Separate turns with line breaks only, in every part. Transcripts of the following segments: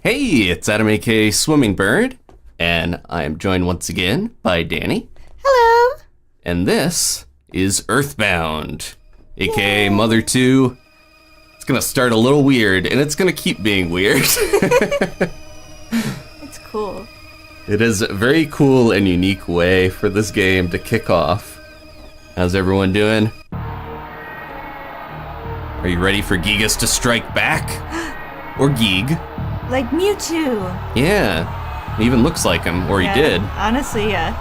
Hey, it's Adam aka Swimmingbird, and I am joined once again by Dani.
Hello.
And this is EarthBound, aka Mother 2. It's gonna start a little weird, and it's gonna keep being weird.
It's cool.
It is a very cool and unique way for this game to kick off. How's everyone doing? Are you ready for Gigas to strike back? Or Geeg?
Like Mewtwo.
Yeah, he even looks like him, or he did.
Honestly, yeah.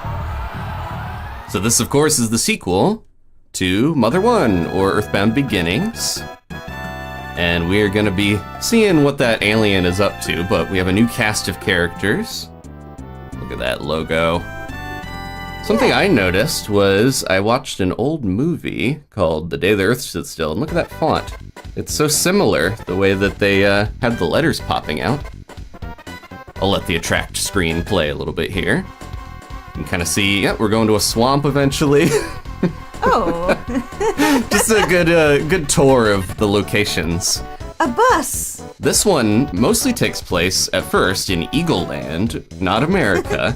So this, of course, is the sequel to Mother 1, or EarthBound Beginnings. And we are going to be seeing what that alien is up to, but we have a new cast of characters. Look at that logo. Something I noticed was I watched an old movie called The Day the Earth Stood Still, and look at that font. It's so similar, the way that they had the letters popping out. I'll let the attract screen play a little bit here. You can kind of see, we're going to a swamp eventually.
Oh.
Just a good tour of the locations.
A bus.
This one mostly takes place at first in Eagle Land, not America.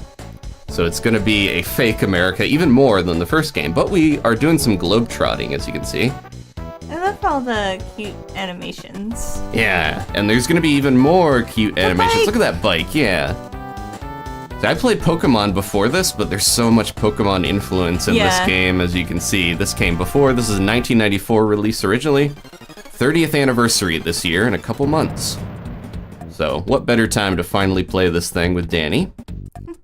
So it's going to be a fake America, even more than the first game. But we are doing some globetrotting, as you can see.
I love all the cute animations.
Yeah, and there's going to be even more cute animations.
bike.
Look at that bike, yeah. So I played Pokemon before this, but there's so much Pokemon influence in this game, as you can see. This came before. This is a 1994 release originally. 30th anniversary this year in a couple months. So what better time to finally play this thing with Dani,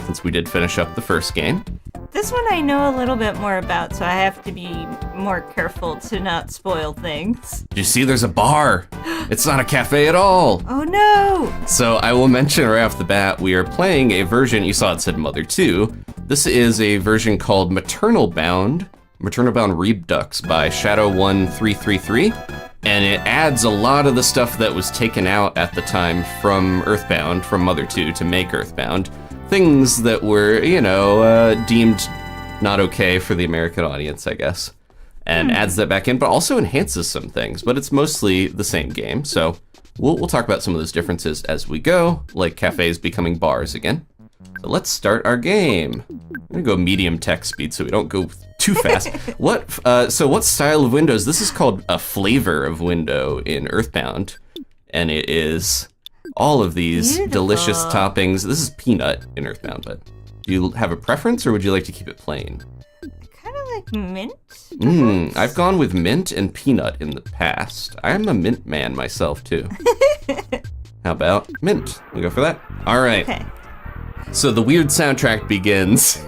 since we did finish up the first game.
This one I know a little bit more about, so I have to be more careful to not spoil things.
Did you see there's a bar? It's not a cafe at all.
Oh no!
So I will mention right off the bat, we are playing a version, you saw it said Mother 2. This is a version called MaternalBound Redux by Shadow1333. And it adds a lot of the stuff that was taken out at the time from EarthBound, from Mother 2 to make EarthBound. Things that were, deemed not okay for the American audience, I guess. And adds that back in, but also enhances some things. But it's mostly the same game, so we'll talk about some of those differences as we go, like cafes becoming bars again. So let's start our game. I'm gonna go medium text speed so we don't go too fast. So what style of windows? This is called a flavor of window in EarthBound, and it is all of these delicious toppings. This is peanut in EarthBound, but do you have a preference, or would you like to keep it plain?
Kind of like mint.
I've gone with mint and peanut in the past. I'm a mint man myself too. How about mint? We go for that. All right.
Okay.
So the weird soundtrack begins.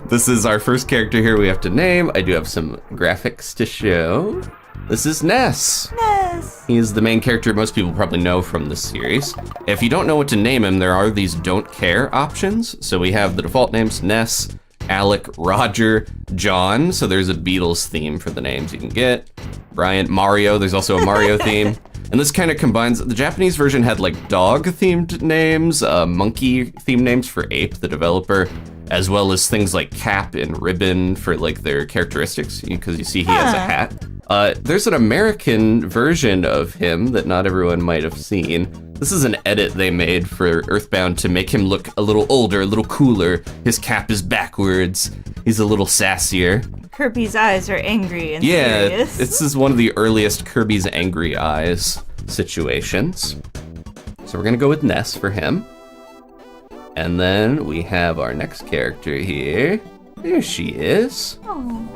This is our first character here we have to name. I do have some graphics to show. This is Ness.
Ness.
He is the main character most people probably know from this series. If you don't know what to name him, there are these don't care options. So we have the default names, Ness, Alec, Roger, John. So there's a Beatles theme for the names you can get. Brian, Mario, there's also a Mario theme. And this kind of combines, the Japanese version had like dog-themed names, monkey-themed names for Ape, the developer, as well as things like Cap and Ribbon for like their characteristics, because you see he has a hat. There's an American version of him that not everyone might have seen. This is an edit they made for EarthBound to make him look a little older, a little cooler. His cap is backwards. He's a little sassier.
Kirby's eyes are angry and serious.
This is one of the earliest Kirby's angry eyes situations. So we're gonna go with Ness for him. And then we have our next character here. There she is.
Oh.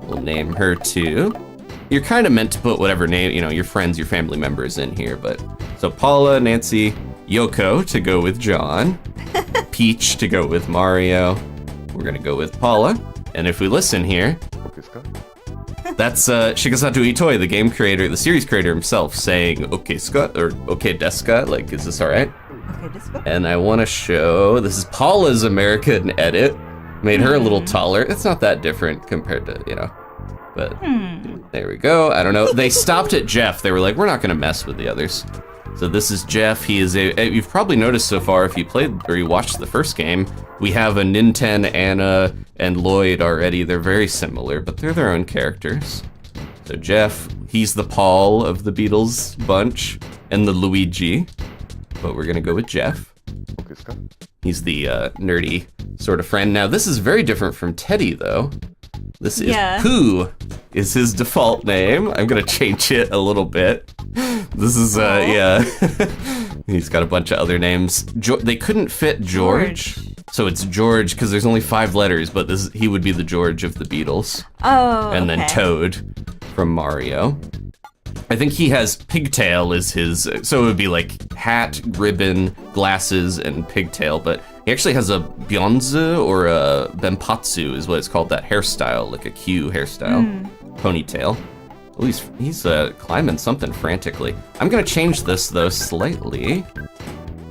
We'll name her too. You're kind of meant to put whatever name, your friends, your family members in here, but so Paula, Nancy, Yoko to go with John, Peach to go with Mario. We're gonna go with Paula, and if we listen here, that's Shigesato Itoi, the game creator, the series creator himself, saying "Okay, Scott" or "Okay, Deska." Like, is this all right?
Okay, Deska.
And I want to show this is Paula's American edit. Made her a little taller. It's not that different compared to but there we go. I don't know. They stopped at Jeff. They were like, we're not gonna mess with the others. So this is Jeff. He is you've probably noticed so far if you played or you watched the first game, we have a Ninten, Anna, and Lloyd already. They're very similar, but they're their own characters. So Jeff, he's the Paul of the Beatles bunch, and the Luigi. but we're gonna go with Jeff.
Okay, Scott.
He's the nerdy sort of friend. Now, this is very different from Teddy, though. This is Pooh is his default name. I'm gonna change it a little bit. This is, yeah. He's got a bunch of other names. They couldn't fit George. So it's George because there's only 5 letters, but he would be the George of the Beatles.
Oh,
and then Toad from Mario. I think he has pigtail is his, so it would be like hat, ribbon, glasses, and pigtail, but he actually has a bionzu or a benpatsu is what it's called, that hairstyle, like a Q hairstyle, ponytail. Oh, he's climbing something frantically. I'm gonna change this though slightly,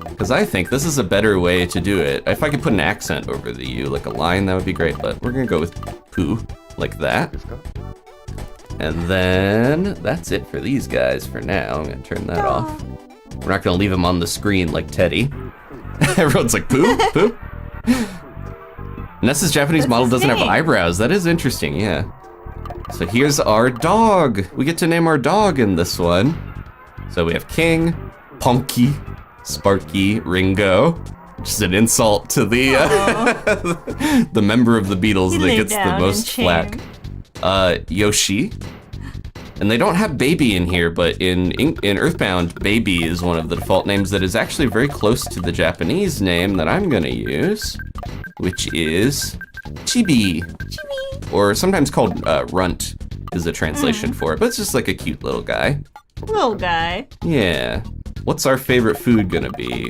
because I think this is a better way to do it. If I could put an accent over the U, like a line, that would be great, but we're gonna go with Pooh, like that. And then that's it for these guys for now. I'm gonna turn that off. We're not gonna leave him on the screen like Teddy. Everyone's like, Pooh, Pooh. Ness's Japanese model doesn't have eyebrows. That is interesting, yeah. So here's our dog. We get to name our dog in this one. So we have King, Ponky, Sparky, Ringo. Which is an insult to the the member of the Beatles that gets the most flack. Yoshi. And they don't have Baby in here, but in EarthBound, Baby is one of the default names that is actually very close to the Japanese name that I'm gonna use, which is Chibi. Chibi. Or sometimes called Runt is a translation for it, but it's just like a cute little guy.
Little guy.
Yeah. What's our favorite food gonna be?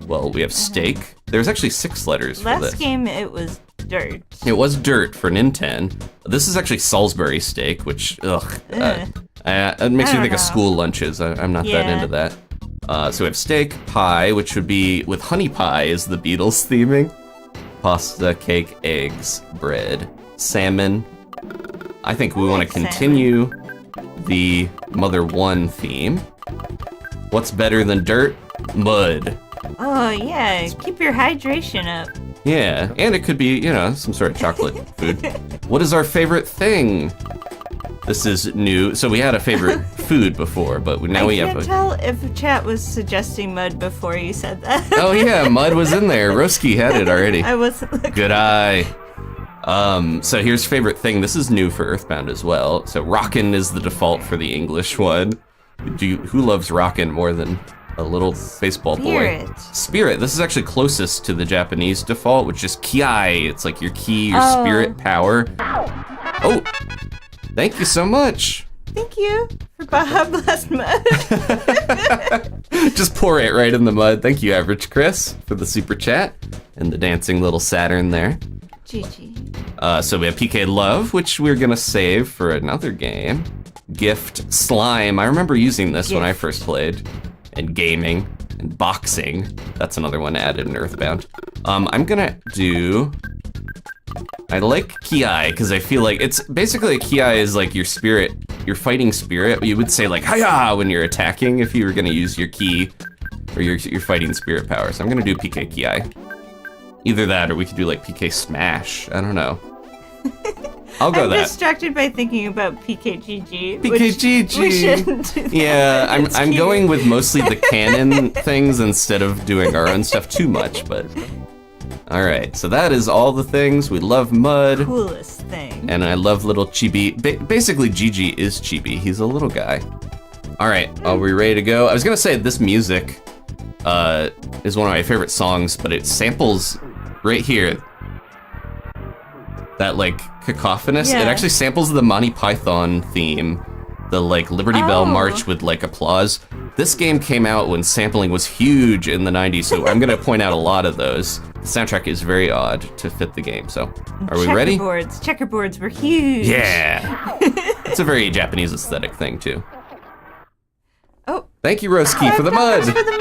Well, we have steak. There's actually 6 letters for this.
Last game it was dirt.
It was dirt for Nintendo. This is actually Salisbury steak, which, it makes me think of school lunches. I'm not that into that. So we have steak, pie, which would be with honey pie is the Beatles theming. Pasta, cake, eggs, bread, salmon. I think we want to continue the Mother 1 theme. What's better than dirt? Mud.
Oh, yeah. Keep your hydration up.
Yeah, and it could be, some sort of chocolate food. What is our favorite thing? This is new. So we had a favorite food before, but now we have. I
can't tell if chat was suggesting mud before you said that.
Oh yeah, mud was in there. Roski had it already.
I wasn't looking.
Good eye. So here's favorite thing. This is new for EarthBound as well. So rockin' is the default for the English one. Who loves rockin' more than a little baseball boy? Spirit. This is actually closest to the Japanese default, which is kiai. It's like your ki, your spirit power. Oh, thank you so much.
Thank you for Baja Blast Mud.
Just pour it right in the mud. Thank you, Average Chris, for the super chat and the dancing little Saturn there.
GG.
So we have PK Love, which we're gonna save for another game. Gift Slime. I remember using this when I first played. And gaming, and boxing. That's another one added in EarthBound. I'm gonna do... I like Kiai, because I feel like it's basically a Kiai is like your spirit, your fighting spirit. You would say like, hiya, when you're attacking, if you were gonna use your ki, or your fighting spirit power. So I'm gonna do PK Kiai. Either that, or we could do like PK Smash. I don't know. I'll go that. I'm
distracted by thinking about PKGG.
PKGG.
We shouldn't do that.
Yeah, I'm going with mostly the canon things instead of doing our own stuff too much, but... Alright, so that is all the things. We love mud.
Coolest thing.
And I love little Chibi. Basically, Gigi is Chibi. He's a little guy. Alright, are we ready to go? I was gonna say this music is one of my favorite songs, but it samples right here. That like cacophonous, it actually samples the Monty Python theme, the like Liberty Bell March with like applause. This game came out when sampling was huge in the 90s, so I'm gonna point out a lot of those. The soundtrack is very odd to fit the game, so are we ready?
Checkerboards were huge.
Yeah. It's a very Japanese aesthetic thing too.
Oh.
Thank you, Roski, for the mud.
For the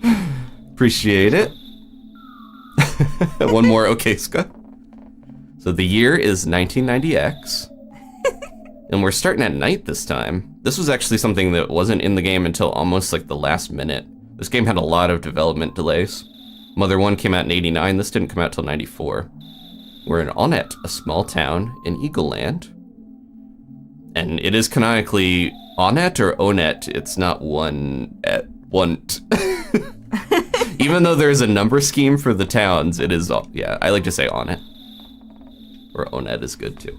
mud.
Appreciate it. One more Okeiska. So the year is 1990X. And we're starting at night this time. This was actually something that wasn't in the game until almost like the last minute. This game had a lot of development delays. Mother 1 came out in 89, this didn't come out till 94. We're in Onett, a small town in Eagle Land. And it is canonically Onett or Onett, it's not one want. Even though there's a number scheme for the towns, it is, yeah, I like to say Onett. Or Onett is good too.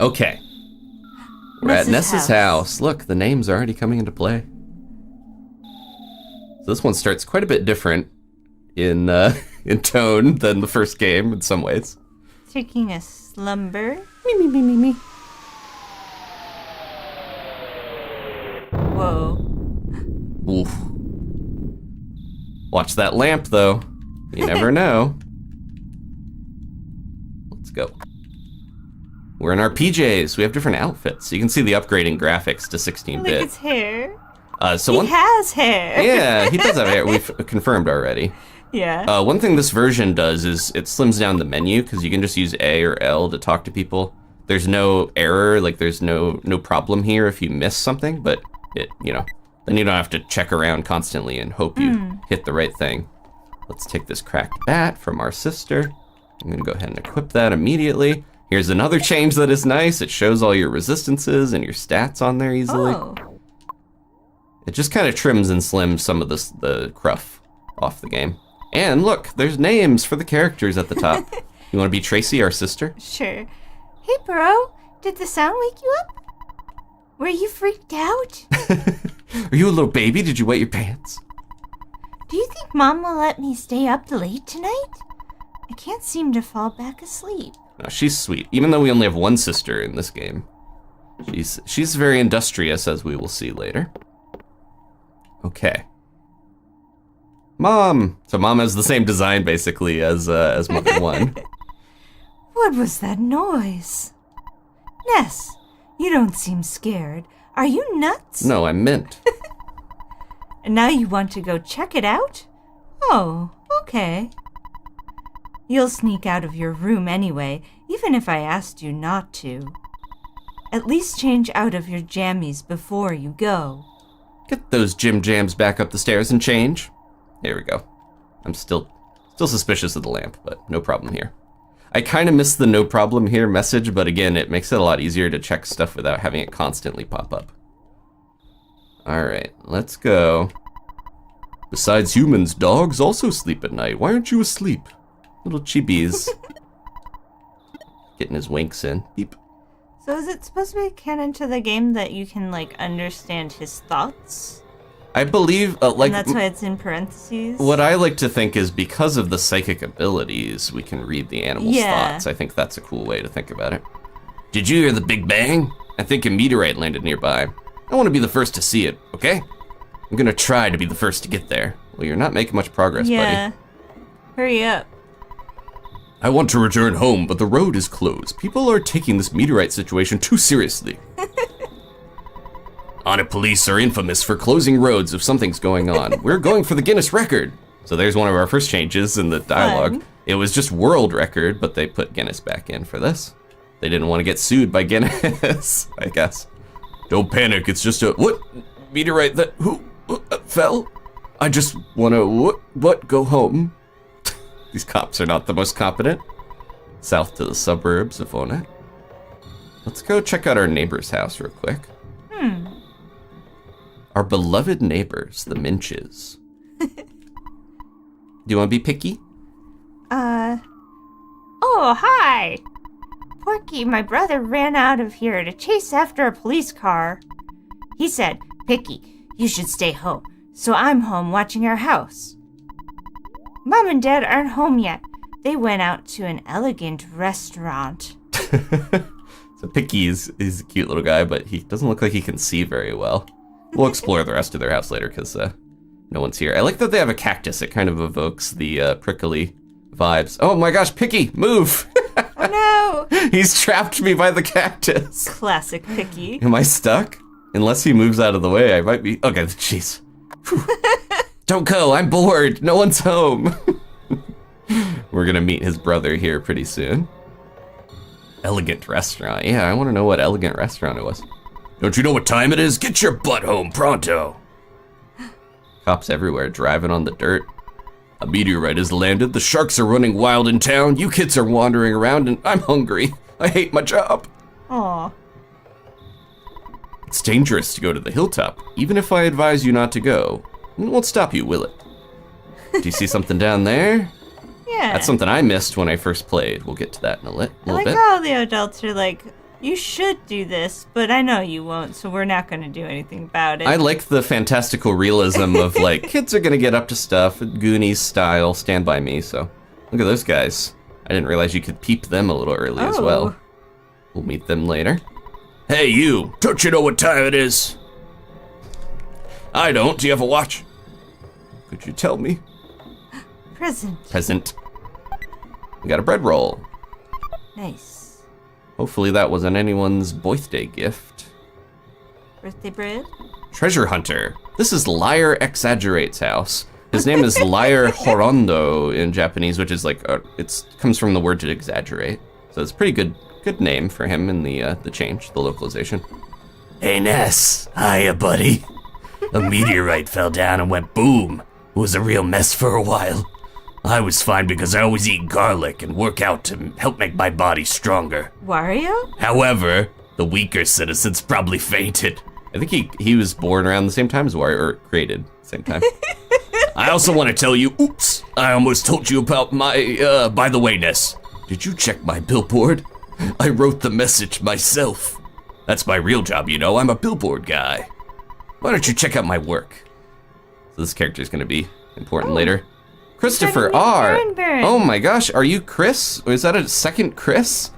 Okay. We're at Ness's house. Look, the name's already coming into play. So this one starts quite a bit different in tone than the first game in some ways.
Taking a slumber.
Me.
Whoa.
Oof. Watch that lamp, though. You never know. Let's go. We're in our PJs. We have different outfits. You can see the upgrading graphics to 16-bit.
Look at his hair.
He
has hair.
Yeah, he does have hair. We've confirmed already.
Yeah.
One thing this version does is it slims down the menu, because you can just use A or L to talk to people. There's no error, like there's no problem here if you miss something, but it, then you don't have to check around constantly and hope you hit the right thing. Let's take this cracked bat from our sister. I'm gonna go ahead and equip that immediately. Here's another change that is nice. It shows all your resistances and your stats on there easily.
Oh.
It just kind of trims and slims some of the cruff off the game. And look, there's names for the characters at the top. You wanna be Tracy, our sister?
Sure. Hey, bro, did the sound wake you up? Were you freaked out?
Are you a little baby? Did you wet your pants?
Do you think Mom will let me stay up late tonight? I can't seem to fall back asleep.
No, she's sweet. Even though we only have one sister in this game, she's very industrious, as we will see later. Okay. Mom. So Mom has the same design basically as Mother 1.
What was that noise? Ness, you don't seem scared. Are you nuts?
No, I'm Mint.
And now you want to go check it out? Oh, okay. You'll sneak out of your room anyway, even if I asked you not to. At least change out of your jammies before you go.
Get those gym jams back up the stairs and change. There we go. I'm still suspicious of the lamp, but no problem here. I kind of miss the no problem here message, but again, it makes it a lot easier to check stuff without having it constantly pop up. All right, let's go. Besides humans, dogs also sleep at night. Why aren't you asleep? Little chibis. Getting his winks in. Beep.
So is it supposed to be canon to the game that you can, understand his thoughts?
I believe,
and that's why it's in parentheses?
What I like to think is because of the psychic abilities, we can read the animal's thoughts. I think that's a cool way to think about it. Did you hear the Big Bang? I think a meteorite landed nearby. I want to be the first to see it, okay? I'm gonna try to be the first to get there. Well, you're not making much progress, buddy.
Hurry up.
I want to return home, but the road is closed. People are taking this meteorite situation too seriously. Onett police are infamous for closing roads if something's going on. We're going for the Guinness record. So there's one of our first changes in the dialogue.
Fun.
It was just world record, but they put Guinness back in for this. They didn't want to get sued by Guinness, I guess. Don't panic, it's just a, what? Meteorite that, who, fell? I just want to, what, go home? These cops are not the most competent. South to the suburbs of Onett. Let's go check out our neighbor's house real quick. Our beloved neighbors, the Minches. Do you want to be picky?
Oh, hi! Porky, my brother, ran out of here to chase after a police car. He said, Picky, you should stay home, so I'm home watching our house. Mom and Dad aren't home yet. They went out to an elegant restaurant.
So Picky is a cute little guy, but he doesn't look like he can see very well. We'll explore the rest of their house later, because no one's here. I like that they have a cactus. It kind of evokes the prickly vibes. Oh my gosh, Picky, move!
Oh no!
He's trapped me by the cactus.
Classic Picky.
Am I stuck? Unless he moves out of the way, I might be. Okay, jeez. Don't go, I'm bored. No one's home. We're gonna meet his brother here pretty soon. Elegant restaurant. Yeah, I want to know what elegant restaurant it was. Don't you know what time it is? Get your butt home pronto. Cops everywhere driving on the dirt. A meteorite has landed. The sharks are running wild in town. You kids are wandering around and I'm hungry. I hate my job.
Aw.
It's dangerous to go to the hilltop. Even if I advise you not to go, It won't stop you, will it? Do you see something down there?
Yeah.
That's something I missed when I first played. We'll get to that in a little
I like
bit.
how the adults are like, you should do this, but I know you won't, so we're not going to do anything about it.
I like the fantastical realism of, like, kids are going to get up to stuff, Goonies style, Stand By Me, so. Look at those guys. I didn't realize you could peep them a little early as well. We'll meet them later. Hey, you! Don't you know what time it is? I don't. Do you have a watch? Could you tell me? Present. We got a bread roll.
Nice.
Hopefully that wasn't anyone's birthday gift.
Birthday bread?
Treasure Hunter. This is Liar Exaggerate's house. His name is Liar Horondo in Japanese, which is like, it comes from the word to exaggerate. So it's a pretty good name for him in the change, the localization. Hey Ness, hiya buddy. A meteorite fell down and went boom. It was a real mess for a while. I was fine because I always eat garlic and work out to help make my body stronger.
Wario?
However, the weaker citizens probably fainted. I think he was born around the same time as Wario, or created at the same time. I also want to tell you, oops, I almost told you about my, by the way, Ness, did you check my billboard? I wrote the message myself. That's my real job, you know, I'm a billboard guy. Why don't you check out my work? So this character's gonna be important later. Christopher R. Oh my gosh, are you Chris? Is that a second Chris?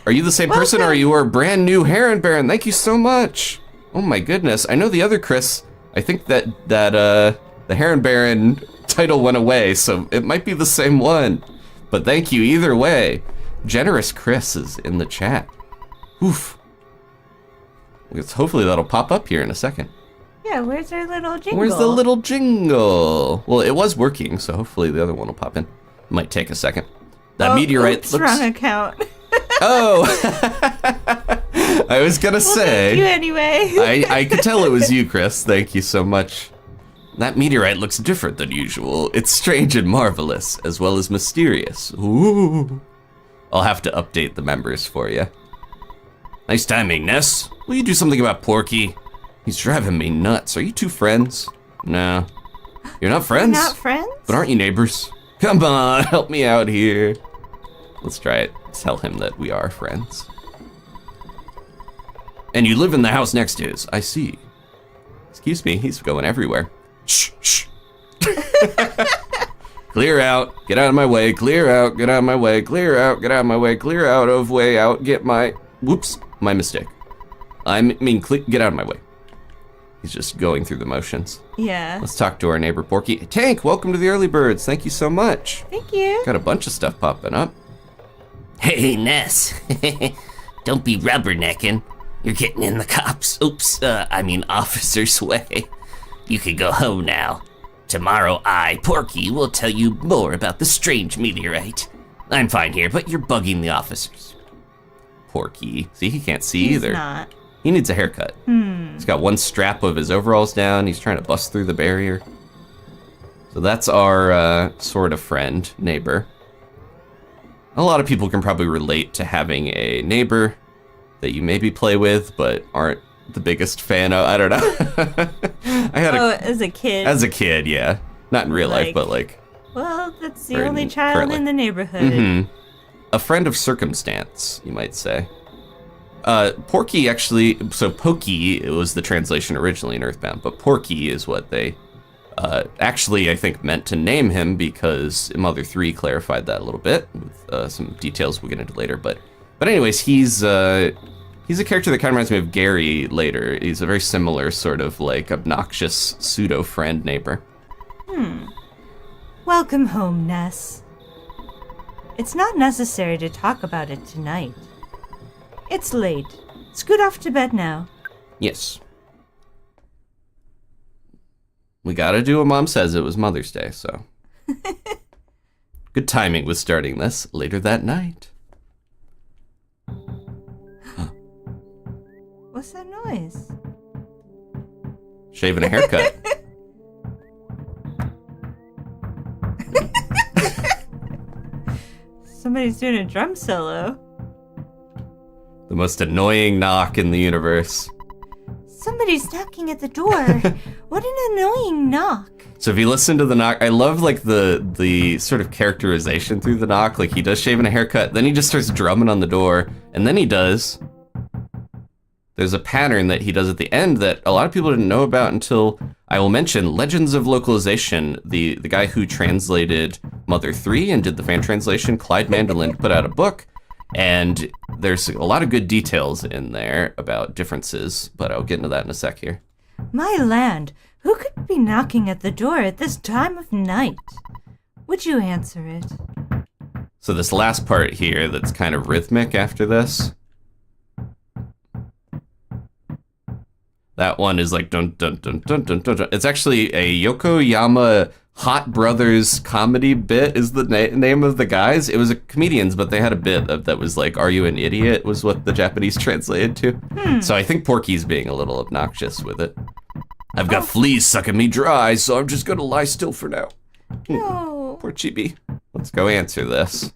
Are you the same person, or are you our brand new Heron Baron? Thank you so much. Oh my goodness, I know the other Chris. I think that the Heron Baron title went away, so it might be the same one. But thank you either way. Generous Chris is in the chat. Oof. Hopefully that'll pop up here in a second.
Yeah, where's our little jingle?
Where's the little jingle? Well, it was working, so hopefully the other one will pop in. Might take a second. That meteorite looks...
wrong account.
Oh! I was gonna say...
Thank you anyway.
I could tell it was you, Chris. Thank you so much. That meteorite looks different than usual. It's strange and marvelous, as well as mysterious. Ooh. I'll have to update the members for you. Nice timing, Ness. Will you do something about Porky? He's driving me nuts. Are you two friends? No. You're not friends?
We're not friends?
But aren't you neighbors? Come on, help me out here. Let's try it. Tell him that we are friends. And you live in the house next to his. I see. Excuse me, he's going everywhere. Shh, shh. Clear out, get out of my way, clear out, get out of my way, clear out, get out of my way, clear out of way out, get my... Whoops, my mistake. I mean, get out of my way. He's just going through the motions.
Yeah.
Let's talk to our neighbor Porky. Tank, welcome to the Early Birds. Thank you so much.
Thank you.
Got a bunch of stuff popping up.
Hey, Ness. Don't be rubbernecking. You're getting in the cops. Oops, I mean officer's way. You can go home now. Tomorrow Porky, will tell you more about the strange meteorite. I'm fine here, but you're bugging the officers. Porky. See, he can't see either.
He's not.
He needs a haircut. He's got one strap of his overalls down. He's trying to bust through the barrier. So that's our sort of friend, neighbor. A lot of people can probably relate to having a neighbor that you maybe play with, but aren't the biggest fan of. I don't know.
As a kid.
As a kid, yeah. Not in real life, but like.
Well, that's the only child in the neighborhood.
Mm-hmm. A friend of circumstance, you might say. Porky actually, so Pokey was the translation originally in EarthBound, but Porky is what they actually, I think, meant to name him because Mother 3 clarified that a little bit with some details we'll get into later. But anyways, he's a character that kind of reminds me of Gary later. He's a very similar sort of like obnoxious pseudo-friend neighbor.
Welcome home, Ness. It's not necessary to talk about it tonight. It's late. Scoot off to bed now.
Yes. We gotta do what Mom says. It was Mother's Day, so. Good timing with starting this later that night.
What's that noise?
Shaving a haircut.
Somebody's doing a drum solo.
The most annoying knock in the universe.
Somebody's knocking at the door. What an annoying knock.
So if you listen to the knock, I love like the sort of characterization through the knock. Like he does shave and a haircut, then he just starts drumming on the door, and then there's a pattern that he does at the end that a lot of people didn't know about until I will mention Legends of Localization. The guy who translated Mother 3 and did the fan translation, Clyde Mandelin, put out a book, and there's a lot of good details in there about differences, but I'll get into that in a sec here.
My land, who could be knocking at the door at this time of night? Would you answer it?
So this last part here that's kind of rhythmic after this, that one is like dun dun dun dun dun dun dun. It's actually a Yokoyama Hot Brothers comedy bit is the name of the guys. It was a comedians, but they had a bit that was like, "Are you an idiot?" was what the Japanese translated to. So I think Porky's being a little obnoxious with it. I've got fleas sucking me dry, so I'm just gonna lie still for now.
No.
Poor Chibi. Let's go answer this.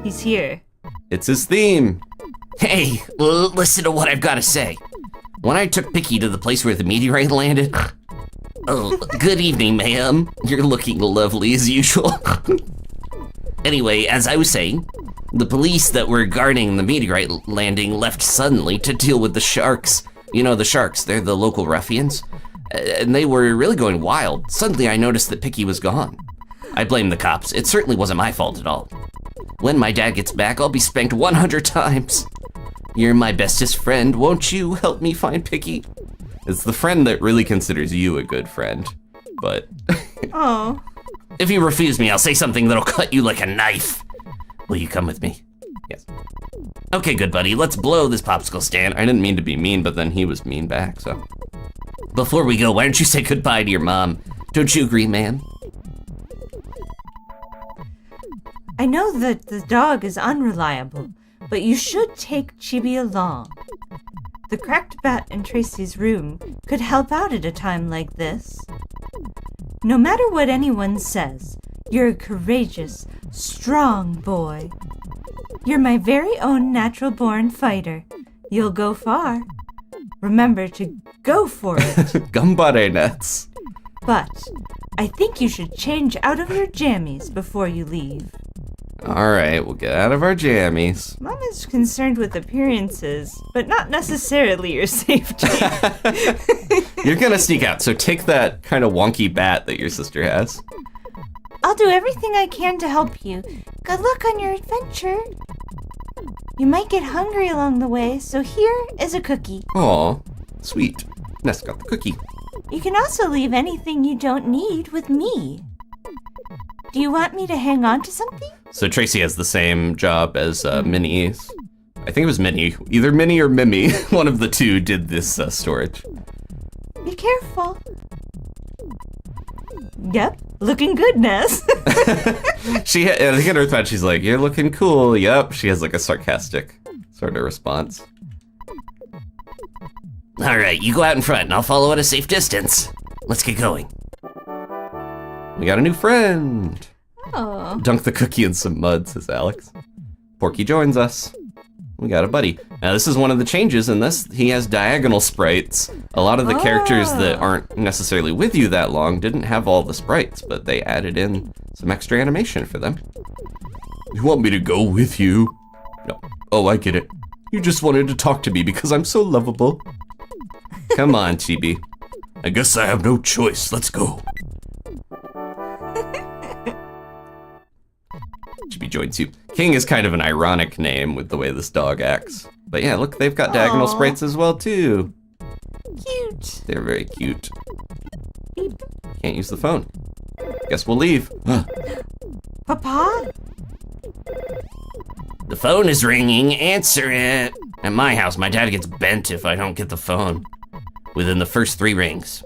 He's here.
It's his theme.
Hey, listen to what I've got to say. When I took Picky to the place where the meteorite landed... Oh, good evening, ma'am. You're looking lovely as usual. Anyway, as I was saying, the police that were guarding the meteorite landing left suddenly to deal with the sharks. You know the sharks, they're the local ruffians. And they were really going wild. Suddenly I noticed that Picky was gone. I blame the cops. It certainly wasn't my fault at all. When my dad gets back, I'll be spanked 100 times. You're my bestest friend. Won't you help me find Picky?
It's the friend that really considers you a good friend, but...
Oh.
If you refuse me, I'll say something that'll cut you like a knife. Will you come with me?
Yes.
Okay, good buddy. Let's blow this popsicle stand.
I didn't mean to be mean, but then he was mean back, so...
Before we go, why don't you say goodbye to your mom? Don't you agree, man?
I know that the dog is unreliable, but you should take Chibi along. The cracked bat in Tracy's room could help out at a time like this. No matter what anyone says, you're a courageous, strong boy. You're my very own natural-born fighter. You'll go far. Remember to go for it.
Gambare Nets.
But I think you should change out of your jammies before you leave.
Alright, we'll get out of our jammies.
Mom is concerned with appearances, but not necessarily your safety.
You're gonna sneak out, so take that kind of wonky bat that your sister has.
I'll do everything I can to help you. Good luck on your adventure. You might get hungry along the way, so here is a cookie.
Aw, sweet. Ness got the cookie.
You can also leave anything you don't need with me. Do you want me to hang on to something?
So Tracy has the same job as Minnie's. I think it was Minnie. Either Minnie or Mimi. One of the two did this storage.
Be careful. Yep, looking good, Ness.
I think in EarthBound she's like, "You're looking cool." Yep, she has like a sarcastic sort of response.
All right, you go out in front and I'll follow at a safe distance. Let's get going.
We got a new friend.
Oh.
Dunk the cookie in some mud, says Alex. Porky joins us. We got a buddy. Now this is one of the changes in this. He has diagonal sprites. A lot of the characters that aren't necessarily with you that long didn't have all the sprites, but they added in some extra animation for them. You want me to go with you? No. Oh, I get it. You just wanted to talk to me because I'm so lovable. Come on, Chibi. I guess I have no choice. Let's go. Chibi joins you. King is kind of an ironic name with the way this dog acts. But yeah, look, they've got diagonal sprites as well, too.
Cute.
They're very cute. Can't use the phone. Guess we'll leave.
Papa?
The phone is ringing. Answer it. At my house, my dad gets bent if I don't get the phone within the first 3 rings.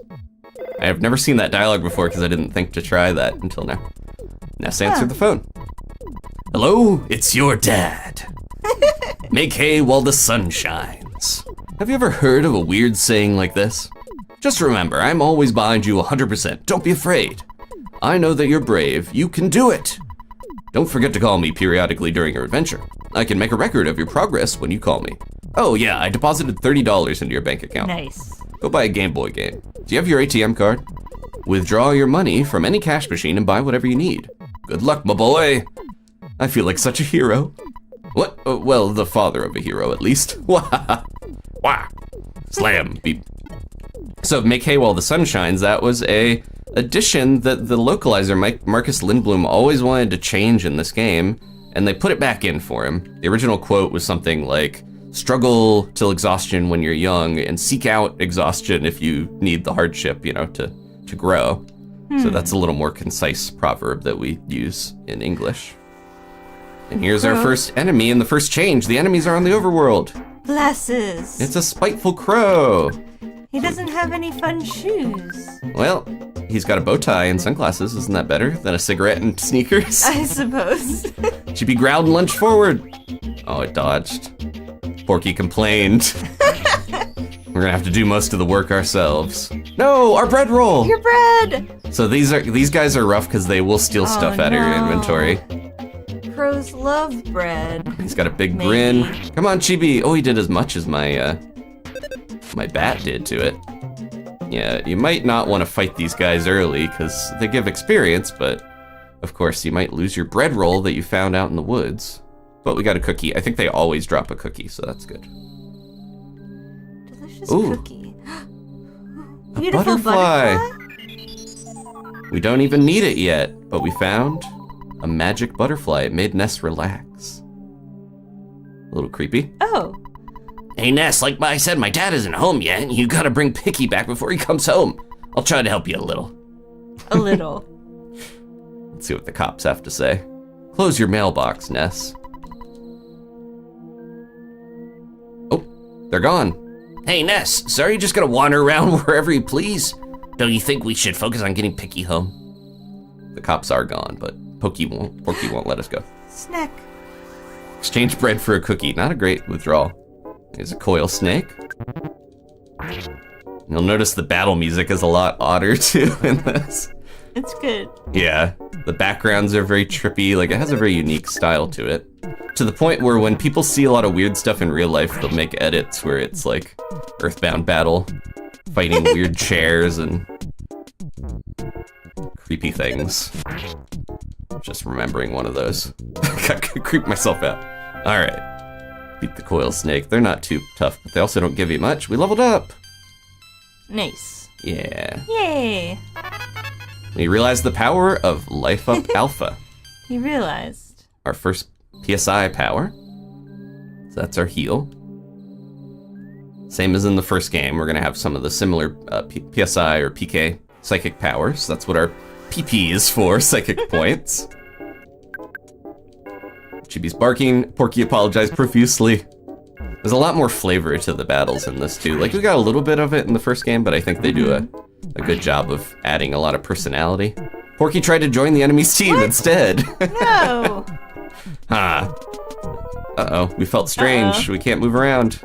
I have never seen that dialogue before because I didn't think to try that until now. Ness answered the phone. Hello, it's your dad. Make hay while the sun shines. Have you ever heard of a weird saying like this? Just remember, I'm always behind you 100%. Don't be afraid. I know that you're brave. You can do it. Don't forget to call me periodically during your adventure. I can make a record of your progress when you call me. Oh yeah, I deposited $30 into your bank account.
Nice.
Go buy a Game Boy game. Do you have your ATM card? Withdraw your money from any cash machine and buy whatever you need. Good luck, my boy. I feel like such a hero. What? Well, the father of a hero, at least. Wah! Wah! Slam! Beep. So, make hay while the sun shines, that was a addition that the localizer, Marcus Lindblom, always wanted to change in this game, and they put it back in for him. The original quote was something like, struggle till exhaustion when you're young, and seek out exhaustion if you need the hardship, you know, to grow. So that's a little more concise proverb that we use in English. And here's our first enemy in the first change. The enemies are on the overworld.
Glasses.
It's a spiteful crow.
He doesn't have any fun shoes.
Well, he's got a bow tie and sunglasses. Isn't that better than a cigarette and sneakers?
I suppose.
Should be growled and lunged forward. Oh, it dodged. Porky complained. We're gonna have to do most of the work ourselves. No, our bread roll!
Your bread!
So these guys are rough because they will steal stuff out of your inventory.
Crows love bread.
He's got a big grin. Come on, Chibi. Oh, he did as much as my bat did to it. Yeah, you might not want to fight these guys early because they give experience, but of course you might lose your bread roll that you found out in the woods. But we got a cookie. I think they always drop a cookie, so that's good.
Delicious
Ooh.
cookie.
A
Beautiful butterfly?
We don't even need it yet, but we found a magic butterfly. It made Ness relax. A little creepy.
Oh.
Hey, Ness, like I said, my dad isn't home yet. You gotta bring Picky back before he comes home. I'll try to help you a little.
A little.
Let's see what the cops have to say. Close your mailbox, Ness. Oh, they're gone.
Hey, Ness, sorry you're just gonna wander around wherever you please. Don't you think we should focus on getting Picky home?
The cops are gone, but Porky won't let us go.
Snack.
Exchange bread for a cookie. Not a great withdrawal. There's a coil snake. You'll notice the battle music is a lot odder too in this.
It's good.
Yeah, the backgrounds are very trippy. Like, it has a very unique style to it. To the point where when people see a lot of weird stuff in real life, they'll make edits where it's like EarthBound battle, fighting weird chairs and creepy things. Just remembering one of those. Got to creep myself out. All right. Beat the coil snake. They're not too tough, but they also don't give you much. We leveled up.
Nice.
Yeah.
Yay.
We realized the power of Life Up Alpha.
He realized.
Our first PSI power. So that's our heal. Same as in the first game, we're gonna have some of the similar PSI or PK psychic powers. That's what our PP is for, psychic points. Chibi's barking. Porky apologized profusely. There's a lot more flavor to the battles in this too. Like, we got a little bit of it in the first game, but I think they do a good job of adding a lot of personality. Porky tried to join the enemy's team instead.
No.
Huh. Uh-oh, we felt strange. We can't move around.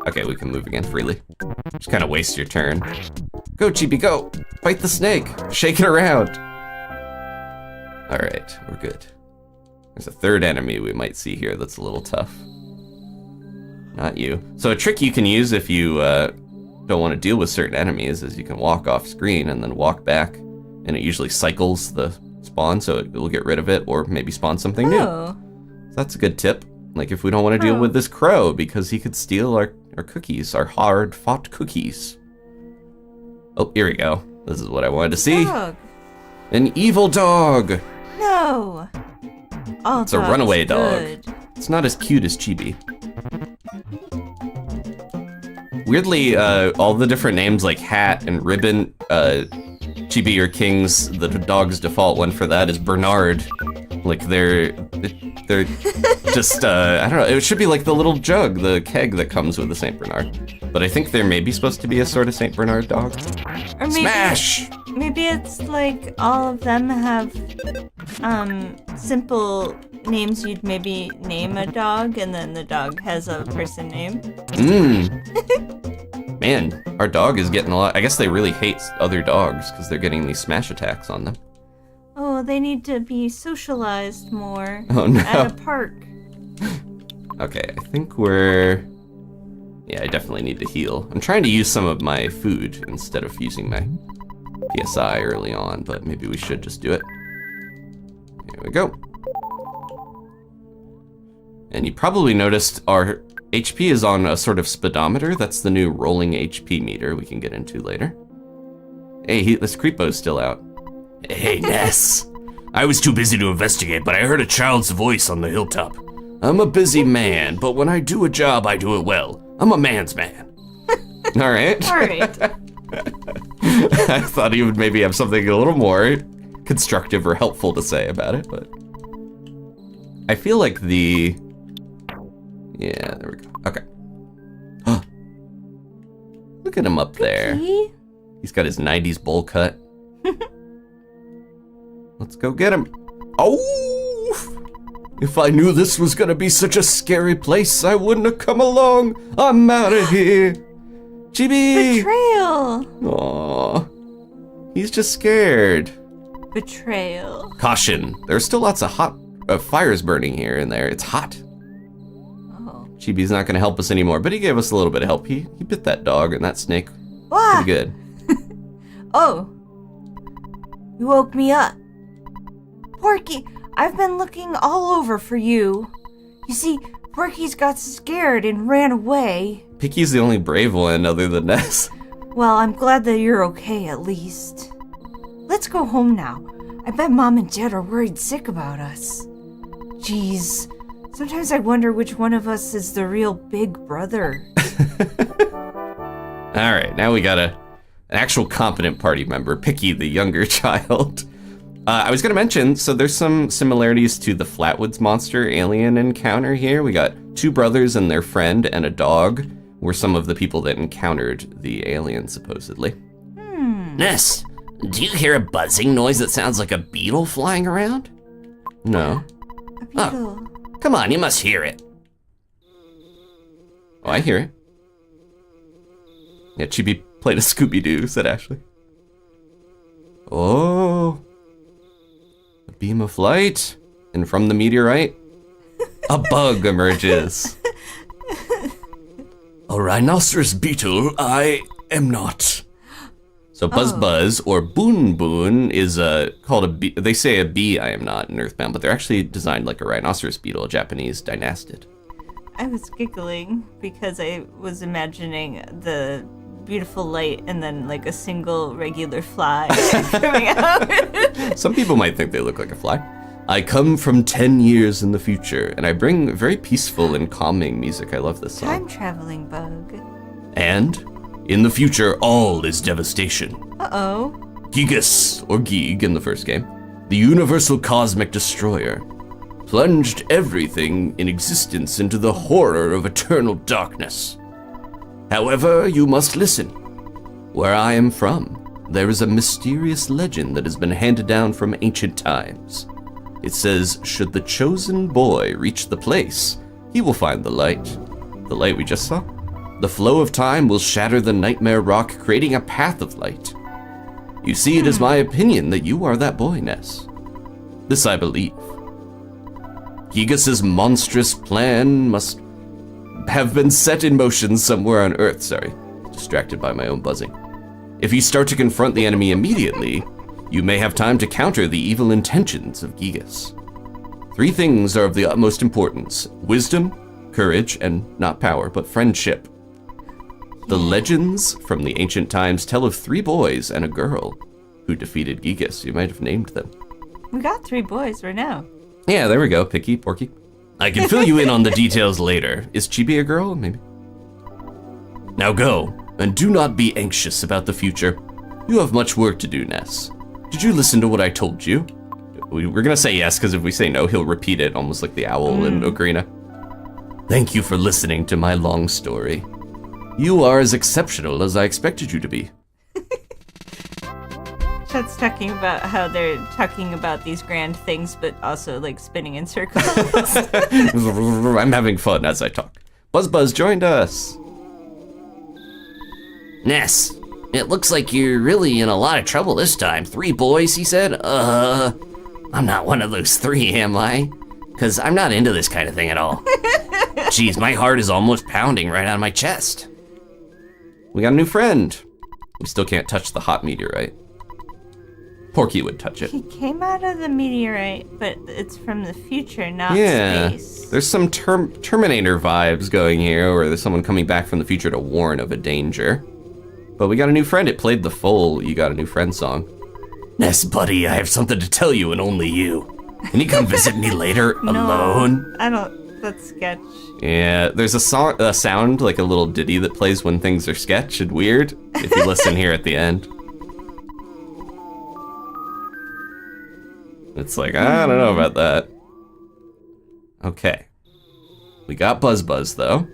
Okay, we can move again freely. Just kind of waste your turn. Go, Chibi, go! Fight the snake! Shake it around! Alright, we're good. There's a third enemy we might see here that's a little tough. Not you. So a trick you can use if you don't want to deal with certain enemies is you can walk off screen and then walk back, and it usually cycles the spawn, so it will get rid of it or maybe spawn something new. So that's a good tip. Like, if we don't want to deal with this crow because he could steal our cookies, our hard-fought cookies. Oh, here we go. This is what I wanted to see.
Dog.
An evil dog.
No. All
It's a runaway dog.
good.
It's not as cute as Chibi. Weirdly, all the different names like Hat and Ribbon, Chibi or King's, the dog's default one for that is Bernard. Like, they're just, I don't know, it should be like the little jug, the keg that comes with the St. Bernard. But I think they're maybe supposed to be a sort of St. Bernard dog.
Or maybe,
Smash!
Maybe it's like all of them have simple names you'd maybe name a dog, and then the dog has a person name.
Man, our dog is getting a lot. I guess they really hate other dogs because they're getting these smash attacks on them.
Oh, they need to be socialized more.
Oh, no.
At a park.
Okay, I think we're Yeah, I definitely need to heal. I'm trying to use some of my food instead of using my PSI early on, but maybe we should just do it. Here we go. And you probably noticed our HP is on a sort of speedometer. That's the new rolling HP meter we can get into later. Hey, this creepo's still out.
Hey, Ness. I was too busy to investigate, but I heard a child's voice on the hilltop. I'm a busy man, but when I do a job, I do it well. I'm a man's man.
All right.
All right.
I thought he would maybe have something a little more constructive or helpful to say about it, but I feel like the... Yeah, there we go. Okay. Look at him up there.
Pokey?
He's got his 90s bowl cut. Let's go get him. Oh! If I knew this was gonna be such a scary place, I wouldn't have come along. I'm out of here. Chibi!
Betrayal.
Aww. He's just scared.
Betrayal.
Caution. There's still lots of hot fires burning here and there. It's hot.
Oh.
Chibi's not gonna help us anymore, but he gave us a little bit of help. He bit that dog and that snake.
What?
Pretty good.
Oh. You woke me up. Porky, I've been looking all over for you. You see, Porky's got scared and ran away.
Picky's the only brave one other than Ness.
Well, I'm glad that you're okay at least. Let's go home now. I bet Mom and Dad are worried sick about us. Jeez, sometimes I wonder which one of us is the real big brother.
All right, now we got an actual competent party member, Picky, the younger child. I was gonna mention, so there's some similarities to the Flatwoods monster alien encounter here. We got two brothers and their friend and a dog were some of the people that encountered the alien, supposedly.
Ness, do you hear a buzzing noise that sounds like a beetle flying around?
No.
A beetle.
Come on, you must hear it.
Oh, I hear it. Yeah, Chibi played a Scooby-Doo, said Ashley. Oh. A beam of light. And from the meteorite, a bug emerges.
A rhinoceros beetle, I am not.
So Buzz Buzz or Boon Boon is called a bee. They say a bee, I am not, in EarthBound, but they're actually designed like a rhinoceros beetle, a Japanese dynastid.
I was giggling because I was imagining the beautiful light and then like a single regular fly coming out.
Some people might think they look like a fly. I come from 10 years in the future, and I bring very peaceful and calming music. I love this song.
Time traveling bug.
And in the future, all is devastation.
Uh-oh.
Gigas, or Geeg in the first game, the universal cosmic destroyer, plunged everything in existence into the horror of eternal darkness. However, you must listen. Where I am from, there is a mysterious legend that has been handed down from ancient times. It says, should the chosen boy reach the place, he will find the light. The light we just saw? The flow of time will shatter the nightmare rock, creating a path of light. You see, it is my opinion that you are that boy, Ness. This I believe. Gigas's monstrous plan must have been set in motion somewhere on Earth. Sorry, distracted by my own buzzing. If you start to confront the enemy immediately, you may have time to counter the evil intentions of Gigas. 3 things are of the utmost importance: wisdom, courage, and not power, but friendship. The legends from the ancient times tell of 3 boys and a girl who defeated Gigas. You might have named them.
We got 3 boys right now.
Yeah, there we go. Picky, Porky. I can fill you in on the details later. Is Chibi a girl? Maybe. Now go, and do not be anxious about the future. You have much work to do, Ness. Did you listen to what I told you? We're gonna say yes, because if we say no, he'll repeat it, almost like the owl in Ocarina. Thank you for listening to my long story. You are as exceptional as I expected you to be.
Chet's talking about how they're talking about these grand things, but also like spinning in circles.
I'm having fun as I talk. Buzz Buzz joined us.
Ness, it looks like you're really in a lot of trouble this time. 3 boys, he said? I'm not one of those 3, am I? Because I'm not into this kind of thing at all. Jeez, my heart is almost pounding right out of my chest.
We got a new friend. We still can't touch the hot meteorite. Porky would touch it.
He came out of the meteorite, but it's from the future, not
Yeah,
space.
there's some Terminator vibes going here, or there's someone coming back from the future to warn of a danger. But we got a new friend. It played the full You Got a New Friend song.
Ness, buddy, I have something to tell you and only you. Can you come visit me later, alone?
I don't. That's sketch.
Yeah, there's a sound, like a little ditty that plays when things are sketch and weird, if you listen here at the end. It's like, I don't know about that. Okay. We got Buzz Buzz, though.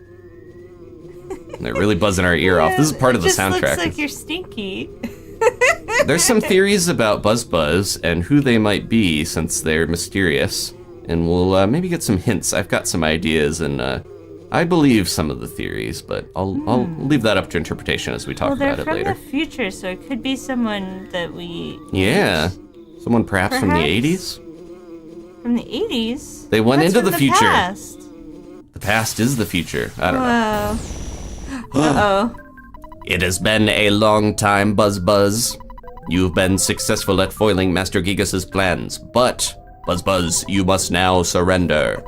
And they're really buzzing our ear off. This is part of the soundtrack.
It just looks like you're stinky.
There's some theories about Buzz Buzz and who they might be, since they're mysterious. And we'll maybe get some hints. I've got some ideas, and I believe some of the theories, but I'll leave that up to interpretation as we talk about it later.
Well, they're from the future, so it could be someone that we...
Yeah. Someone perhaps from the 80s?
From the 80s?
They went into the future.
Past.
The past is the future. I don't know.
Uh-oh.
It has been a long time, Buzz Buzz. You've been successful at foiling Master Gigas's plans, but, Buzz Buzz, you must now surrender.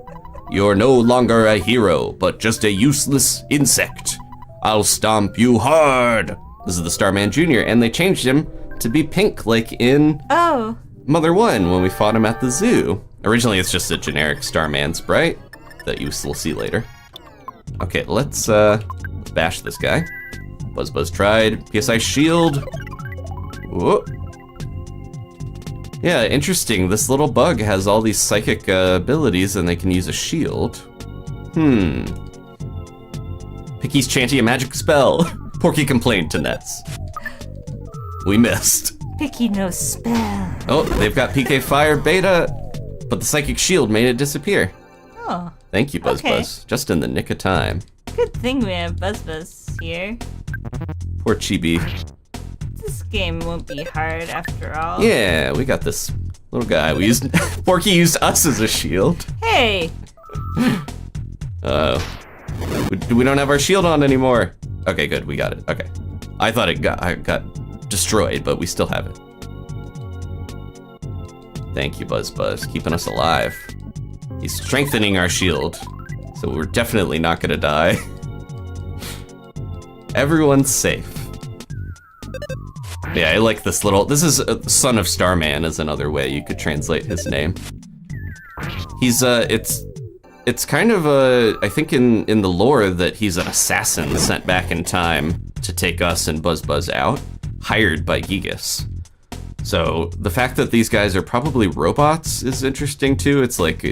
You're no longer a hero, but just a useless insect. I'll stomp you hard.
This is the Starman Jr., and they changed him to be pink, like in Mother 1 when we fought him at the zoo. Originally, it's just a generic Starman sprite that you will see later. Okay, let's bash this guy. Buzz Buzz tried. PSI shield. Whoa. Yeah, interesting. This little bug has all these psychic abilities, and they can use a shield. Picky's chanting a magic spell. Porky complained to Ness. We missed.
Picky no spell.
Oh, they've got PK Fire Beta, but the psychic shield made it disappear.
Oh.
Thank you, Buzz Buzz. Just in the nick of time.
Good thing we have Buzz Buzz here.
Poor Chibi.
This game won't be hard after all.
Yeah, we got this little guy. We used Porky used us as a shield.
Hey.
We don't have our shield on anymore. Okay, good. We got it. Okay. I thought it got destroyed, but we still have it. Thank you, Buzz Buzz, keeping us alive. He's strengthening our shield, so we're definitely not gonna die. Everyone's safe. Yeah, I like this little, this is Son of Starman is another way you could translate his name. He's, it's kind of I think in the lore that he's an assassin sent back in time to take us and Buzz Buzz out, hired by Gigas. So the fact that these guys are probably robots is interesting too. It's like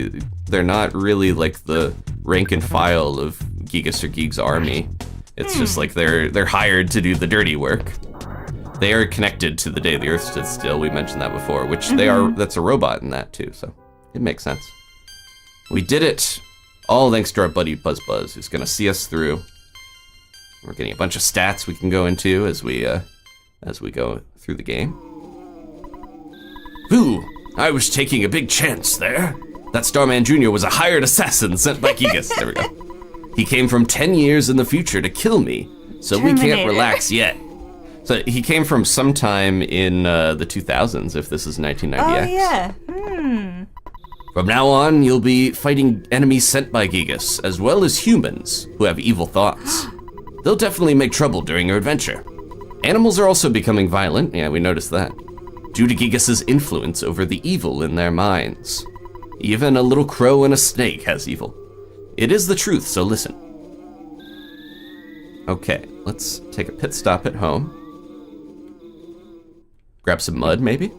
they're not really like the rank and file of Gigas or Geek's army. It's just like they're hired to do the dirty work. They are connected to the day the Earth stood still. We mentioned that before, which they are. That's a robot in that too, so it makes sense. We did it, all thanks to our buddy Buzz Buzz, who's gonna see us through. We're getting a bunch of stats we can go into as we go through the game.
Ooh, I was taking a big chance there. That Starman Jr. was a hired assassin sent by Gigas. There we go. He came from 10 years in the future to kill me, so we can't relax yet.
So he came from sometime in the 2000s, if this is 1990X.
Oh, yeah.
From now on, you'll be fighting enemies sent by Gigas, as well as humans who have evil thoughts. They'll definitely make trouble during your adventure.
Animals are also becoming violent. Yeah, we noticed that. Due to Gigas' influence over the evil in their minds. Even a little crow and a snake has evil. It is the truth, so listen. Okay, let's take a pit stop at home. Grab some mud, maybe?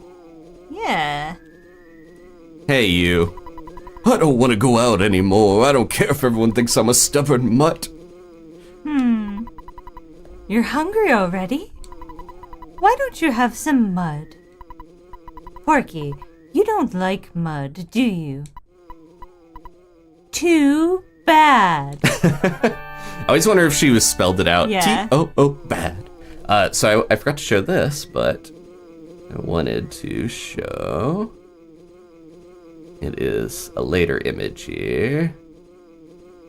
Yeah.
Hey, you. I don't want to go out anymore. I don't care if everyone thinks I'm a stubborn mutt.
You're hungry already? Why don't you have some mud? Porky, you don't like mud, do you? Too bad.
I always wonder if she was spelled it out.
Yeah.
T-O-O, bad. So I forgot to show this, but I wanted to show. It is a later image here.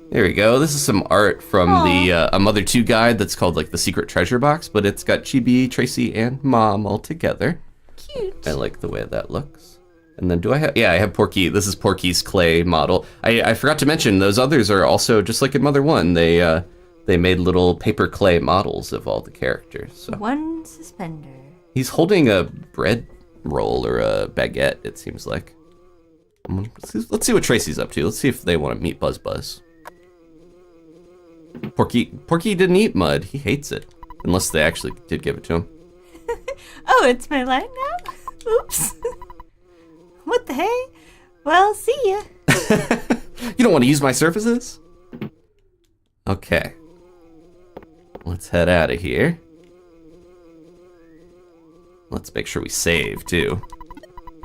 There we go. This is some art from the A Mother 2 guide that's called like the Secret Treasure Box, but it's got Chibi, Tracy, and Mom all together.
Cute.
I like the way that looks. And then I have Porky. This is Porky's clay model. I forgot to mention those others are also just like in Mother 1. They made little paper clay models of all the characters. So.
One suspender.
He's holding a bread roll or a baguette, it seems like. Let's see what Tracy's up to. Let's see if they want to meet Buzz Buzz. Porky didn't eat mud. He hates it. Unless they actually did give it to him.
Oh, it's my line now? Oops. What the hey? Well, see ya.
You don't want to use my surfaces? Okay. Let's head out of here. Let's make sure we save, too.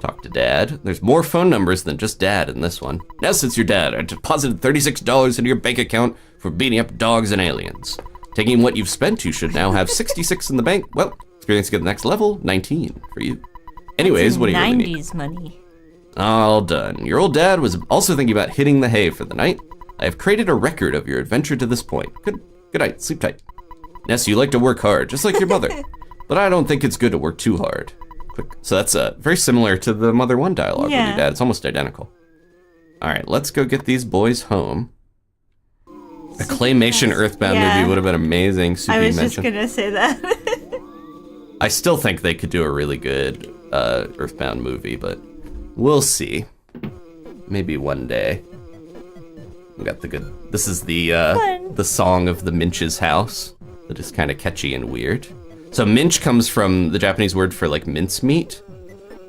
Talk to Dad. There's more phone numbers than just Dad in this one. Now, since your dad, I deposited $36 into your bank account for beating up dogs and aliens. Taking what you've spent, you should now have 66 in the bank. Well, experience to get the next level, 19 for you. Anyways, what do you really need?
90s money.
All done. Your old dad was also thinking about hitting the hay for the night. I have created a record of your adventure to this point. Good night. Sleep tight. Ness, you like to work hard, just like your mother. But I don't think it's good to work too hard. So that's very similar to the Mother 1 dialogue with your dad. It's almost identical. All right, let's go get these boys home. A claymation EarthBound movie would have been amazing.
I was just going to say that.
I still think they could do a really good EarthBound movie, but we'll see. Maybe one day. We got the good. This is the song of the Minch's house that is kind of catchy and weird. So Minch comes from the Japanese word for like mincemeat.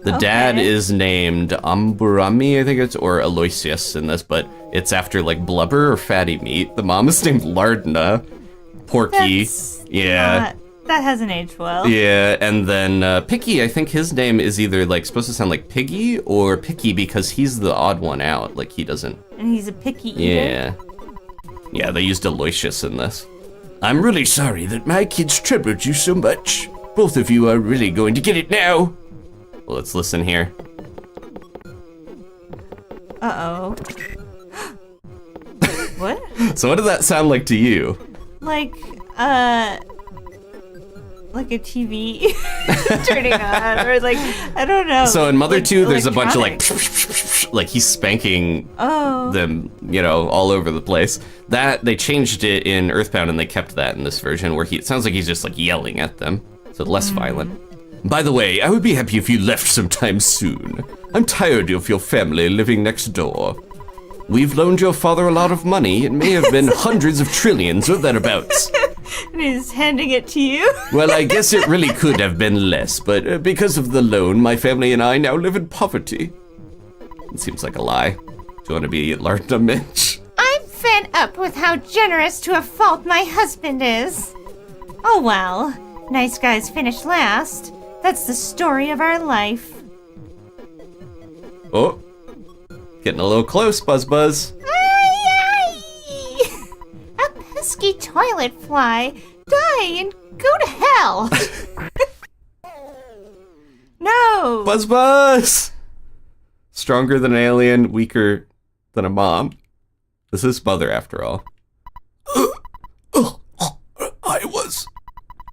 The dad is named Amburami, I think it's, or Aloysius in this, but it's after like blubber or fatty meat. The mom is named Lardna. Porky.
That hasn't aged well.
Yeah, and then Picky, I think his name is either like supposed to sound like Piggy or Picky because he's the odd one out. Like he doesn't.
And he's a picky eater.
Yeah, they used Aloysius in this. I'm really sorry that my kids troubled you so much. Both of you are really going to get it now. Well, let's listen here.
Uh-oh. What?
So what did that sound like to you?
Like a TV turning on, or like, I don't know.
So in Mother 2, there's a bunch of like he's spanking them, all over the place. That, they changed it in EarthBound and they kept that in this version where it sounds like he's just like yelling at them. So less violent. By the way, I would be happy if you left sometime soon. I'm tired of your family living next door. We've loaned your father a lot of money. It may have been hundreds of trillions or thereabouts.
And he's handing it to you?
Well, I guess it really could have been less, but because of the loan, my family and I now live in poverty. It seems like a lie. Do you want to be Lardna Minch?
I'm fed up with how generous to a fault my husband is. Oh well, nice guys finish last. That's the story of our life.
Oh, getting a little close, Buzz Buzz.
A pesky toilet fly. Die and go to hell. No.
Buzz Buzz. Stronger than an alien, weaker than a mom. This is mother, after all. I was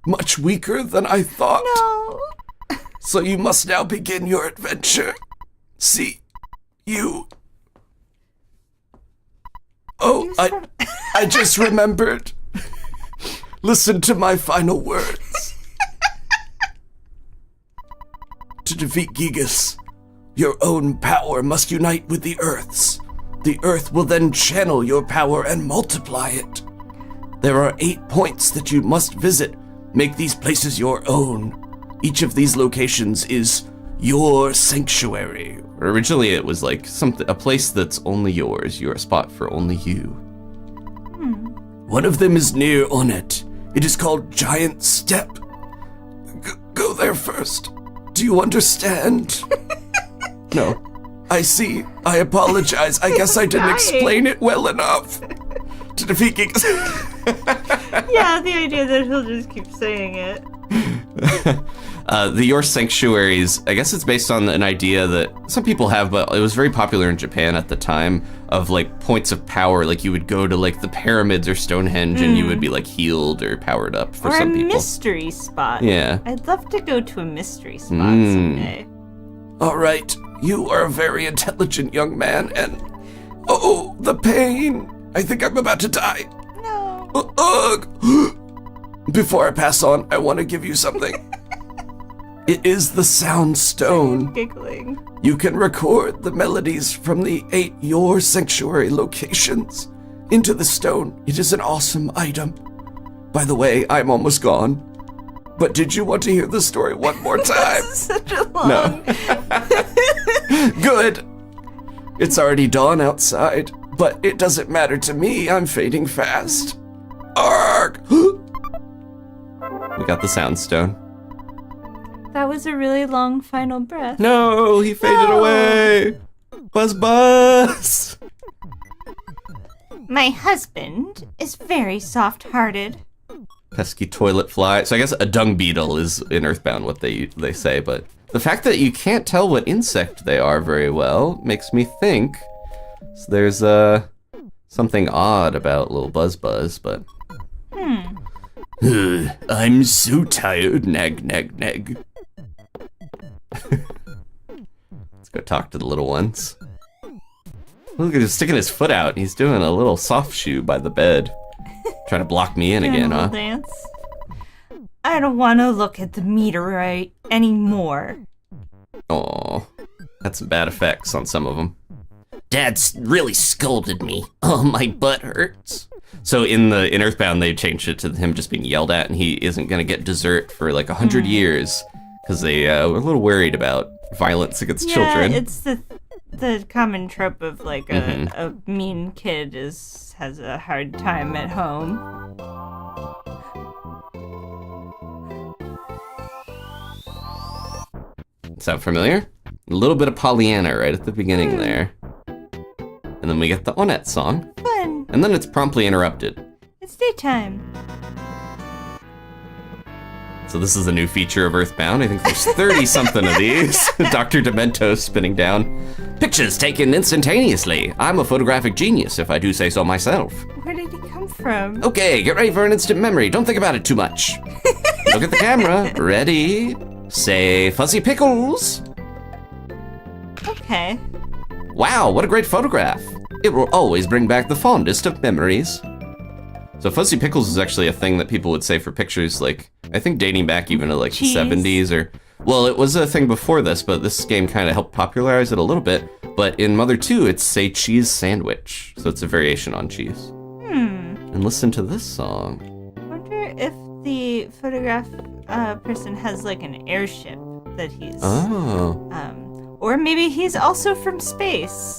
much weaker than I thought.
No.
So you must now begin your adventure. See, you... Oh, I just remembered. Listen to my final words. To defeat Gigas, your own power must unite with the Earth's. The Earth will then channel your power and multiply it. There are 8 points that you must visit. Make these places your own. Each of these locations is your sanctuary. Originally it was like a place that's only yours, your spot for only you. One of them is near Onett. It is called Giant Step. Go there first. Do you understand? No. I see. I apologize. I guess I didn't explain it well enough. To defeat Gigas.
Yeah, the idea that he'll just keep saying it.
The Your Sanctuaries, I guess it's based on an idea that some people have, but it was very popular in Japan at the time, of like points of power. Like you would go to like the pyramids or Stonehenge and you would be like healed or powered up for some people.
Or a mystery spot.
Yeah.
I'd love to go to a mystery spot someday.
All right, you are a very intelligent young man, and oh, the pain. I think I'm about to die.
No.
Before I pass on, I want to give you something. It is the Sound Stone.
Giggling.
You can record the melodies from the 8 Your Sanctuary locations into the stone. It is an awesome item. By the way, I'm almost gone. But did you want to hear the story one more time?
This is such a long...
No. Good. It's already dawn outside, but it doesn't matter to me. I'm fading fast. Arg! We got the Sound Stone.
That was a really long final breath.
No, he faded away. Buzz buzz.
My husband is very soft-hearted.
Pesky toilet fly. So I guess a dung beetle is in EarthBound what they say, but the fact that you can't tell what insect they are very well makes me think there's something odd about little Buzz Buzz, but... I'm so tired, nag, nag, nag. Let's go talk to the little ones. Look at him sticking his foot out. He's doing a little soft shoe by the bed. Trying to block me in again, huh?
Dance. I don't want to look at the meteorite anymore.
Aw, had some bad effects on some of them.
Dad's really scolded me. Oh, my butt hurts.
So in EarthBound, they changed it to him just being yelled at, and he isn't going to get dessert for like 100 years because they were a little worried about violence against children.
Yeah, it's the common trope of like a mean kid has a hard time at home.
Sound familiar? A little bit of Pollyanna right at the beginning there. And then we get the Onett song.
Fun.
And then it's promptly interrupted.
It's daytime.
So this is a new feature of EarthBound. I think there's 30-something of these. Dr. Demento spinning down. Pictures taken instantaneously. I'm a photographic genius, if I do say so myself.
Where did he come from?
Okay, get ready for an instant memory. Don't think about it too much. Look at the camera. Ready? Say Fuzzy Pickles.
Okay.
Wow, what a great photograph. It will always bring back the fondest of memories. So Fuzzy Pickles is actually a thing that people would say for pictures, like, I think dating back even to like
cheese.
The 70s or... Well, it was a thing before this, but this game kind of helped popularize it a little bit. But in Mother 2, it's Say Cheese Sandwich. So it's a variation on cheese. And listen to this song.
I wonder if the photograph person has like an airship that he's...
Oh.
Or maybe he's also from space.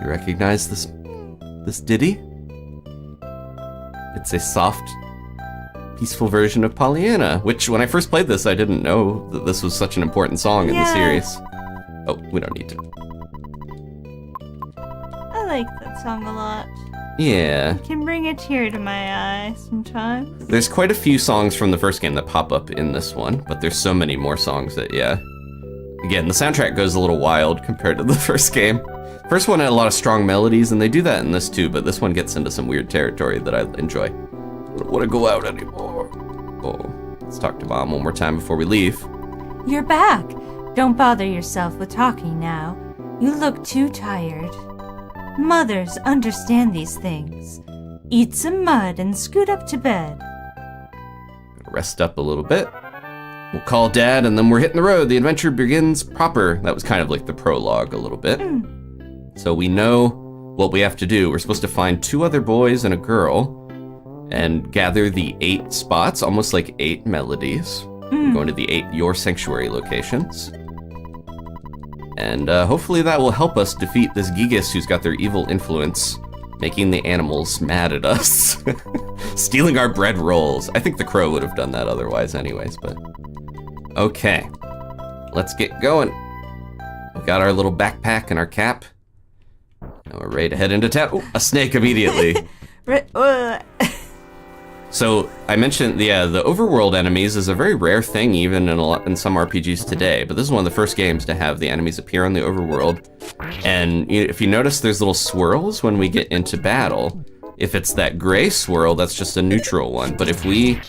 You recognize this ditty? It's a soft, peaceful version of Pollyanna, which when I first played this, I didn't know that this was such an important song in the series. Oh, we don't need to.
I like that song a lot.
Yeah.
It can bring a tear to my eye sometimes.
There's quite a few songs from the first game that pop up in this one, but there's so many more songs that, yeah. Again, the soundtrack goes a little wild compared to the first game. First one had a lot of strong melodies, and they do that in this too, but this one gets into some weird territory that I enjoy. I don't want to go out anymore. Oh, let's talk to Mom one more time before we leave.
You're back. Don't bother yourself with talking now. You look too tired. Mothers understand these things. Eat some mud and scoot up to bed.
Rest up a little bit. We'll call Dad, and then we're hitting the road. The adventure begins proper. That was kind of like the prologue a little bit. So we know what we have to do. We're supposed to find 2 other boys and a girl and gather the 8 spots, almost like 8 melodies. We're going to the 8 Your Sanctuary locations. And hopefully that will help us defeat this Gigas who's got their evil influence, making the animals mad at us. Stealing our bread rolls. I think the crow would have done that otherwise anyways, but... Okay. Let's get going. We got our little backpack and our cap. Now we're ready to head into town. Ooh, a snake immediately. So I mentioned the overworld enemies is a very rare thing even in some RPGs today, but this is one of the first games to have the enemies appear on the overworld. And if you notice, there's little swirls when we get into battle. If it's that gray swirl, that's just a neutral one. But if we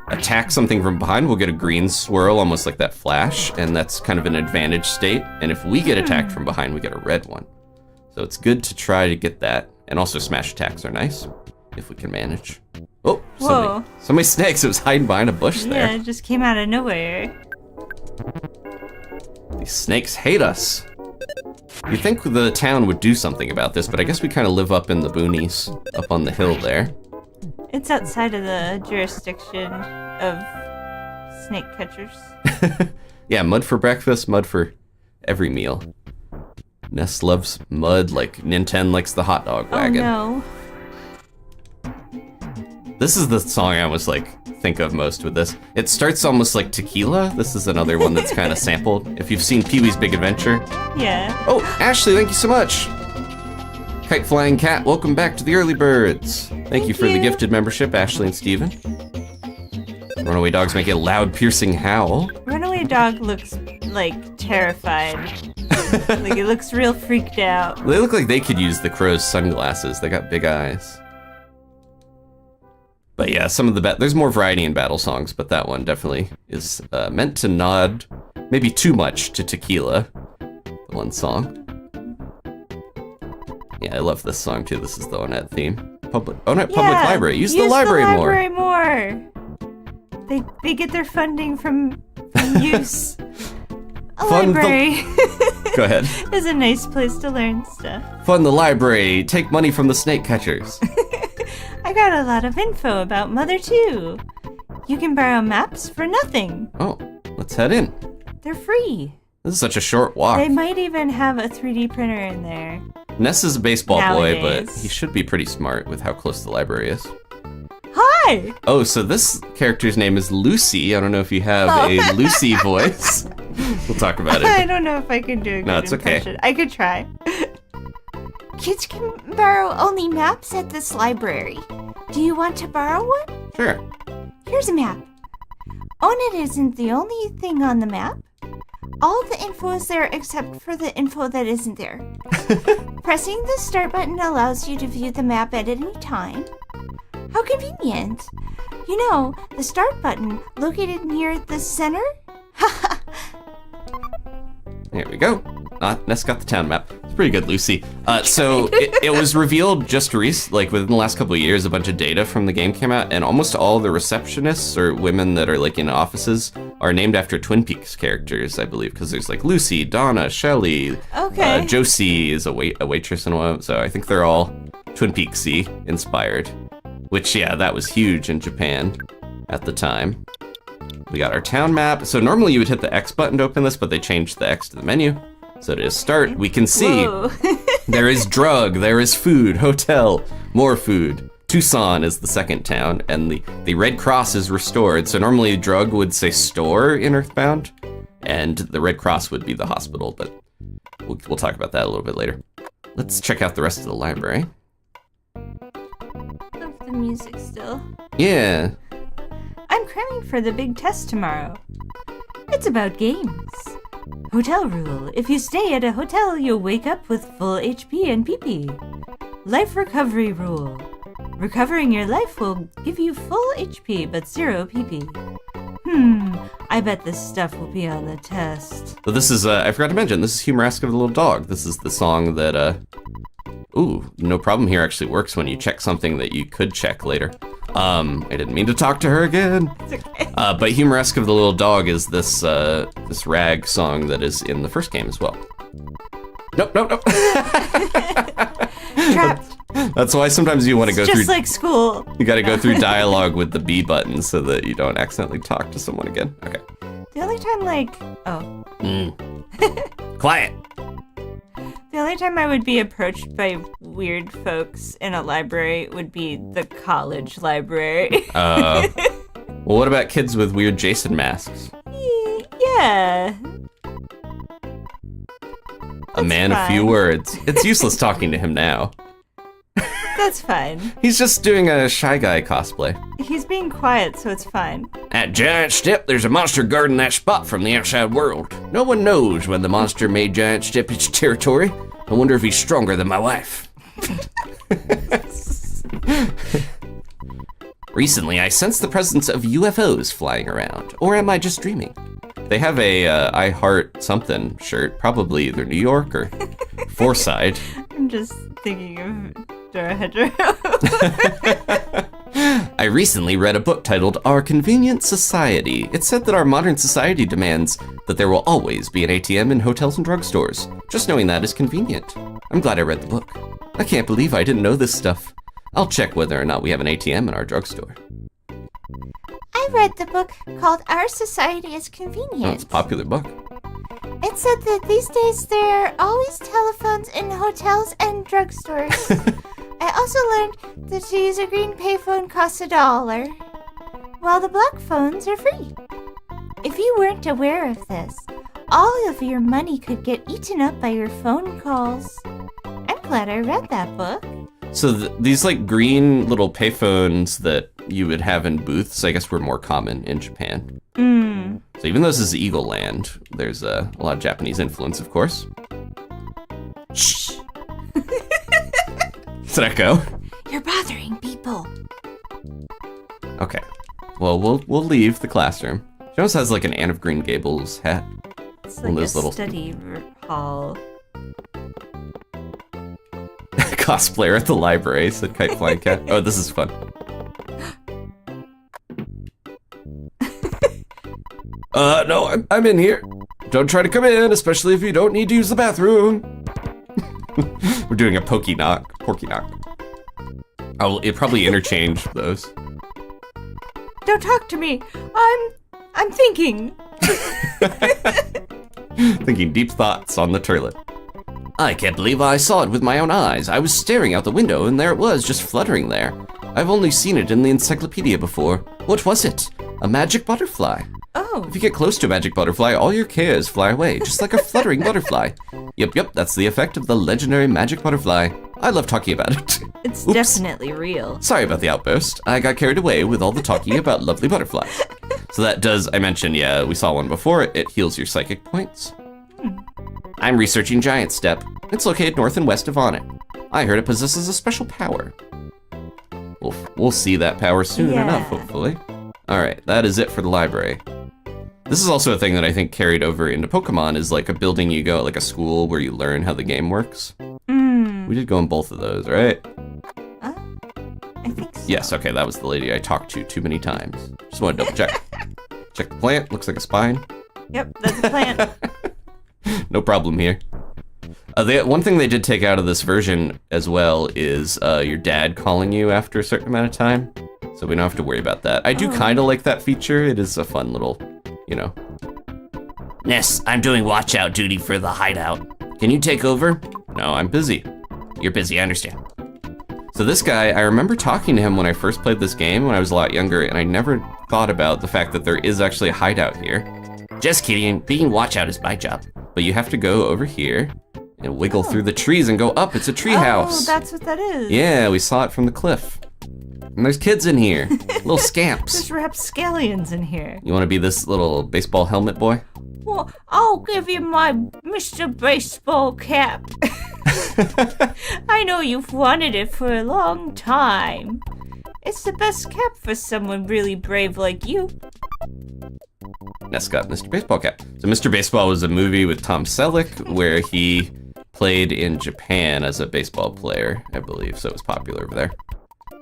attack something from behind, we'll get a green swirl, almost like that flash, and that's kind of an advantage state. And if we get attacked from behind, we get a red one. So it's good to try to get that. And also smash attacks are nice, if we can manage. Oh, so many snakes. It was hiding behind a bush there.
Yeah, it just came out of nowhere.
These snakes hate us. You'd think the town would do something about this, but I guess we kind of live up in the boonies, up on the hill there.
It's outside of the jurisdiction of snake catchers.
Yeah, mud for breakfast, mud for every meal. Ness loves mud like Nintendo likes the hot dog wagon.
Oh no.
This is the song I almost think of most with this. It starts almost like Tequila. This is another one that's kind of sampled. If you've seen Pee-wee's Big Adventure.
Yeah.
Oh, Ashley, thank you so much. Kite Flying Cat, welcome back to the Early Birds. Thank you for the gifted membership, Ashley and Steven. Runaway dogs make a loud, piercing howl.
Runaway dog looks like terrified. Like it looks real freaked out.
They look like they could use the crow's sunglasses. They got big eyes. But yeah, some of the there's more variety in battle songs, but that one definitely is meant to nod, maybe too much, to Tequila, the one song. Yeah, I love this song too. This is the Onett theme. Onett Public Library. Use the library more.
They get their funding from use. A library.
Go ahead.
Is a nice place to learn stuff.
Fund the library. Take money from the snake catchers.
I got a lot of info about Mother 2. You can borrow maps for nothing.
Oh, let's head in.
They're free.
This is such a short walk.
They might even have a 3D printer in there.
Ness is a baseball boy, but
Nowadays.
he should be pretty smart with how close the library is.
Hi!
Oh, so this character's name is Lucy. I don't know if you have a Lucy voice. We'll talk about it.
I don't know if I can do a good
it's okay.
impression. I could try. Kids can borrow only maps at this library. Do you want to borrow one?
Sure.
Here's a map. Onett isn't the only thing on the map. All the info is there except for the info that isn't there. Pressing the start button allows you to view the map at any time. How convenient. You know, the start button located near the center?
There we go. Ness got the town map. It's pretty good, Lucy. So it was revealed just within the last couple of years, a bunch of data from the game came out, and almost all the receptionists or women that are in offices are named after Twin Peaks characters, I believe, because there's Lucy, Donna, Shelley, Josie is a waitress and one. So I think they're all Twin Peaksy inspired. Which, yeah, that was huge in Japan at the time. We got our town map. So normally you would hit the X button to open this, but they changed the X to the menu. So to start, we can see there is drug, there is food, hotel, more food. Tucson is the second town, and the Red Cross is restored. So normally drug would say store in EarthBound, and the Red Cross would be the hospital, but we'll talk about that a little bit later. Let's check out the rest of the library.
Love the music still.
Yeah.
I'm cramming for the big test tomorrow. It's about games. Hotel rule. If you stay at a hotel, you'll wake up with full HP and PP. Life recovery rule. Recovering your life will give you full HP but 0 PP. I bet this stuff will be on the test.
So this is, I forgot to mention, this is Humoresque of the Little Dog. This is the song that, ooh, No Problem Here actually works when you check something that you could check later. I didn't mean to talk to her again.
It's okay.
But Humoresque of the Little Dog is this this rag song that is in the first game as well. Nope.
Trapped.
That's why sometimes you want to go through.
Just like school.
You got to go through dialogue with the B button so that you don't accidentally talk to someone again. Okay.
The only time,
Quiet.
The only time I would be approached by weird folks in a library would be the college library.
Well, what about kids with weird Jason masks?
Yeah.
A man of few words. It's useless talking to him now.
That's fine.
He's just doing a Shy Guy cosplay.
He's being quiet, so it's fine.
At Giant Step, there's a monster guarding that spot from the outside world. No one knows when the monster made Giant Step its territory. I wonder if he's stronger than my wife. Recently, I sensed the presence of UFOs flying around. Or am I just dreaming? They have a I Heart Something shirt, probably either New York or Forside.
I'm just thinking of Dora Hedro.
I recently read a book titled Our Convenient Society. It said that our modern society demands that there will always be an ATM in hotels and drugstores. Just knowing that is convenient. I'm glad I read the book. I can't believe I didn't know this stuff. I'll check whether or not we have an ATM in our drugstore.
I read the book called Our Society is Convenient.
Oh, it's a popular book.
It said that these days there are always telephones in hotels and drugstores. I also learned that to use a green payphone costs $1, while the black phones are free. If you weren't aware of this, all of your money could get eaten up by your phone calls. I'm glad I read that book.
So these like green little payphones that you would have in booths, I guess were more common in Japan. So even though this is Eagle Land, there's a lot of Japanese influence, of course. Shh. Did that go?
You're bothering people.
Okay. Well, we'll leave the classroom. She almost has like an Anne of Green Gables hat.
It's
One of
like
those
a
little
study hall.
cosplayer at the library, said Kite Flying Cat. Oh, this is fun. No, I'm in here. Don't try to come in, especially if you don't need to use the bathroom. We're doing a Porky knock. I'll probably interchange those.
Don't talk to me. I'm thinking.
Thinking deep thoughts on the toilet.
I can't believe I saw it with my own eyes. I was staring out the window and there it was, just fluttering there. I've only seen it in the encyclopedia before. What was it? A magic butterfly.
Oh.
If you get close to a magic butterfly, all your cares fly away, just like a fluttering butterfly. Yep, that's the effect of the legendary magic butterfly. I love talking about it.
It's
Oops.
definitely real.
Sorry about the outburst. I got carried away with all the talking about lovely butterflies. So that does, I mentioned, yeah, we saw one before. It heals your psychic points. I'm researching Giant Step. It's located north and west of Onett. I heard it possesses a special power. We'll see that power soon enough, hopefully. All right, that is it for the library. This is also a thing that I think carried over into Pokemon, is like a building you go, like a school where you learn how the game works. We did go in both of those, right?
I think so.
Yes, okay, that was the lady I talked to too many times. Just want to double check. Check the plant, looks like a spine.
Yep, that's a plant.
No problem here. One thing they did take out of this version as well is your dad calling you after a certain amount of time. So we don't have to worry about that. I do kind of like that feature. It is a fun little, you know.
Ness, I'm doing watch out duty for the hideout. Can you take over?
No, I'm busy.
You're busy, I understand.
So this guy, I remember talking to him when I first played this game when I was a lot younger, and I never thought about the fact that there is actually a hideout here.
Just kidding, being watch out is my job.
But you have to go over here and wiggle through the trees and go up. It's a treehouse.
Oh, that's what that is.
Yeah, we saw it from the cliff. And there's kids in here, little scamps.
There's rapscallions in here.
You want to be this little baseball helmet boy?
Well, I'll give you my Mr. Baseball cap. I know you've wanted it for a long time. It's the best cap for someone really brave like you.
Ness got Mr. Baseball cap. So Mr. Baseball was a movie with Tom Selleck where he played in Japan as a baseball player, I believe, so it was popular over there.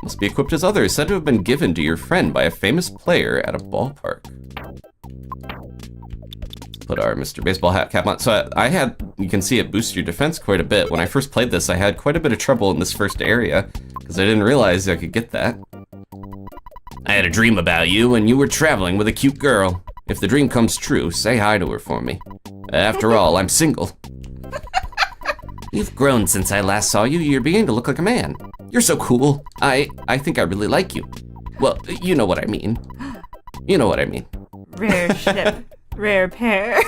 Must be equipped as others, said to have been given to your friend by a famous player at a ballpark. Put our Mr. Baseball hat cap on. So I had, you can see it boosts your defense quite a bit. When I first played this, I had quite a bit of trouble in this first area because I didn't realize I could get that.
I had a dream about you and you were traveling with a cute girl. If the dream comes true, say hi to her for me. After all, I'm single. You've grown since I last saw you. You're beginning to look like a man. You're so cool. I think I really like you. Well, you know what I mean. You know what I mean.
Rare ship, rare pair.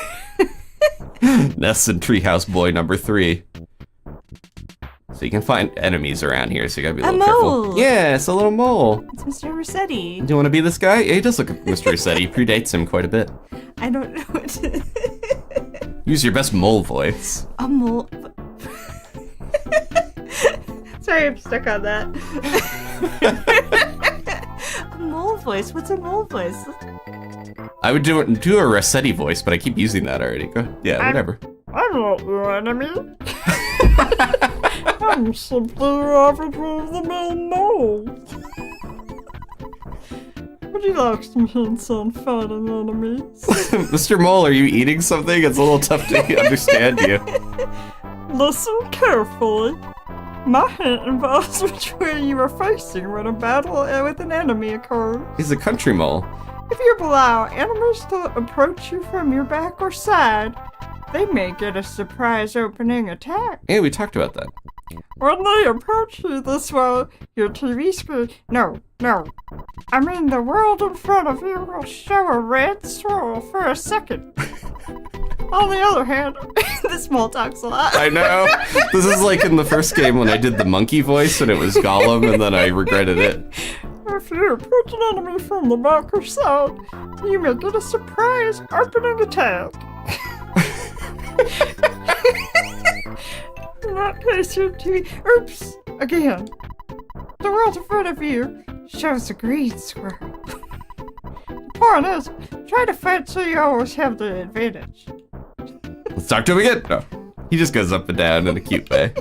Ness and Treehouse boy number 3. So you can find enemies around here, so you gotta be a
A
little careful.
mole.
Yeah, it's a little mole.
It's Mr. Rossetti.
Do you want to be this guy? Yeah, he does look like Mr. Rossetti. He predates him quite a bit.
I don't know what to...
Use your best mole voice.
A mole... Sorry, I'm stuck on that. A mole voice? What's a mole voice?
I would do a Rossetti voice, but I keep using that already. Yeah, whatever.
I'm not your enemy. I'm simply your average run-of-the-mill mole. Would you like some hints on fighting enemies?
Mr. Mole, are you eating something? It's a little tough to understand you.
Listen carefully. My hint involves which way you are facing when a battle with an enemy occurs.
He's a country mole.
If you allow enemies to approach you from your back or side, they may get a surprise opening attack.
Yeah, we talked about that.
When they approach you this way, your TV screen... No. I mean, the world in front of you will show a red swirl for a second. On the other hand, this mole talks a lot.
I know. This is like in the first game when I did the monkey voice and it was Gollum and then I regretted it.
If you approach an enemy from the back or side, you may get a surprise opening attack. In that case, your TV... Oops! Again. The world in front of you shows a green squirrel. The point is, try to fight so you always have the advantage.
Let's talk to him again. No. He just goes up and down in a cute way.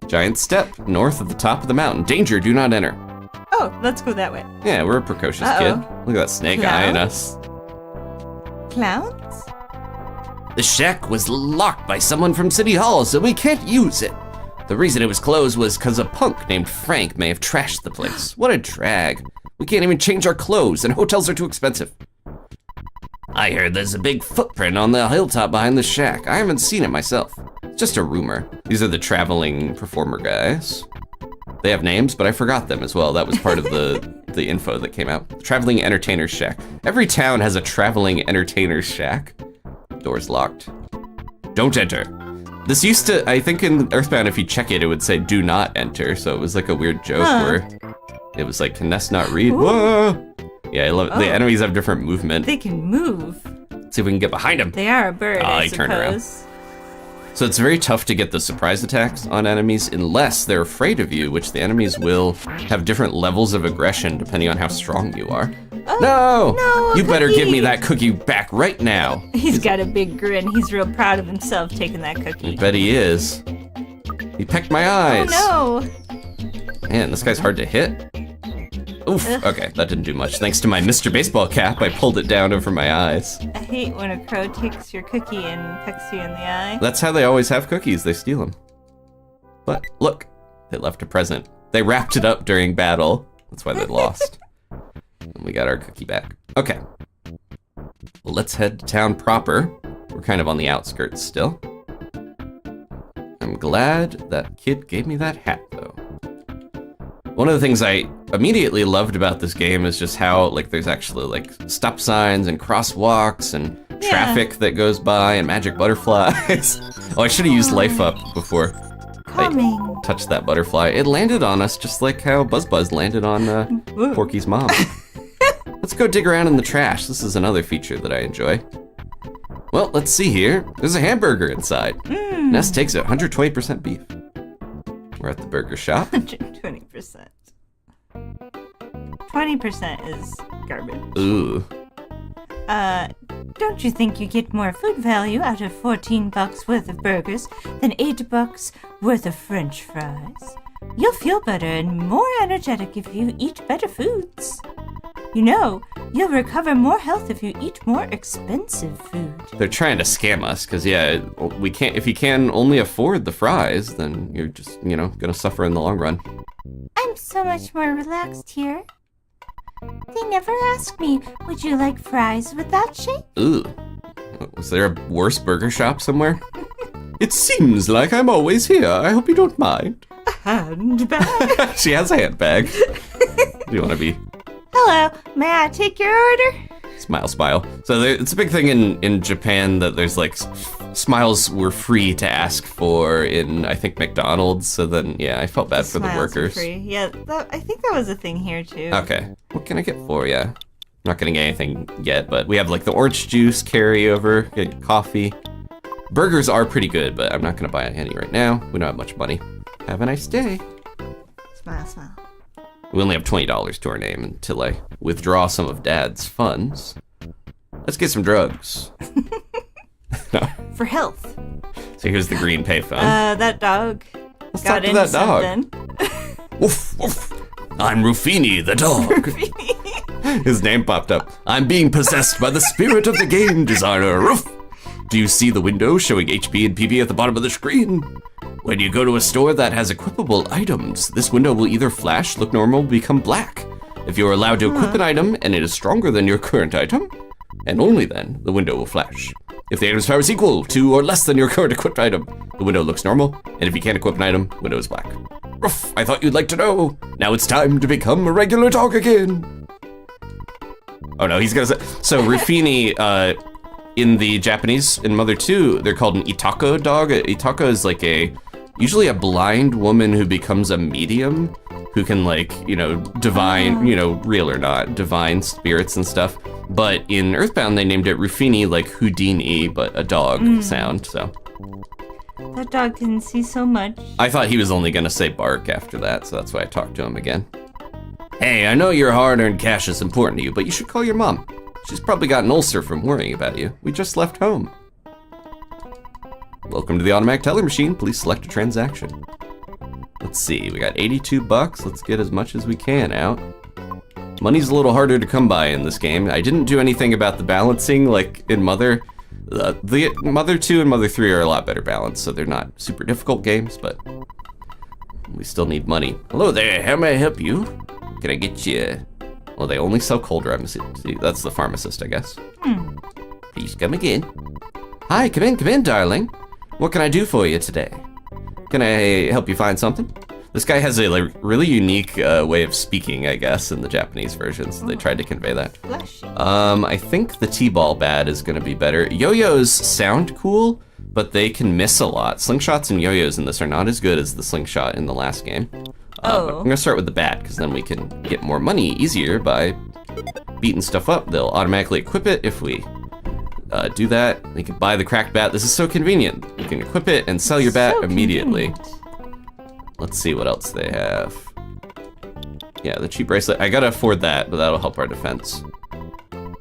Giant step north of the top of the mountain. Danger, do not enter.
Oh, let's go that way.
Yeah, we're a precocious kid. Look at that snake eyeing us.
Clowns?
The shack was locked by someone from City Hall, so we can't use it. The reason it was closed was because a punk named Frank may have trashed the place. What a drag. We can't even change our clothes, and hotels are too expensive. I heard there's a big footprint on the hilltop behind the shack. I haven't seen it myself. It's just a rumor.
These are the traveling performer guys. They have names, but I forgot them as well. That was part of the info that came out. Traveling Entertainer's Shack. Every town has a traveling entertainer's shack. Door's locked. Don't enter. This used to, I think in EarthBound, if you check it, it would say do not enter. So it was like a weird joke where it was like, can Ness not read? Whoa! Yeah, I love it. The enemies have different movement.
They can move.
Let's see if we can get behind them.
They are a bird, I
he turned around.
suppose.
So it's very tough to get the surprise attacks on enemies unless they're afraid of you, which the enemies will have different levels of aggression depending on how strong you are.
Oh, no,
You better give me
cookie.
that cookie back right now.
He's got a big grin. He's real proud of himself taking that
I
cookie.
bet he is. He pecked my eyes.
Oh no!
Man, this guy's hard to hit. Oof, okay, that didn't do much. Thanks to my Mr. Baseball cap, I pulled it down over my eyes.
I hate when a crow takes your cookie and pecks you in the eye.
That's how they always have cookies, they steal them. But look, they left a present. They wrapped it up during battle. That's why they lost. And we got our cookie back. Okay. Well, let's head to town proper. We're kind of on the outskirts still. I'm glad that kid gave me that hat, though. One of the things I immediately loved about this game is just how, like, there's actually, like, stop signs and crosswalks and traffic that goes by and magic butterflies. Oh, I should have used life up before I touched that butterfly. It landed on us just like how Buzz landed on Porky's mom. Let's go dig around in the trash. This is another feature that I enjoy. Well, let's see here. There's a hamburger inside. Ness takes it, 120% beef. We're at the burger shop.
120%. 20% is garbage.
Ooh.
Don't you think you get more food value out of $14 worth of burgers than $8 worth of French fries? You'll feel better and more energetic if you eat better foods. You know, you'll recover more health if you eat more expensive food.
They're trying to scam us, because, yeah, we can't. If you can only afford the fries, then you're just, gonna suffer in the long run.
I'm so much more relaxed here. They never asked me, would you like fries with that shape?
Ooh. Was there a worse burger shop somewhere? It seems like I'm always here. I hope you don't mind.
A handbag?
She has a handbag. Do you want to be...
Hello, may I take your order?
Smile. So it's a big thing in Japan that there's like smiles were free to ask for in, I think, McDonald's. So then, yeah, I felt bad for the
Smiles
workers.
are free. Yeah, I think that was a thing here too.
Okay, what can I get for you? Not gonna get anything yet, but we have like the orange juice carryover, get coffee. Burgers are pretty good, but I'm not gonna buy any right now. We don't have much money. Have a nice day.
Smile, smile.
We only have $20 to our name until I withdraw some of Dad's funds. Let's get some drugs. No.
For health.
So here's the green payphone.
That dog
Let's
got
talk to
into
that dog.
something.
Woof, woof. I'm Rufini, the dog. His name popped up. I'm being possessed by the spirit of the game designer. Roof. Do you see the window showing HP and PB at the bottom of the screen? When you go to a store that has equipable items, this window will either flash, look normal, become black. If you are allowed to equip an item and it is stronger than your current item, and only then, the window will flash. If the item's power is equal to or less than your current equipped item, the window looks normal, and if you can't equip an item, window is black. Ruff, I thought you'd like to know. Now it's time to become a regular dog again. Oh no, he's gonna say, so Rufini, in the Japanese, in Mother 2, they're called an Itako dog. Itako is like usually a blind woman who becomes a medium, who can like, divine, real or not, divine spirits and stuff. But in EarthBound, they named it Rufini, like Houdini, but a dog sound, so.
That dog can see so much.
I thought he was only gonna say bark after that, so that's why I talked to him again. Hey, I know your hard-earned cash is important to you, but you should call your mom. She's probably got an ulcer from worrying about you. We just left home. Welcome to the automatic teller machine. Please select a transaction. Let's see, we got 82 bucks. Let's get as much as we can out. Money's a little harder to come by in this game. I didn't do anything about the balancing like in Mother. The Mother 2 and Mother 3 are a lot better balanced, so they're not super difficult games, but we still need money. Hello there, how may I help you? Can I get you? Well, they only sell cold remedies. See, that's the pharmacist, I guess. Please come again. Hi, come in, darling. What can I do for you today? Can I help you find something? This guy has a really unique way of speaking, I guess, in the Japanese version, so they tried to convey that.
Fleshy.
I think the T-ball bat is gonna be better. Yo-yos sound cool, but they can miss a lot. Slingshots and yo-yos in this are not as good as the slingshot in the last game. But I'm gonna start with the bat, because then we can get more money easier by beating stuff up. They'll automatically equip it if we do that. We can buy the cracked bat. This is so convenient. You can equip it and sell your bat immediately. Let's see what else they have. Yeah, the cheap bracelet. I gotta afford that, but that'll help our defense.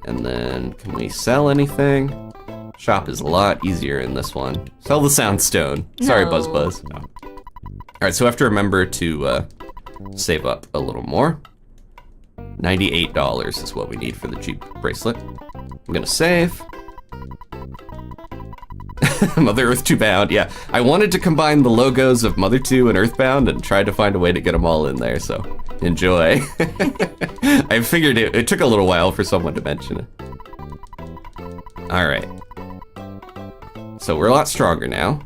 And then, can we sell anything? Shop is a lot easier in this one. Sell the soundstone. Sorry,
No.
Buzz. No. All right, so I have to remember to save up a little more. $98 is what we need for the cheap bracelet. I'm gonna save. Mother Earth 2 Bound, yeah. I wanted to combine the logos of Mother 2 and EarthBound and tried to find a way to get them all in there, so enjoy. I figured it took a little while for someone to mention it. All right. So we're a lot stronger now.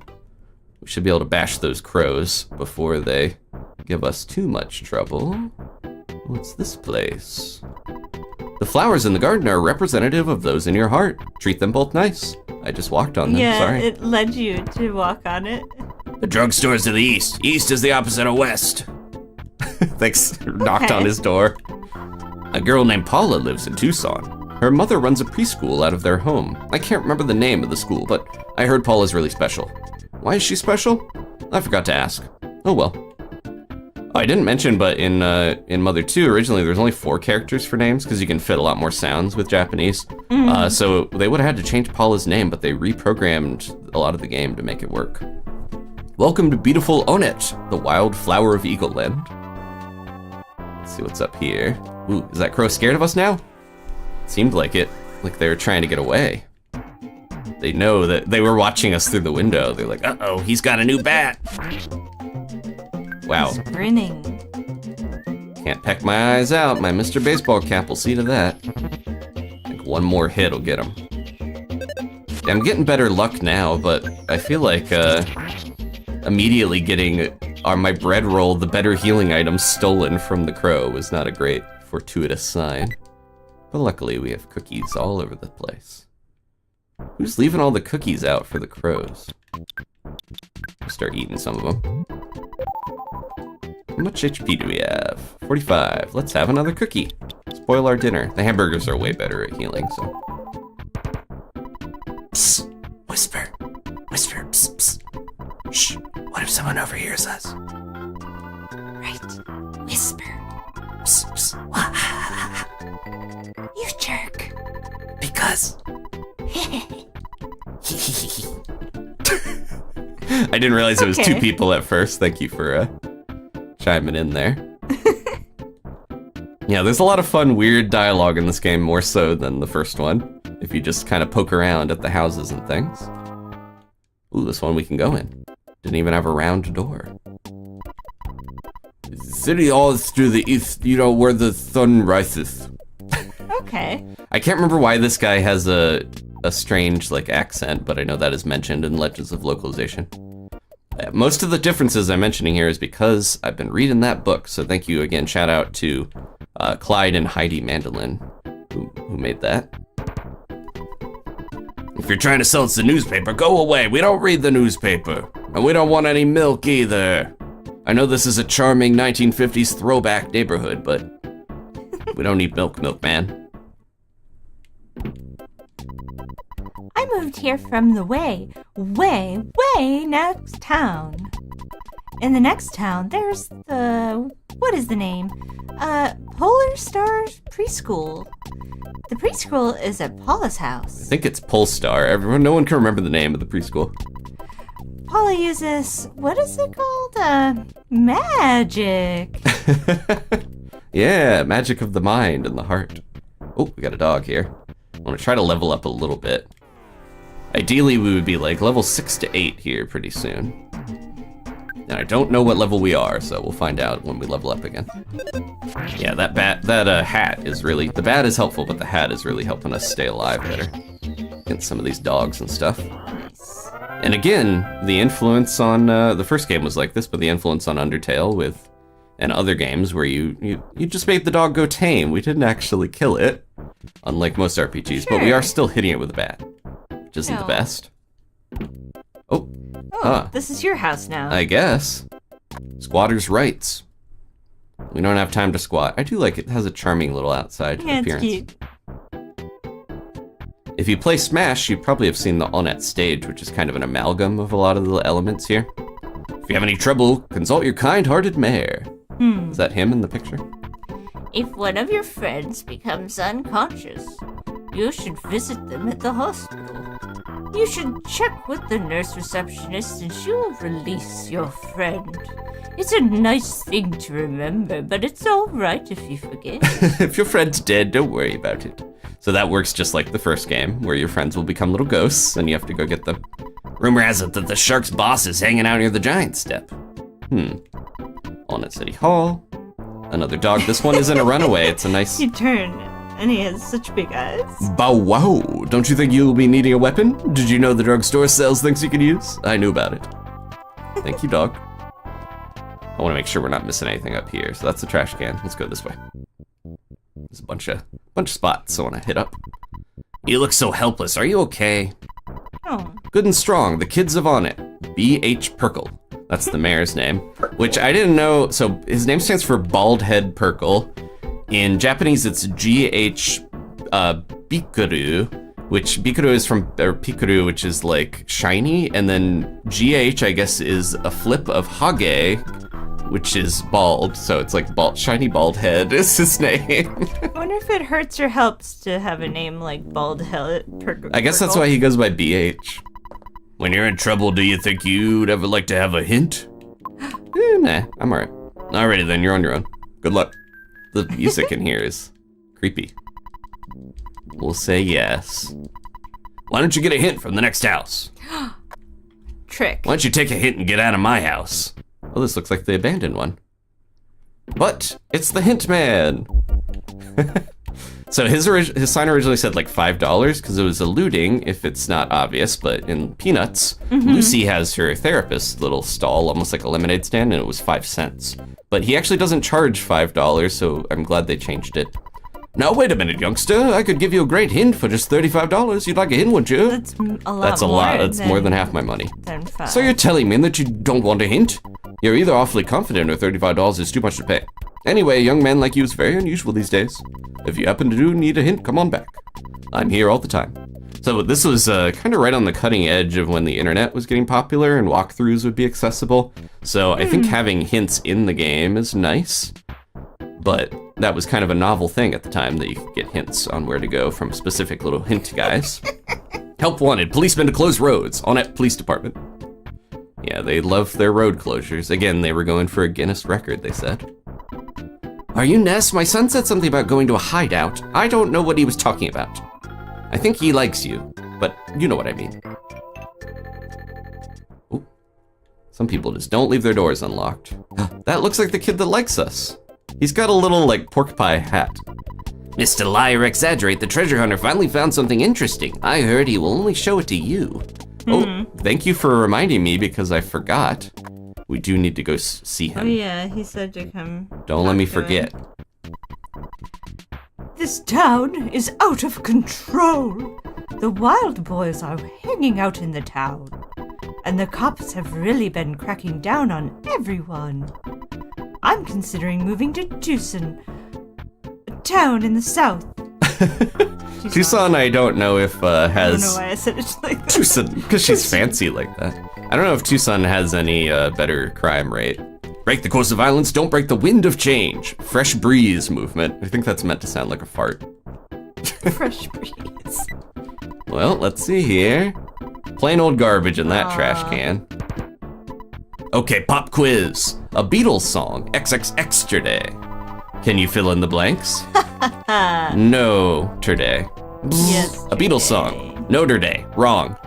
We should be able to bash those crows before they give us too much trouble. What's this place? The flowers in the garden are representative of those in your heart. Treat them both nice. I just walked on them,
Yeah,
sorry.
it led you to walk on it.
The drugstore's to the east. East is the opposite of west.
Thanks, knocked on his door. A girl named Paula lives in Tucson. Her mother runs a preschool out of their home. I can't remember the name of the school, but I heard Paula's really special. Why is she special? I forgot to ask. Oh well. Oh, I didn't mention, but in Mother 2, originally there was only 4 characters for names because you can fit a lot more sounds with Japanese. So they would have had to change Paula's name, but they reprogrammed a lot of the game to make it work. Welcome to beautiful Onett, the wild flower of Eagle Land. Let's see what's up here. Ooh, is that crow scared of us now? Seemed like it, like they were trying to get away. They know that they were watching us through the window. They're like, uh-oh, he's got a new bat. Wow.
He's grinning.
Can't peck my eyes out. My Mr. Baseball cap will see to that. I think one more hit will get him. Yeah, I'm getting better luck now, but I feel like immediately getting my bread roll, the better healing items stolen from the crow was not a great fortuitous sign. But luckily we have cookies all over the place. Who's leaving all the cookies out for the crows? I'll start eating some of them. How much HP do we have? 45. Let's have another cookie. Spoil our dinner. The hamburgers are way better at healing, so.
Psst. Whisper. Whisper. Psst, psst. Shh. What if someone overhears us?
Right. Whisper.
Psst, psst.
You jerk.
Because.
I didn't realize it was
Okay.
2 people at first. Thank you for chiming in there. Yeah, there's a lot of fun, weird dialogue in this game, more so than the first one, if you just kind of poke around at the houses and things. Ooh, this one we can go in. Didn't even have a round door. The city all is to the east, you know, where the sun rises.
Okay.
I can't remember why this guy has a strange, like, accent, but I know that is mentioned in Legends of Localization. Most of the differences I'm mentioning here is because I've been reading that book, so thank you again. Shout out to Clyde and Heidi Mandelin, who made that.
If you're trying to sell us the newspaper, go away. We don't read the newspaper. And we don't want any milk either. I know this is a charming 1950s throwback neighborhood, but we don't need milk, milkman.
I moved here from the way next town. In the next town, there's the, what is the name? Polar Star Preschool. The preschool is at Paula's house.
I think it's Polestar. No one can remember the name of the preschool.
Paula uses, what is it called? Magic.
Yeah, magic of the mind and the heart. Oh, we got a dog here. I want to try to level up a little bit. Ideally, we would be like level 6 to 8 here pretty soon. And I don't know what level we are, so we'll find out when we level up again. Yeah, that hat is really, the bat is helpful, but the hat is really helping us stay alive better against some of these dogs and stuff. And again, the influence on, the first game was like this, but the influence on Undertale and other games where you just made the dog go tame. We didn't actually kill it, unlike most RPGs, but we are still hitting it with a bat, which isn't the best. Oh,
This is your house now.
I guess. Squatter's rights. We don't have time to squat. I do like it. It has a charming little outside appearance.
It's cute.
If you play Smash, you probably have seen the Onett stage, which is kind of an amalgam of a lot of the elements here. If you have any trouble, consult your kind-hearted mayor. Is that him in the picture?
If one of your friends becomes unconscious, you should visit them at the hospital. You should check with the nurse receptionist and she will release your friend. It's a nice thing to remember, but it's alright if you forget.
If your friend's dead, don't worry about it. So that works just like the first game, where your friends will become little ghosts and you have to go get them.
Rumor has it that the shark's boss is hanging out near the giant step.
On at City Hall. Another dog. This one isn't a runaway. It's a nice...
You turn, and he has such big eyes.
Bow wow! Don't you think you'll be needing a weapon? Did you know the drugstore sells things you can use? I knew about it. Thank you, dog. I want to make sure we're not missing anything up here. So that's the trash can. Let's go this way. There's a bunch of spots I want to hit up.
You look so helpless. Are you okay?
Oh.
Good and strong. The kids of Onett. B.H. Perkle. That's the mayor's name, which I didn't know. So his name stands for Bald Head Perkle. In Japanese, it's G.H. Bikuru, which Bikuru is from, or Pikuru, which is like shiny. And then G.H., I guess, is a flip of Hage, which is bald. So it's like bald, shiny bald head is his name.
I wonder if it hurts or helps to have a name like Bald Head Perkle.
I guess that's why he goes by B.H.
When you're in trouble, do you think you'd ever like to have a hint?
Nah, I'm alright. Alrighty then, you're on your own. Good luck. The music in here is creepy. We'll say yes.
Why don't you get a hint from the next house?
Trick.
Why don't you take a hint and get out of my house?
Oh, this looks like the abandoned one. But it's the Hint Man. So his sign originally said like $5 because it was eluding if it's not obvious, but in Peanuts, Lucy has her therapist little stall, almost like a lemonade stand, and it was 5 cents. But he actually doesn't charge $5, so I'm glad they changed it. Now wait a minute, youngster. I could give you a great hint for just $35. You'd like a hint, would you?
That's a lot.
That's a lot. That's more than half my money. So you're telling me that you don't want a hint? You're either awfully confident or $35 is too much to pay. Anyway, a young man like you is very unusual these days. If you happen to need a hint, come on back. I'm here all the time. So this was kind of right on the cutting edge of when the internet was getting popular and walkthroughs would be accessible. So I think having hints in the game is nice, but that was kind of a novel thing at the time that you could get hints on where to go from specific little hint guys. Help wanted, policemen to close roads. Onett Police Department. Yeah, they love their road closures. Again, they were going for a Guinness record, they said. Are you Ness? My son said something about going to a hideout. I don't know what he was talking about. I think he likes you, but you know what I mean. Ooh. Some people just don't leave their doors unlocked. That looks like the kid that likes us. He's got a little, like, pork pie hat.
Mr. Liar Exaggerate, the treasure hunter finally found something interesting. I heard he will only show it to you.
Oh, thank you for reminding me because I forgot. We do need to go see him.
Oh yeah, he said to come.
Don't let me forget.
This town is out of control. The wild boys are hanging out in the town. And the cops have really been cracking down on everyone. I'm considering moving to Tucson, a town in the south.
Tucson, I don't know if has...
I don't know why I said it like that.
Tucson, because she's fancy like that. I don't know if Tucson has any better crime rate. Break the course of violence, don't break the wind of change. Fresh breeze movement. I think that's meant to sound like a fart.
Fresh breeze.
Well, let's see here. Plain old garbage in that trash can. Okay, pop quiz. A Beatles song, XXX Can you fill in the blanks? No, Turday.
Yes.
A Beatles song, Notre Dame. Wrong.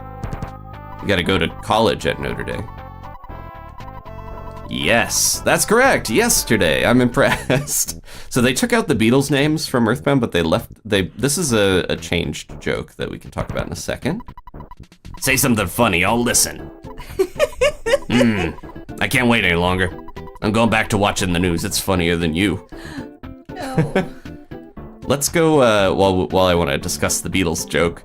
You gotta go to college at Notre Dame. Yes, that's correct. Yesterday. I'm impressed. So they took out the Beatles names from EarthBound, but this is a changed joke that we can talk about in a second.
Say something funny, I'll listen. I can't wait any longer. I'm going back to watching the news. It's funnier than you.
No.
Let's go, while I want to discuss the Beatles joke.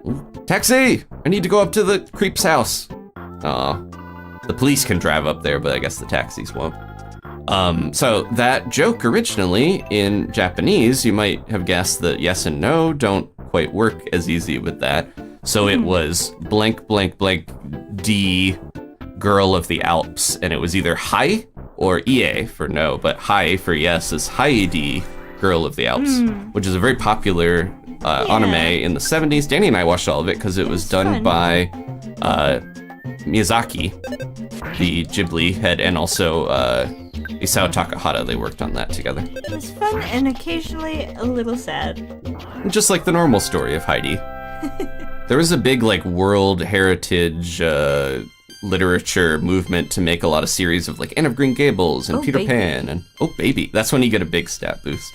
Ooh, taxi! I need to go up to the creep's house. Aw. The police can drive up there, but I guess the taxis won't. So that joke originally in Japanese, you might have guessed that yes and no don't quite work as easy with that. So it was blank, blank, blank, D, girl of the Alps. And it was either Hai or Ie for no, but Hai for yes is Heidi, girl of the Alps, which is a very popular anime in the 70s. Dani and I watched all of it because it was done by Miyazaki, the Ghibli head, and also Isao Takahata. They worked on that together.
It was fun and occasionally a little sad.
Just like the normal story of Heidi. There was a big like world heritage literature movement to make a lot of series of like Anne of Green Gables and Peter Pan and Oh Baby. That's when you get a big stat boost.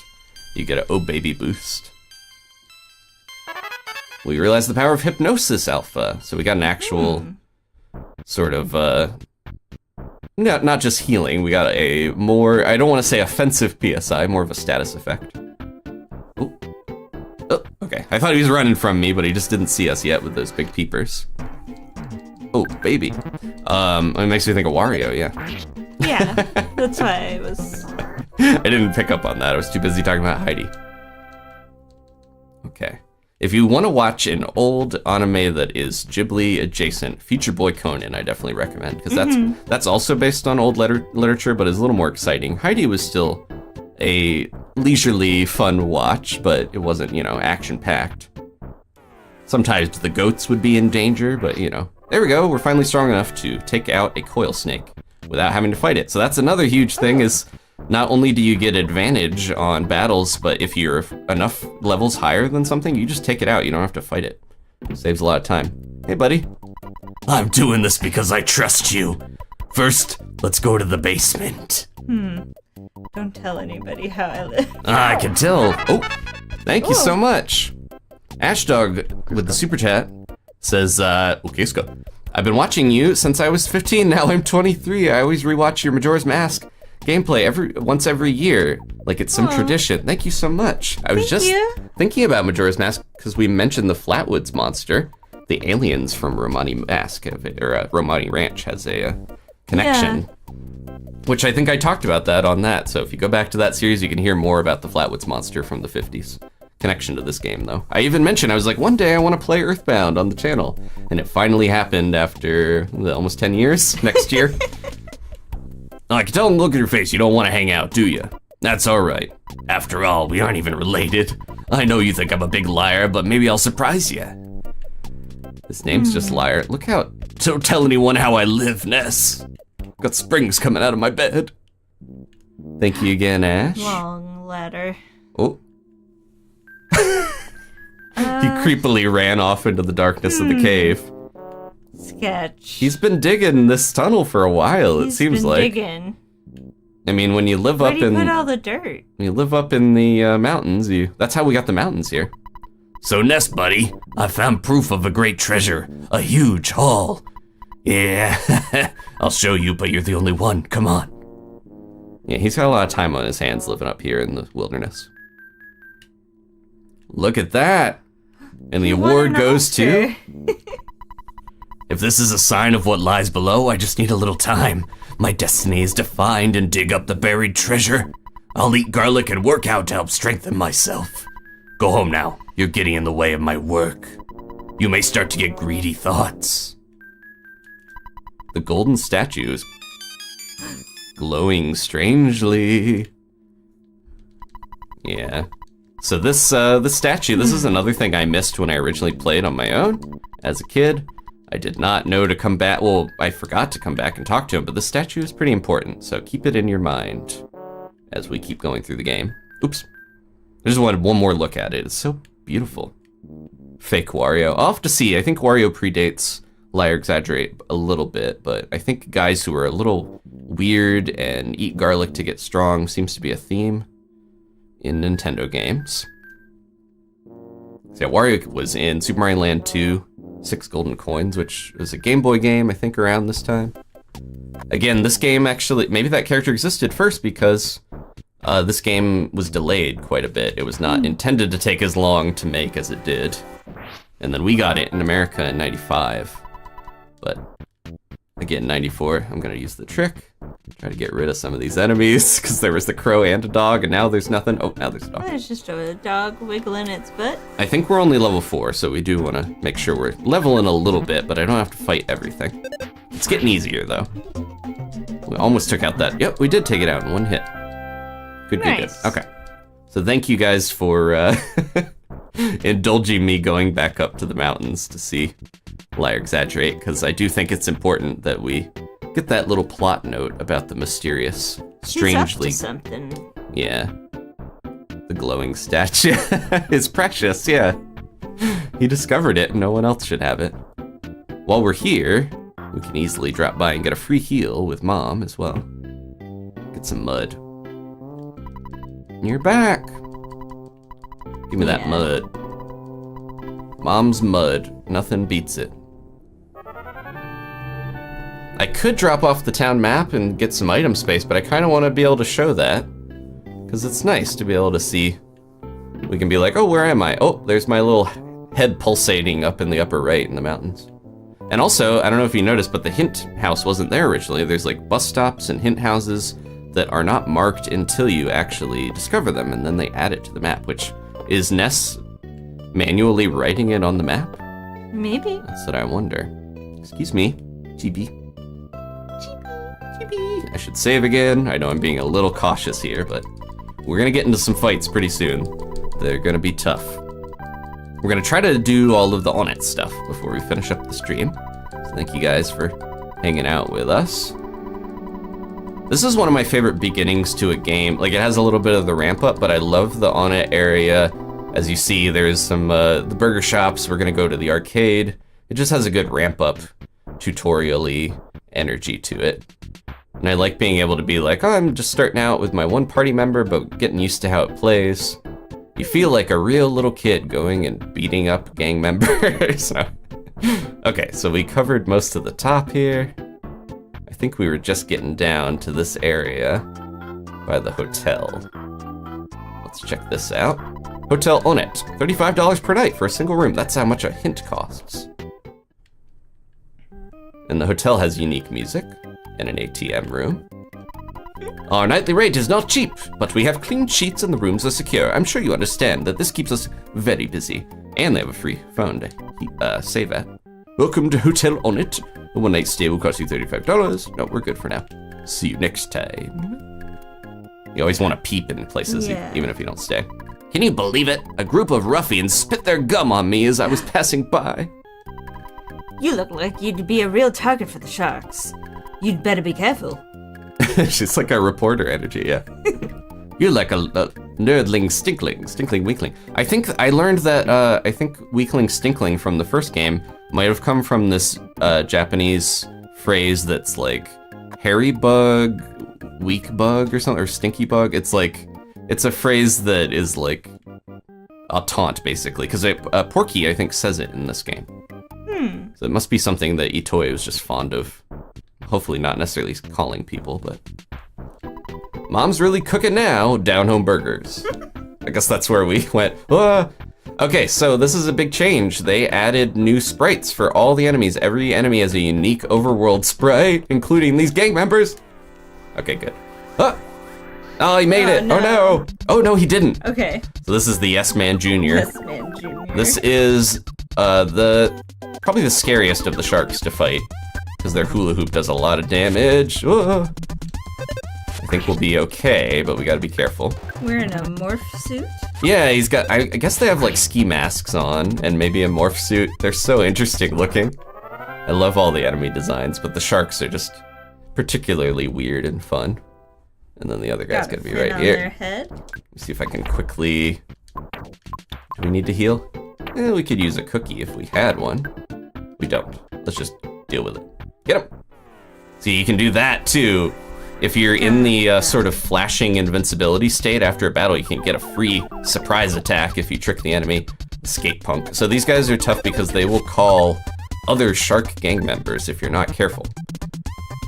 You get a Oh Baby boost. We realized the power of hypnosis alpha, so we got an actual sort of not just healing. We got a more, I don't want to say offensive PSI, more of a status effect. Ooh. Oh, okay. I thought he was running from me, but he just didn't see us yet with those big peepers. Oh, baby. It makes me think of Wario, yeah.
Yeah, that's why I was...
I didn't pick up on that. I was too busy talking about Heidi. Okay. If you want to watch an old anime that is Ghibli adjacent, Future Boy Conan, I definitely recommend, because that's also based on old literature, but is a little more exciting. Heidi was still a leisurely, fun watch, but it wasn't, action-packed. Sometimes the goats would be in danger, but, there we go. We're finally strong enough to take out a coil snake without having to fight it. So that's another huge thing is not only do you get advantage on battles, but if you're enough levels higher than something, you just take it out. You don't have to fight it. It saves a lot of time. Hey, buddy.
I'm doing this because I trust you. First, let's go to the basement.
Don't tell anybody how I live.
I can tell.
Oh, thank you so much. Ashdog with the super chat says, okay, let's go. I've been watching you since I was 15. Now I'm 23. I always rewatch your Majora's Mask gameplay once every year. Like it's some tradition. Thank you so much. I was
Thank
just
you.
thinking about Majora's Mask because we mentioned the Flatwoods monster. The aliens from Romani Mask, or Romani Ranch has a connection. Which I think I talked about that on that. So if you go back to that series, you can hear more about the Flatwoods monster from the 50s. Connection to this game, though. I even mentioned, I was like, one day I want to play EarthBound on the channel. And it finally happened after almost 10 years, next year. I can tell them, look at your face, you don't want to hang out, do you? That's all right. After all, we aren't even related. I know you think I'm a big liar, but maybe I'll surprise you. His name's just Liar. Look out. Don't tell anyone how I live, Ness. Got springs coming out of my bed. Thank you again, Ash.
Long letter.
Oh. He creepily ran off into the darkness of the cave.
Sketch.
He's been digging this tunnel for a while, it seems like.
Digging.
I mean, when you live
Where
up
do you
in...
put all the dirt?
When you live up in the mountains, that's how we got the mountains here.
So Ness, buddy, I found proof of a great treasure. A huge haul. Yeah, I'll show you, but you're the only one. Come on.
Yeah, he's got a lot of time on his hands living up here in the wilderness. Look at that. And the award goes to...
If this is a sign of what lies below, I just need a little time. My destiny is to find and dig up the buried treasure. I'll eat garlic and work out to help strengthen myself. Go home now. You're getting in the way of my work. You may start to get greedy thoughts.
The golden statue is glowing strangely. Yeah. So this statue, this is another thing I missed when I originally played on my own as a kid. I did not know to come back. Well, I forgot to come back and talk to him, but the statue is pretty important, so keep it in your mind as we keep going through the game. Oops. I just wanted one more look at it. It's so beautiful. Fake Wario. I'll have to see. I think Wario predates Liar Exaggerate a little bit, but I think guys who are a little weird and eat garlic to get strong seems to be a theme in Nintendo games. So yeah, Wario was in Super Mario Land 2, 6 Golden Coins, which was a Game Boy game, I think, around this time. Again, this game actually, maybe that character existed first because this game was delayed quite a bit. It was not intended to take as long to make as it did. And then we got it in America in 95. But again, 94, I'm gonna use the trick. Try to get rid of some of these enemies, because there was the crow and a dog, and now there's nothing. Oh, now there's a dog.
There's just a dog wiggling its butt.
I think we're only level 4, so we do want to make sure we're leveling a little bit, but I don't have to fight everything. It's getting easier, though. We almost took out that. Yep, we did take it out in one hit. Good,
Nice.
good. Okay. So thank you guys for indulging me going back up to the mountains to see Liar Exaggerate, because I do think it's important that we get that little plot note about the mysterious, strangely...
He's up to something.
Yeah. The glowing statue is precious, yeah. He discovered it, and no one else should have it. While we're here, we can easily drop by and get a free heal with Mom as well. Get some mud. You're back. Give me that mud. Mom's mud. Nothing beats it. I could drop off the town map and get some item space, but I kind of want to be able to show that. Because it's nice to be able to see. We can be like, oh, where am I? Oh, there's my little head pulsating up in the upper right in the mountains. And also, I don't know if you noticed, but the hint house wasn't there originally. There's like bus stops and hint houses that are not marked until you actually discover them, and then they add it to the map, which is Ness manually writing it on the map?
Maybe.
That's what I wonder. Excuse me, GB. I should save again. I know I'm being a little cautious here, but we're gonna get into some fights pretty soon. They're gonna be tough. We're gonna try to do all of the Onett stuff before we finish up the stream. So thank you guys for hanging out with us. This is one of my favorite beginnings to a game. Like, it has a little bit of the ramp up, but I love the Onett area. As you see, there's some, the burger shops. We're gonna go to the arcade. It just has a good ramp up, tutorial-y energy to it. And I like being able to be like, oh, I'm just starting out with my one party member, but getting used to how it plays. You feel like a real little kid going and beating up gang members. Okay, so we covered most of the top here. I think we were just getting down to this area by the hotel. Let's check this out. Hotel Onett, $35 per night for a single room. That's how much a hint costs. And the hotel has unique music and an ATM room. Our nightly rate is not cheap, but we have clean sheets and the rooms are secure. I'm sure you understand that this keeps us very busy. And they have a free phone to save at. Welcome to Hotel Onett. A one-night stay will cost you $35. No, we're good for now. See you next time. You always want to peep in places, even if you don't stay. Can you believe it? A group of ruffians spit their gum on me as I was passing by.
You look like you'd be a real target for the sharks. You'd better be careful.
She's like a reporter energy, yeah. You're like a nerdling stinkling weakling. I think I learned that, weakling stinkling from the first game might have come from this Japanese phrase that's like hairy bug, weak bug or something, or stinky bug. It's a phrase that is like a taunt basically, because Porky I think says it in this game. So it must be something that Itoi was just fond of. Hopefully not necessarily calling people, but Mom's really cooking now, down home burgers. I guess that's where we went. Okay, so this is a big change. They added new sprites for all the enemies. Every enemy has a unique overworld sprite, including these gang members. Okay, good. Oh, he made it.
No.
Oh no. Oh no, he didn't.
Okay.
So this is the Yes-Man Jr.
Yes-Man Jr.
This is probably the scariest of the sharks to fight, because their hula hoop does a lot of damage. I think we'll be okay, but we gotta be careful.
Wearing a morph suit?
Yeah, he's got, I guess they have like ski masks on and maybe a morph suit. They're so interesting looking. I love all the enemy designs, but the sharks are just particularly weird and fun. And then the other guy's gonna be right here.
Their head.
Let me see if I can quickly, do we need to heal? We could use a cookie if we had one. We don't. Let's just deal with it. Get him. See, you can do that too. If you're in the sort of flashing invincibility state after a battle, you can get a free surprise attack if you trick the enemy. Skate punk. So these guys are tough because they will call other shark gang members if you're not careful.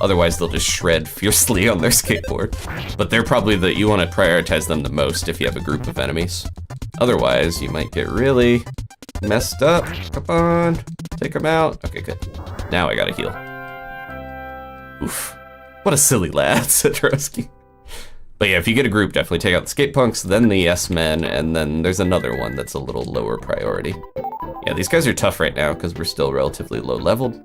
Otherwise, they'll just shred fiercely on their skateboard. But they're probably you want to prioritize them the most if you have a group of enemies. Otherwise, you might get really messed up. Come on, take them out. Okay, good. Now I gotta heal. Oof. What a silly lad, said Roski. But yeah, if you get a group, definitely take out the skate punks, then the yes-men, and then there's another one that's a little lower priority. Yeah, these guys are tough right now because we're still relatively low leveled.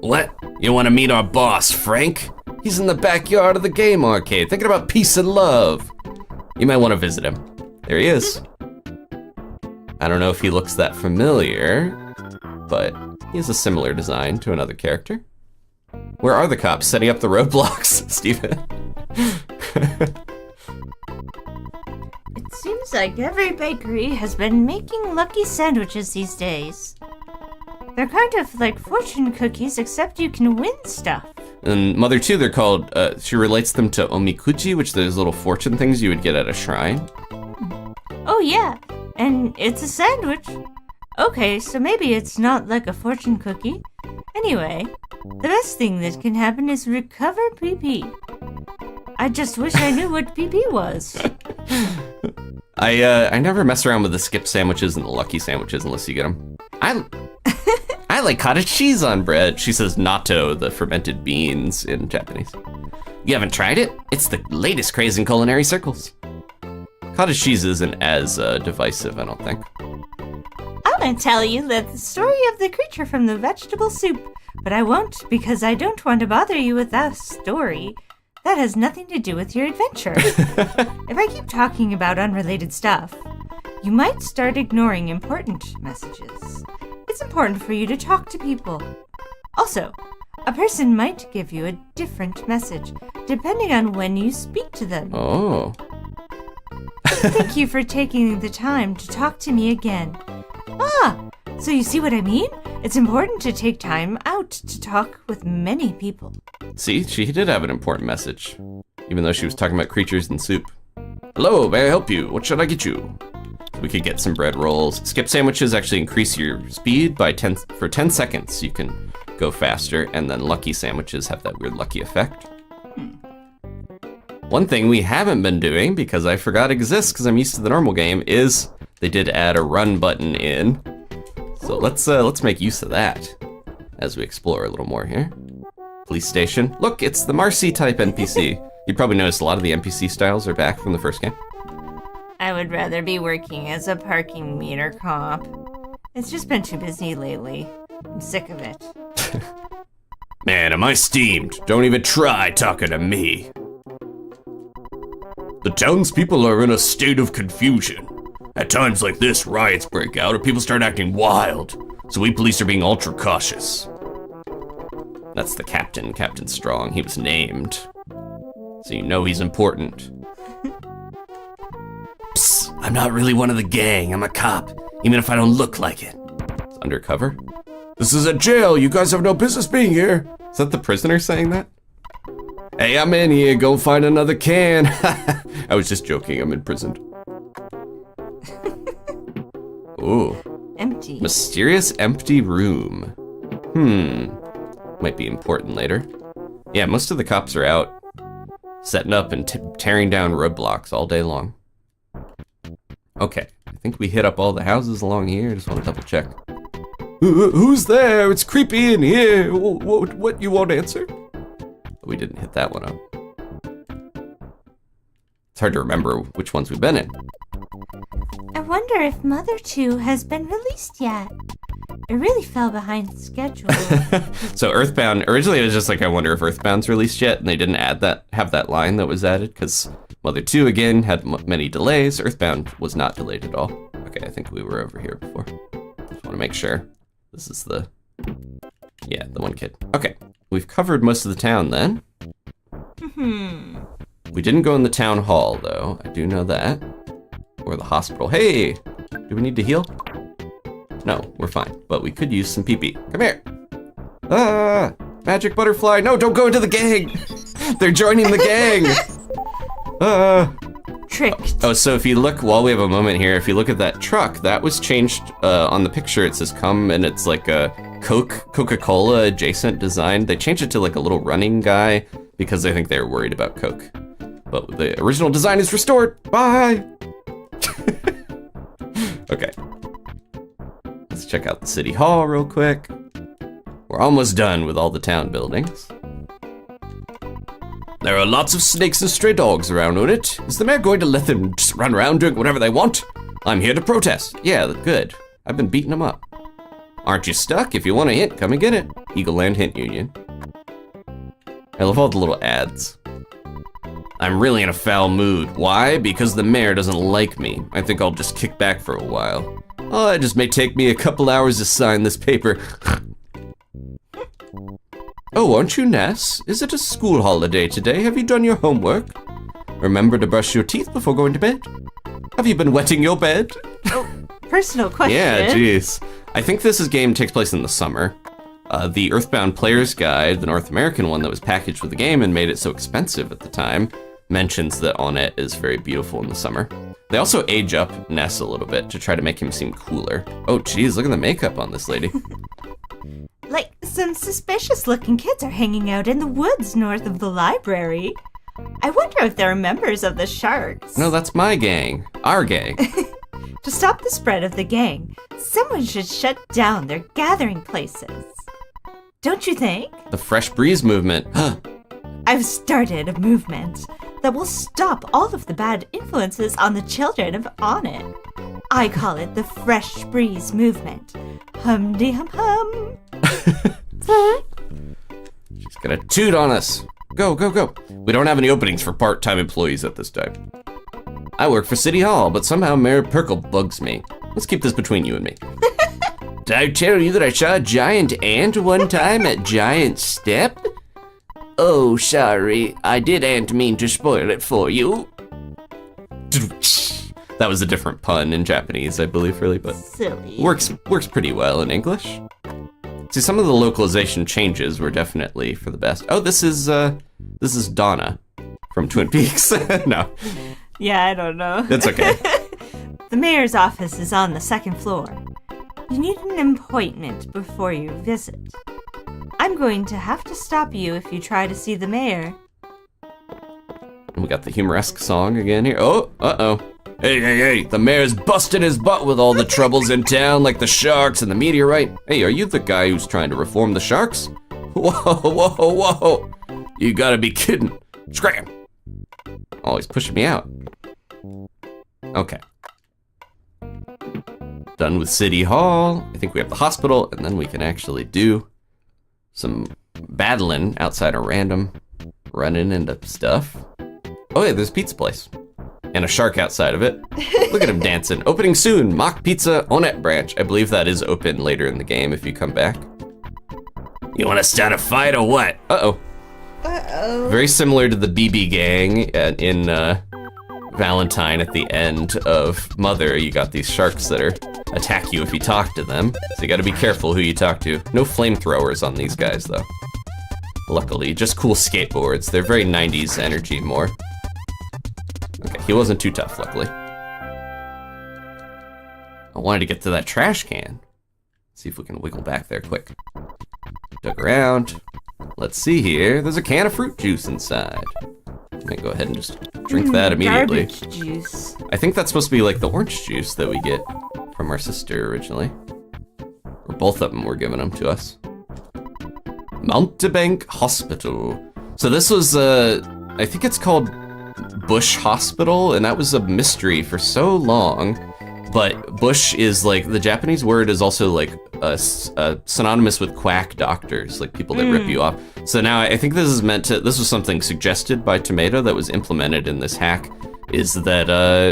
What? You want to meet our boss, Frank? He's in the backyard of the game arcade, thinking about peace and love. You might want to visit him. There he is. I don't know if he looks that familiar, but he has a similar design to another character. Where are the cops setting up the roadblocks, Steven?
It seems like every bakery has been making lucky sandwiches these days. They're kind of like fortune cookies, except you can win stuff.
And Mother 2, they're called, she relates them to omikuji, which are those little fortune things you would get at a shrine.
Oh yeah, and it's a sandwich. Okay, so maybe it's not like a fortune cookie. Anyway, the best thing that can happen is recover PP. I just wish I knew what PP was.
I never mess around with the skip sandwiches and the lucky sandwiches unless you get them. I like cottage cheese on bread. She says natto, the fermented beans in Japanese. You haven't tried it? It's the latest craze in culinary circles. Cottage cheese isn't as divisive, I don't think.
I'm gonna tell you the story of the creature from the vegetable soup, but I won't because I don't want to bother you with that story. That has nothing to do with your adventure. If I keep talking about unrelated stuff, you might start ignoring important messages. It's important for you to talk to people. Also, a person might give you a different message, depending on when you speak to them.
Oh.
Thank you for taking the time to talk to me again. So you see what I mean? It's important to take time out to talk with many people.
See, she did have an important message, even though she was talking about creatures and soup. Hello, may I help you? What should I get you? We could get some bread rolls. Skip sandwiches actually increase your speed by 10 seconds. You can go faster, and then lucky sandwiches have that weird lucky effect. One thing we haven't been doing, because I forgot exists because I'm used to the normal game, is they did add a run button in. So let's make use of that as we explore a little more here. Police station. Look, it's the Marcy type NPC. You probably noticed a lot of the NPC styles are back from the first game.
I would rather be working as a parking meter cop. It's just been too busy lately. I'm sick of it.
Man, am I steamed. Don't even try talking to me. The townspeople are in a state of confusion. At times like this, riots break out or people start acting wild. So we police are being ultra cautious. That's the captain, Captain Strong. He was named. So you know he's important. Psst, I'm not really one of the gang. I'm a cop, even if I don't look like it. It's undercover. This is a jail. You guys have no business being here. Is that the prisoner saying that? Hey, I'm in here. Go find another can. I was just joking. I'm imprisoned. Ooh.
Empty.
Mysterious empty room. Might be important later. Yeah, most of the cops are out setting up and tearing down roadblocks all day long. Okay, I think we hit up all the houses along here. I just want to double check. Who's there? It's creepy in here. What you won't answer? We didn't hit that one up. It's hard to remember which ones we've been in.
I wonder if Mother 2 has been released yet. It really fell behind schedule.
So EarthBound, originally it was just like, I wonder if EarthBound's released yet, and they didn't have that line that was added, because Mother 2, again, had many delays. EarthBound was not delayed at all. Okay, I think we were over here before. Just want to make sure. This is the one kid. Okay, we've covered most of the town then. We didn't go in the town hall, though. I do know that. Or the hospital. Hey, do we need to heal? No, we're fine, but we could use some pee-pee. Come here. Ah, magic butterfly. No, don't go into the gang. They're joining the gang.
Tricked.
Oh, so if you look, while we have a moment here, if you look at that truck, that was changed on the picture. It says come, and it's like a Coca-Cola adjacent design. They changed it to like a little running guy because I think they were worried about Coke. But the original design is restored. Bye. Okay. Let's check out the city hall real quick. We're almost done with all the town buildings. There are lots of snakes and stray dogs around, Onett. Is the mayor going to let them just run around doing whatever they want? I'm here to protest. Yeah, good. I've been beating them up. Aren't you stuck? If you want a hint, come and get it. Eagle Land Hint Union. I love all the little ads. I'm really in a foul mood. Why? Because the mayor doesn't like me. I think I'll just kick back for a while. Oh, it just may take me a couple hours to sign this paper. Oh, aren't you Ness? Is it a school holiday today? Have you done your homework? Remember to brush your teeth before going to bed? Have you been wetting your bed?
Oh, personal question.
Yeah, jeez. I think this game takes place in the summer. The EarthBound Player's Guide, the North American one that was packaged with the game and made it so expensive at the time, mentions that Onett is very beautiful in the summer. They also age up Ness a little bit to try to make him seem cooler. Oh, geez, look at the makeup on this lady.
Like, some suspicious looking kids are hanging out in the woods north of the library. I wonder if they're members of the Sharks.
No, that's my gang. Our gang.
To stop the spread of the gang, someone should shut down their gathering places. Don't you think?
The Fresh Breeze movement.
I've started a movement that will stop all of the bad influences on the children of Onett. I call it the Fresh Breeze movement. Hum-de-hum-hum.
She's gonna toot on us. Go, go, go. We don't have any openings for part-time employees at this time. I work for City Hall, but somehow Mayor Perkle bugs me. Let's keep this between you and me. Did I tell you that I saw a giant ant one time at Giant Step? Oh, sorry. I didn't mean to spoil it for you. That was a different pun in Japanese, I believe, really, but
Silly.
works pretty well in English. See, some of the localization changes were definitely for the best. Oh, this is Donna from Twin Peaks. No.
Yeah, I don't know.
That's okay.
The mayor's office is on the second floor. You need an appointment before you visit. I'm going to have to stop you if you try to see the mayor.
And we got the humoresque song again here. Oh, uh-oh. Hey, the mayor's busting his butt with all the troubles in town, like the sharks and the meteorite. Hey, are you the guy who's trying to reform the sharks? Whoa. You gotta be kidding. Scram. Oh, he's pushing me out. Okay. Done with City Hall. I think we have the hospital, and then we can actually do some battling outside a random running into stuff. Oh yeah, there's a pizza place. And a shark outside of it. Look at him dancing. Opening soon, Mock Pizza Onett branch. I believe that is open later in the game if you come back.
You want to start a fight or what?
Uh-oh. Very similar to the BB gang in Valentine at the end of Mother. You got these sharks that attack you if you talk to them. So you gotta be careful who you talk to. No flamethrowers on these guys though. Luckily, just cool skateboards. They're very 90s energy more. Okay, he wasn't too tough, luckily. I wanted to get to that trash can. See if we can wiggle back there quick. Dug around. Let's see here. There's a can of fruit juice inside. Let me go ahead and just drink that immediately.
Garbage juice.
I think that's supposed to be like the orange juice that we get from our sister originally. Or both of them were giving them to us. Mountebank Hospital. So this was, I think it's called Bush Hospital, and that was a mystery for so long. But Bush is like, the Japanese word is also like synonymous with quack doctors, like people that rip you off. So now I think this is this was something suggested by Tomato that was implemented in this hack, is that,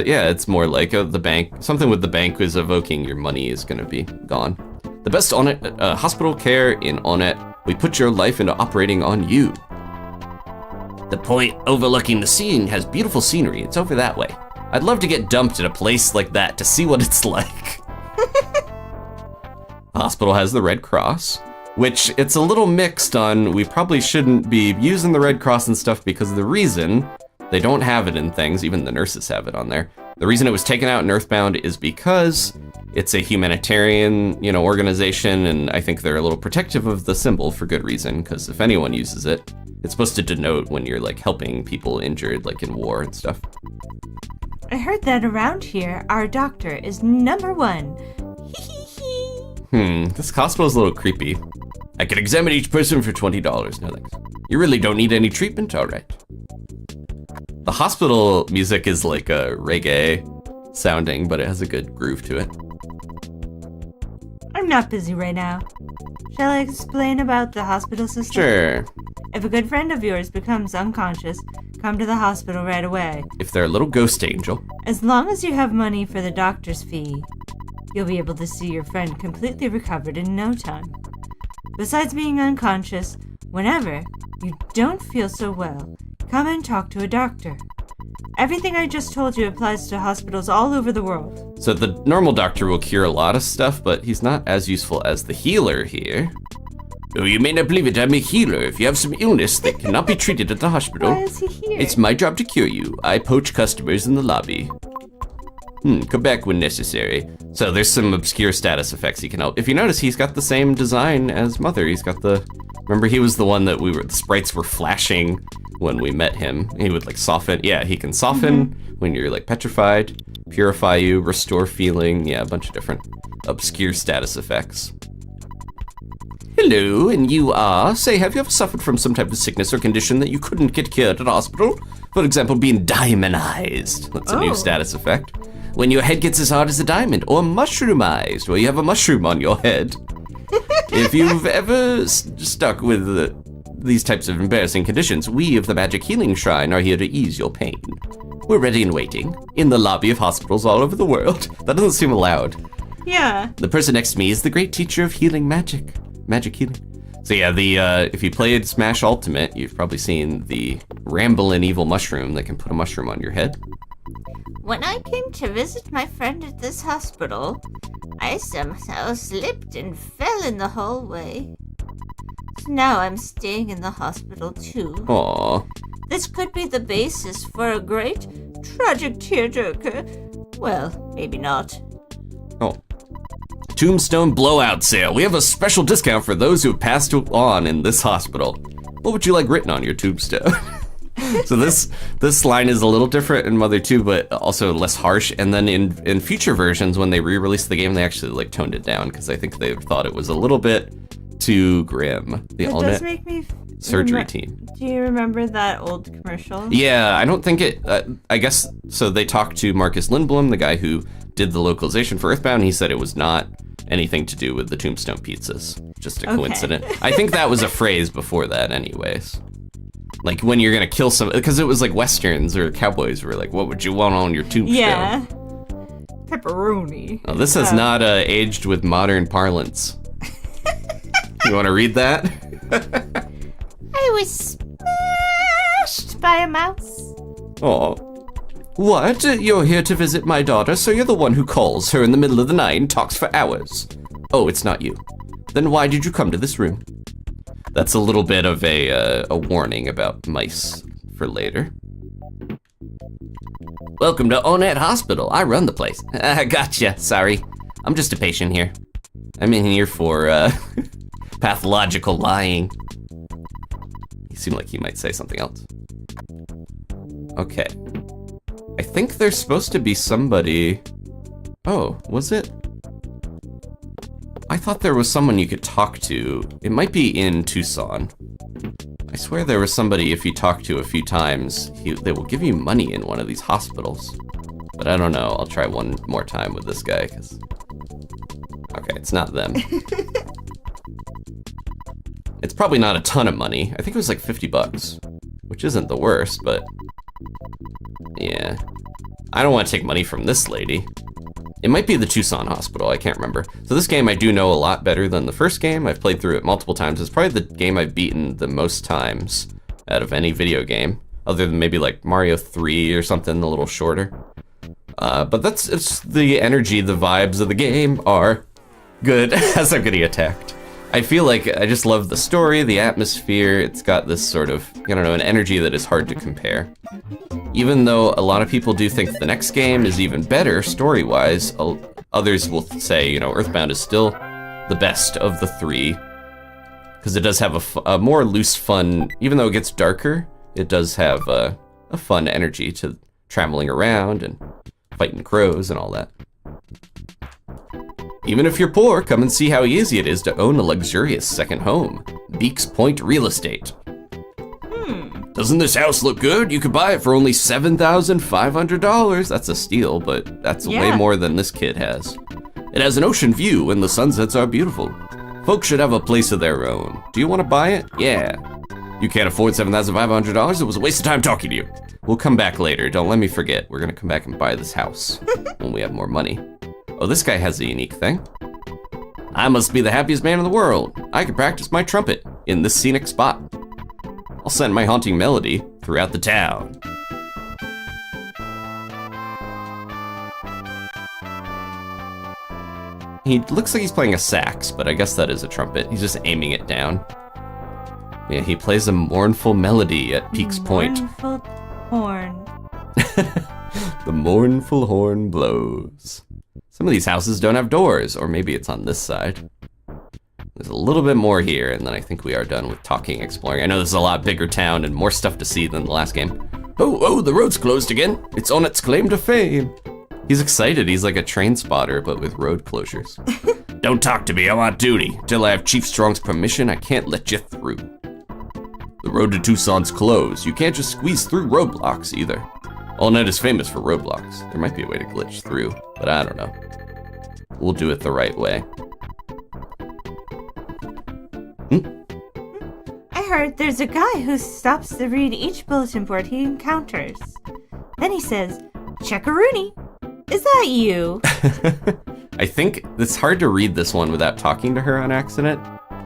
yeah, it's more like the bank, something with the bank is evoking your money is gonna be gone. The best Onett, hospital care in Onett. We put your life into operating on you.
The point overlooking the scene has beautiful scenery. It's over that way.
I'd love to get dumped at a place like that to see what it's like. The hospital has the Red Cross, which it's a little mixed on. We probably shouldn't be using the Red Cross and stuff because of the reason they don't have it in things. Even the nurses have it on there. The reason it was taken out in EarthBound is because it's a humanitarian, organization, and I think they're a little protective of the symbol for good reason, because if anyone uses it, it's supposed to denote when you're like helping people injured, like in war and stuff.
I heard that around here, our doctor is #1.
This hospital's a little creepy. I can examine each person for $20. No thanks. You really don't need any treatment? All right. The hospital music is like a reggae sounding, but it has a good groove to it.
I'm not busy right now. Shall I explain about the hospital system?
Sure.
If a good friend of yours becomes unconscious, come to the hospital right away.
If they're a little ghost angel.
As long as you have money for the doctor's fee, you'll be able to see your friend completely recovered in no time. Besides being unconscious, whenever you don't feel so well, come and talk to a doctor. Everything I just told you applies to hospitals all over the world.
So the normal doctor will cure a lot of stuff, but he's not as useful as the healer here. Oh, you may not believe it, I'm a healer. If you have some illness that cannot be treated at the hospital,
Why is he here?
It's my job to cure you. I poach customers in the lobby. Come back when necessary. So there's some obscure status effects he can help. If you notice, he's got the same design as Mother. He's got remember he was the one that the sprites were flashing when we met him. He would like soften. Yeah, he can soften when you're like petrified, purify you, restore feeling. Yeah, a bunch of different obscure status effects. Hello, and you are? Say, have you ever suffered from some type of sickness or condition that you couldn't get cured at hospital? For example, being diamondized. That's a new status effect. When your head gets as hard as a diamond, or mushroomized, where you have a mushroom on your head. If you've ever stuck with these types of embarrassing conditions, we of the Magic Healing Shrine are here to ease your pain. We're ready and waiting, in the lobby of hospitals all over the world. That doesn't seem allowed.
Yeah.
The person next to me is the great teacher of healing magic. Magic healing. So yeah, if you played Smash Ultimate, you've probably seen the Ramblin' Evil Mushroom that can put a mushroom on your head.
When I came to visit my friend at this hospital, I somehow slipped and fell in the hallway. So now I'm staying in the hospital too.
Aww.
This could be the basis for a great, tragic tearjerker. Well, maybe not.
Oh. Tombstone blowout sale. We have a special discount for those who have passed on in this hospital. What would you like written on your tombstone? So this line is a little different in Mother 2, but also less harsh. And then in future versions, when they re-released the game, they actually like toned it down because I think they thought it was a little bit too grim. The
It does make me
surgery team.
Do you remember that old commercial?
Yeah, I don't think it. I guess so. They talked to Marcus Lindblom, the guy who did the localization for EarthBound. He said it was not anything to do with the Tombstone pizzas. Just a coincidence. I think that was a phrase before that, anyways. Like when you're gonna kill some, because it was like westerns or cowboys were like, what would you want on your tombstone?
Yeah. Pepperoni.
Oh, this has not aged with modern parlance. You want to read that?
I was smashed by a mouse.
Oh. What? You're here to visit my daughter, so you're the one who calls her in the middle of the night and talks for hours. Oh, it's not you. Then why did you come to this room? That's a little bit of a warning about mice for later. Welcome to Onett Hospital. I run the place. Gotcha. Sorry. I'm just a patient here. I'm in here for pathological lying. He seemed like he might say something else. Okay. I think there's supposed to be somebody... Oh, was it? I thought there was someone you could talk to. It might be in Tucson. I swear there was somebody, if you talk to a few times, they will give you money in one of these hospitals. But I don't know. I'll try one more time with this guy, because... Okay, it's not them. It's probably not a ton of money. I think it was like 50 bucks, which isn't the worst, but... Yeah. I don't want to take money from this lady. It might be the Tucson hospital, I can't remember. So this game I do know a lot better than the first game. I've played through it multiple times. It's probably the game I've beaten the most times out of any video game, other than maybe like Mario 3 or something a little shorter. But it's the energy, the vibes of the game are good as I'm getting attacked. I feel like I just love the story, the atmosphere. It's got this sort of, I don't know, an energy that is hard to compare. Even though a lot of people do think the next game is even better story-wise, others will say, you know, EarthBound is still the best of the three, because it does have a more loose, fun, even though it gets darker, it does have a fun energy to traveling around and fighting crows and all that. Even if you're poor, come and see how easy it is to own a luxurious second home. Beaks Point Real Estate. Doesn't this house look good? You could buy it for only $7,500. That's a steal, but that's way more than this kid has. It has an ocean view and the sunsets are beautiful. Folks should have a place of their own. Do you want to buy it? Yeah. You can't afford $7,500? It was a waste of time talking to you. We'll come back later. Don't let me forget. We're gonna come back and buy this house when we have more money. Oh, this guy has a unique thing. I must be the happiest man in the world. I can practice my trumpet in this scenic spot. I'll send my haunting melody throughout the town. He looks like he's playing a sax, but I guess that is a trumpet. He's just aiming it down. Yeah, he plays a mournful melody at Peaks Point.
Mournful horn.
The mournful horn blows. Some of these houses don't have doors, or maybe it's on this side. There's a little bit more here, and then I think we are done with talking, exploring. I know this is a lot bigger town and more stuff to see than the last game. Oh, the road's closed again. It's Onett's claim to fame. He's excited. He's like a train spotter, but with road closures. Don't talk to me. I'm on duty. Till I have Chief Strong's permission, I can't let you through. The road to Tucson's closed. You can't just squeeze through roadblocks either. Onett is famous for roadblocks. There might be a way to glitch through, but I don't know. We'll do it the right way.
I heard there's a guy who stops to read each bulletin board he encounters. Then he says, "Check-a-rooney. Is that you?"
I think it's hard to read this one without talking to her on accident.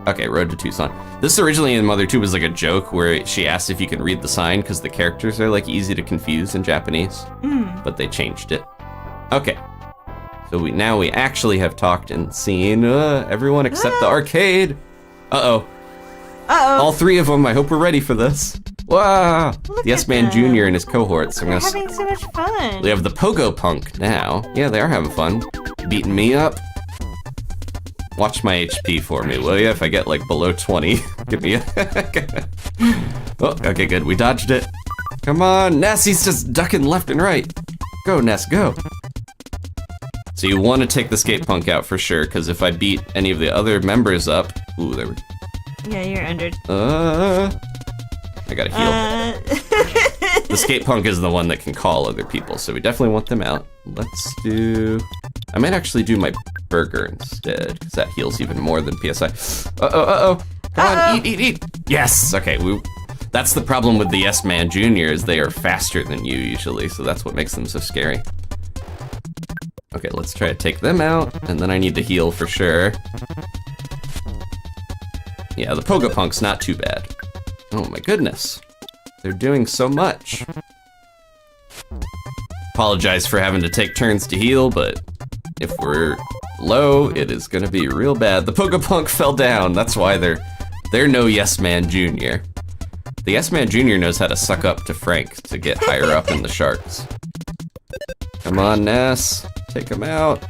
Okay, Road to Tucson. This originally in Mother 2 was like a joke where she asked if you can read the sign because the characters are like easy to confuse in Japanese, but they changed it. Okay, so now we actually have talked and seen everyone except the arcade. Uh-oh. All three of them. I hope we're ready for this. Wow. The S-Man Jr. and his cohorts.
They're having so much fun.
We have the Pogo Punk now. Yeah, they are having fun. Beating me up. Watch my HP for me, will you? If I get like below 20, give me a... Oh, okay, good. We dodged it. Come on, Ness, he's just ducking left and right. Go, Ness, go. So you want to take the skate punk out for sure, because if I beat any of the other members up... Ooh, there we go.
Yeah, you're under.
I gotta heal. The skate punk is the one that can call other people, so we definitely want them out. Let's do... I might actually do my burger instead, because that heals even more than PSI. Uh-oh. Come on, eat. Yes, okay. That's the problem with the S-Man Jr. is they are faster than you usually, so that's what makes them so scary. Okay, let's try to take them out, and then I need to heal for sure. Yeah, the Pogapunk's not too bad. Oh my goodness. They're doing so much. Apologize for having to take turns to heal, but if we're low, it is gonna be real bad. The Pokepunk fell down. That's why they're no Yes Man Jr. The Yes Man Jr. knows how to suck up to Frank to get higher up in the sharks. Come on, Ness. Take him out.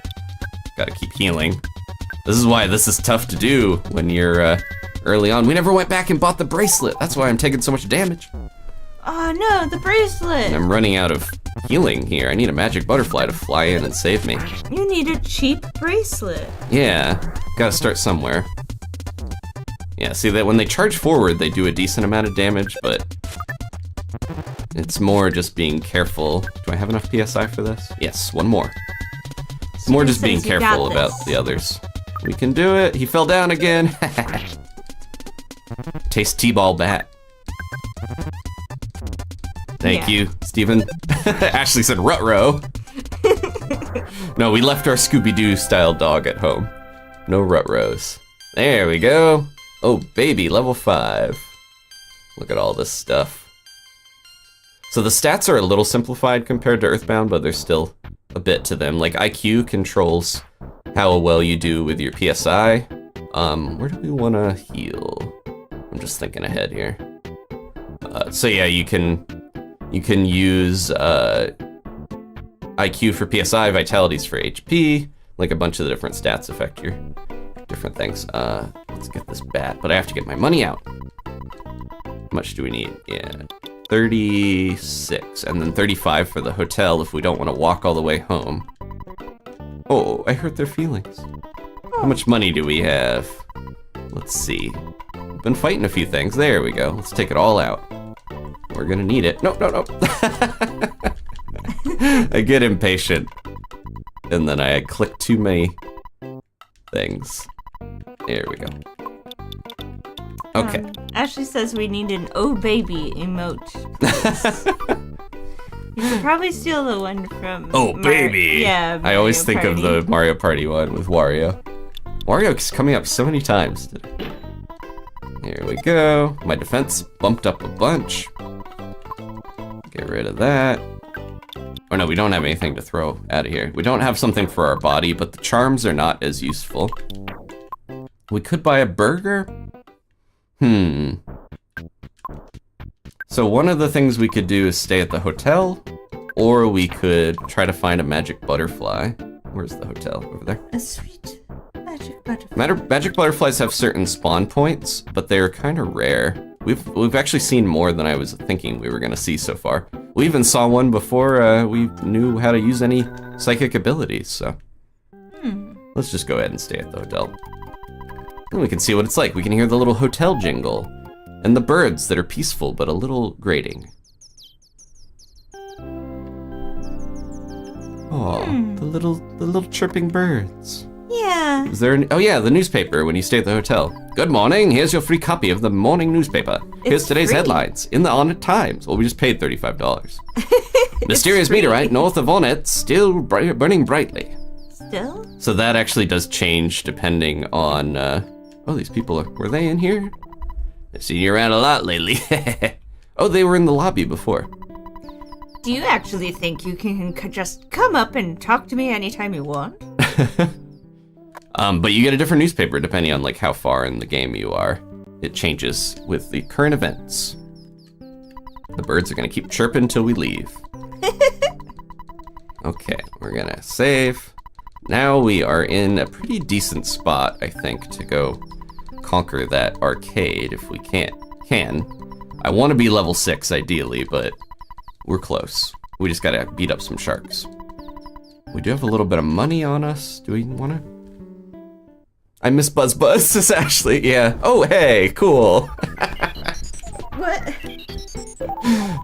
Gotta keep healing. This is why this is tough to do when you're early on. We never went back and bought the bracelet. That's why I'm taking so much damage.
Oh no, the bracelet!
And I'm running out of healing here. I need a magic butterfly to fly in and save me.
You need a cheap bracelet.
Yeah, gotta start somewhere. Yeah, see that when they charge forward, they do a decent amount of damage, but it's more just being careful. Do I have enough PSI for this? Yes, one more. It's more just being careful about the others. We can do it. He fell down again. Taste T-ball bat. Thank you, Steven. Ashley said Ruh-roh. No, we left our Scooby-Doo style dog at home. No Ruh-rohs. There we go. Oh, baby, level 5. Look at all this stuff. So the stats are a little simplified compared to EarthBound, but there's still a bit to them. Like IQ controls how well you do with your PSI. Where do we want to heal? I'm just thinking ahead here. So yeah, you can use IQ for PSI, vitalities for HP, like a bunch of the different stats affect your different things. Let's get this bat, but I have to get my money out. How much do we need? Yeah, 36, and then 35 for the hotel if we don't want to walk all the way home. Oh, I hurt their feelings. How much money do we have? Let's see. We've been fighting a few things. There we go. Let's take it all out. We're gonna need it. No. I get impatient. And then I click too many things. There we go. Okay.
Ashley says we need an oh baby emote. You should probably steal the one from
baby!
Yeah,
I always think of the Mario Party one with Wario. Wario's coming up so many times today. Here we go. My defense bumped up a bunch. Get rid of that. Oh no, we don't have anything to throw out of here. We don't have something for our body, but the charms are not as useful. We could buy a burger? So one of the things we could do is stay at the hotel, or we could try to find a magic butterfly. Where's the hotel? Over there?
A sweet magic butterfly.
Magic butterflies have certain spawn points, but they're kind of rare. We've actually seen more than I was thinking we were gonna see so far. We even saw one before we knew how to use any psychic abilities, so. Let's just go ahead and stay at the hotel. And we can see what it's like. We can hear the little hotel jingle, and the birds that are peaceful but a little grating. Oh, the little chirping birds.
Yeah.
Is there oh yeah, the newspaper when you stay at the hotel. Good morning, here's your free copy of the morning newspaper. Here's today's headlines in the Onett Times. Well, we just paid $35. Mysterious meteorite north of Onett still burning brightly.
Still?
So that actually does change depending on, oh, these people were they in here? I've seen you around a lot lately. Oh, they were in the lobby before.
Do you actually think you can just come up and talk to me anytime you want?
But you get a different newspaper depending on like how far in the game you are. It changes with the current events. The birds are gonna keep chirping until we leave. Okay, we're gonna save. Now we are in a pretty decent spot, I think, to go conquer that arcade if we can. I want to be level 6 ideally, but We're close. We just gotta beat up some sharks. We do have a little bit of money on us. Do we wanna? I miss Buzz Buzz, says Ashley. Yeah. Oh, hey, cool.
What?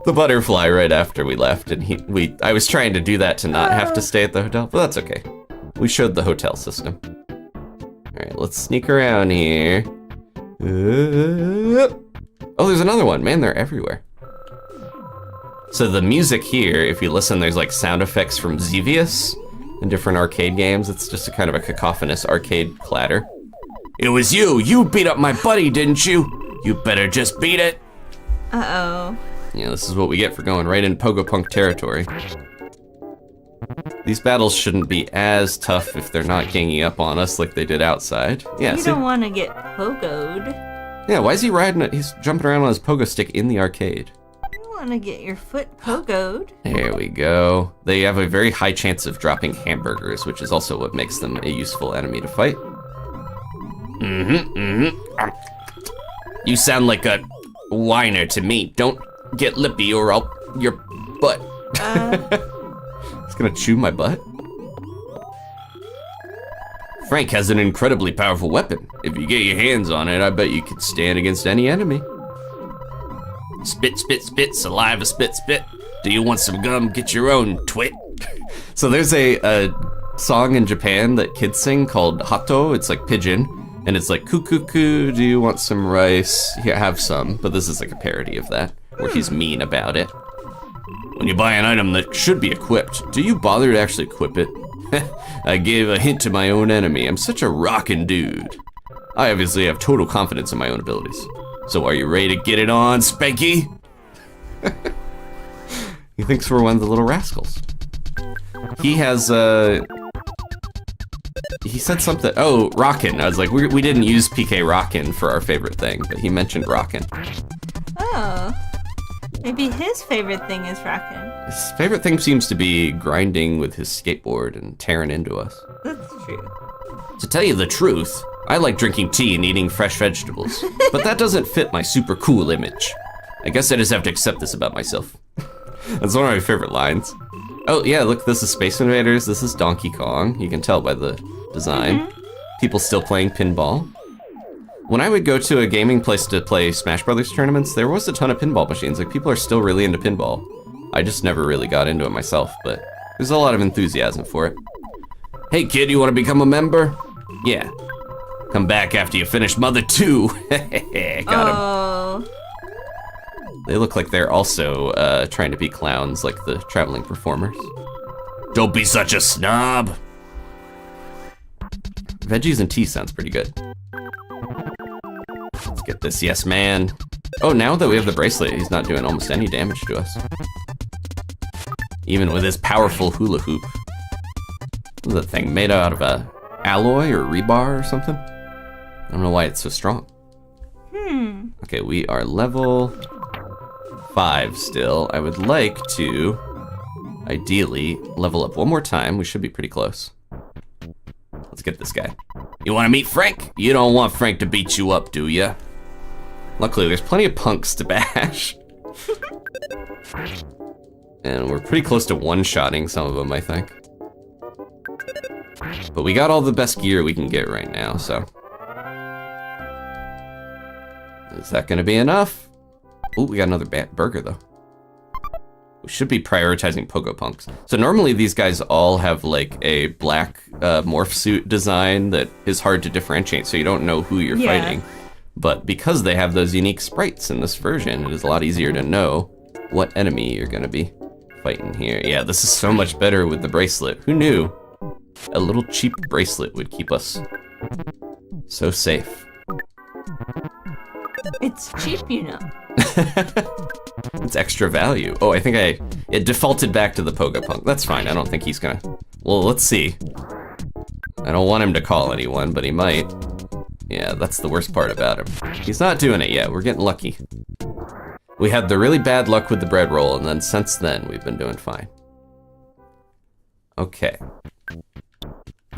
The butterfly right after we left, and I was trying to do that to not have to stay at the hotel, but that's okay. We showed the hotel system. All right, let's sneak around here. Oh, there's another one. Man, they're everywhere. So the music here, if you listen, there's like sound effects from Xevious in different arcade games. It's just a kind of a cacophonous arcade clatter. It was you. You beat up my buddy, didn't you? You better just beat it.
Uh-oh.
Yeah, this is what we get for going right in Pogopunk territory. These battles shouldn't be as tough if they're not ganging up on us like they did outside. Yeah,
You don't want to get pogoed.
Yeah, why is he riding it? He's jumping around on his pogo stick in the arcade.
You want to get your foot pogoed.
There we go. They have a very high chance of dropping hamburgers, which is also what makes them a useful enemy to fight. You sound like a whiner to me. Don't get lippy or I'll your butt. It's gonna chew my butt. Frank has an incredibly powerful weapon. If you get your hands on it, I bet you could stand against any enemy. Spit, spit, spit, saliva, spit, spit. Do you want some gum? Get your own, twit. So there's a song in Japan that kids sing called Hato. It's like pigeon. And it's like, coo, do you want some rice? Here, have some. But this is like a parody of that, where he's mean about it. When you buy an item that should be equipped, do you bother to actually equip it? I gave a hint to my own enemy. I'm such a rockin' dude. I obviously have total confidence in my own abilities. So are you ready to get it on, Spanky? He thinks we're one of the little rascals. He has, he said something, oh, Rockin'. I was like, we didn't use PK Rockin' for our favorite thing, but he mentioned Rockin'.
Oh. Maybe his favorite thing is rockin'.
His favorite thing seems to be grinding with his skateboard and tearing into us.
That's true.
To tell you the truth, I like drinking tea and eating fresh vegetables, but that doesn't fit my super cool image. I guess I just have to accept this about myself. That's one of my favorite lines. Oh yeah, look, this is Space Invaders, this is Donkey Kong. You can tell by the design. People still playing pinball. When I would go to a gaming place to play Smash Brothers tournaments, there was a ton of pinball machines. Like, people are still really into pinball. I just never really got into it myself, but there's a lot of enthusiasm for it. Hey kid, you wanna become a member? Yeah. Come back after you finish Mother 2. Got him. They look like they're also trying to be clowns, like the traveling performers. Don't be such a snob. Veggies and tea sounds pretty good. Let's get this, yes man. Oh, now that we have the bracelet, he's not doing almost any damage to us. Even with his powerful hula hoop. What is that thing, made out of a alloy or rebar or something? I don't know why it's so strong. Okay, we are level 5 still. I would like to, ideally, level up one more time. We should be pretty close. Let's get this guy. You wanna meet Frank? You don't want Frank to beat you up, do ya? Luckily, there's plenty of punks to bash. And we're pretty close to one-shotting some of them, I think. But we got all the best gear we can get right now, so. Is that gonna be enough? Ooh, we got another burger though. We should be prioritizing Pogo Punks. So normally these guys all have like a black morph suit design that is hard to differentiate, so you don't know who you're fighting. But because they have those unique sprites in this version, it is a lot easier to know what enemy you're gonna be fighting here. Yeah, this is so much better with the bracelet. Who knew a little cheap bracelet would keep us so safe?
It's cheap, you know.
It's extra value. Oh, I think it defaulted back to the Pogopunk. That's fine, I don't think he's gonna, well, let's see. I don't want him to call anyone, but he might. Yeah, that's the worst part about him. He's not doing it yet, we're getting lucky. We had the really bad luck with the bread roll, and then since then, we've been doing fine. Okay.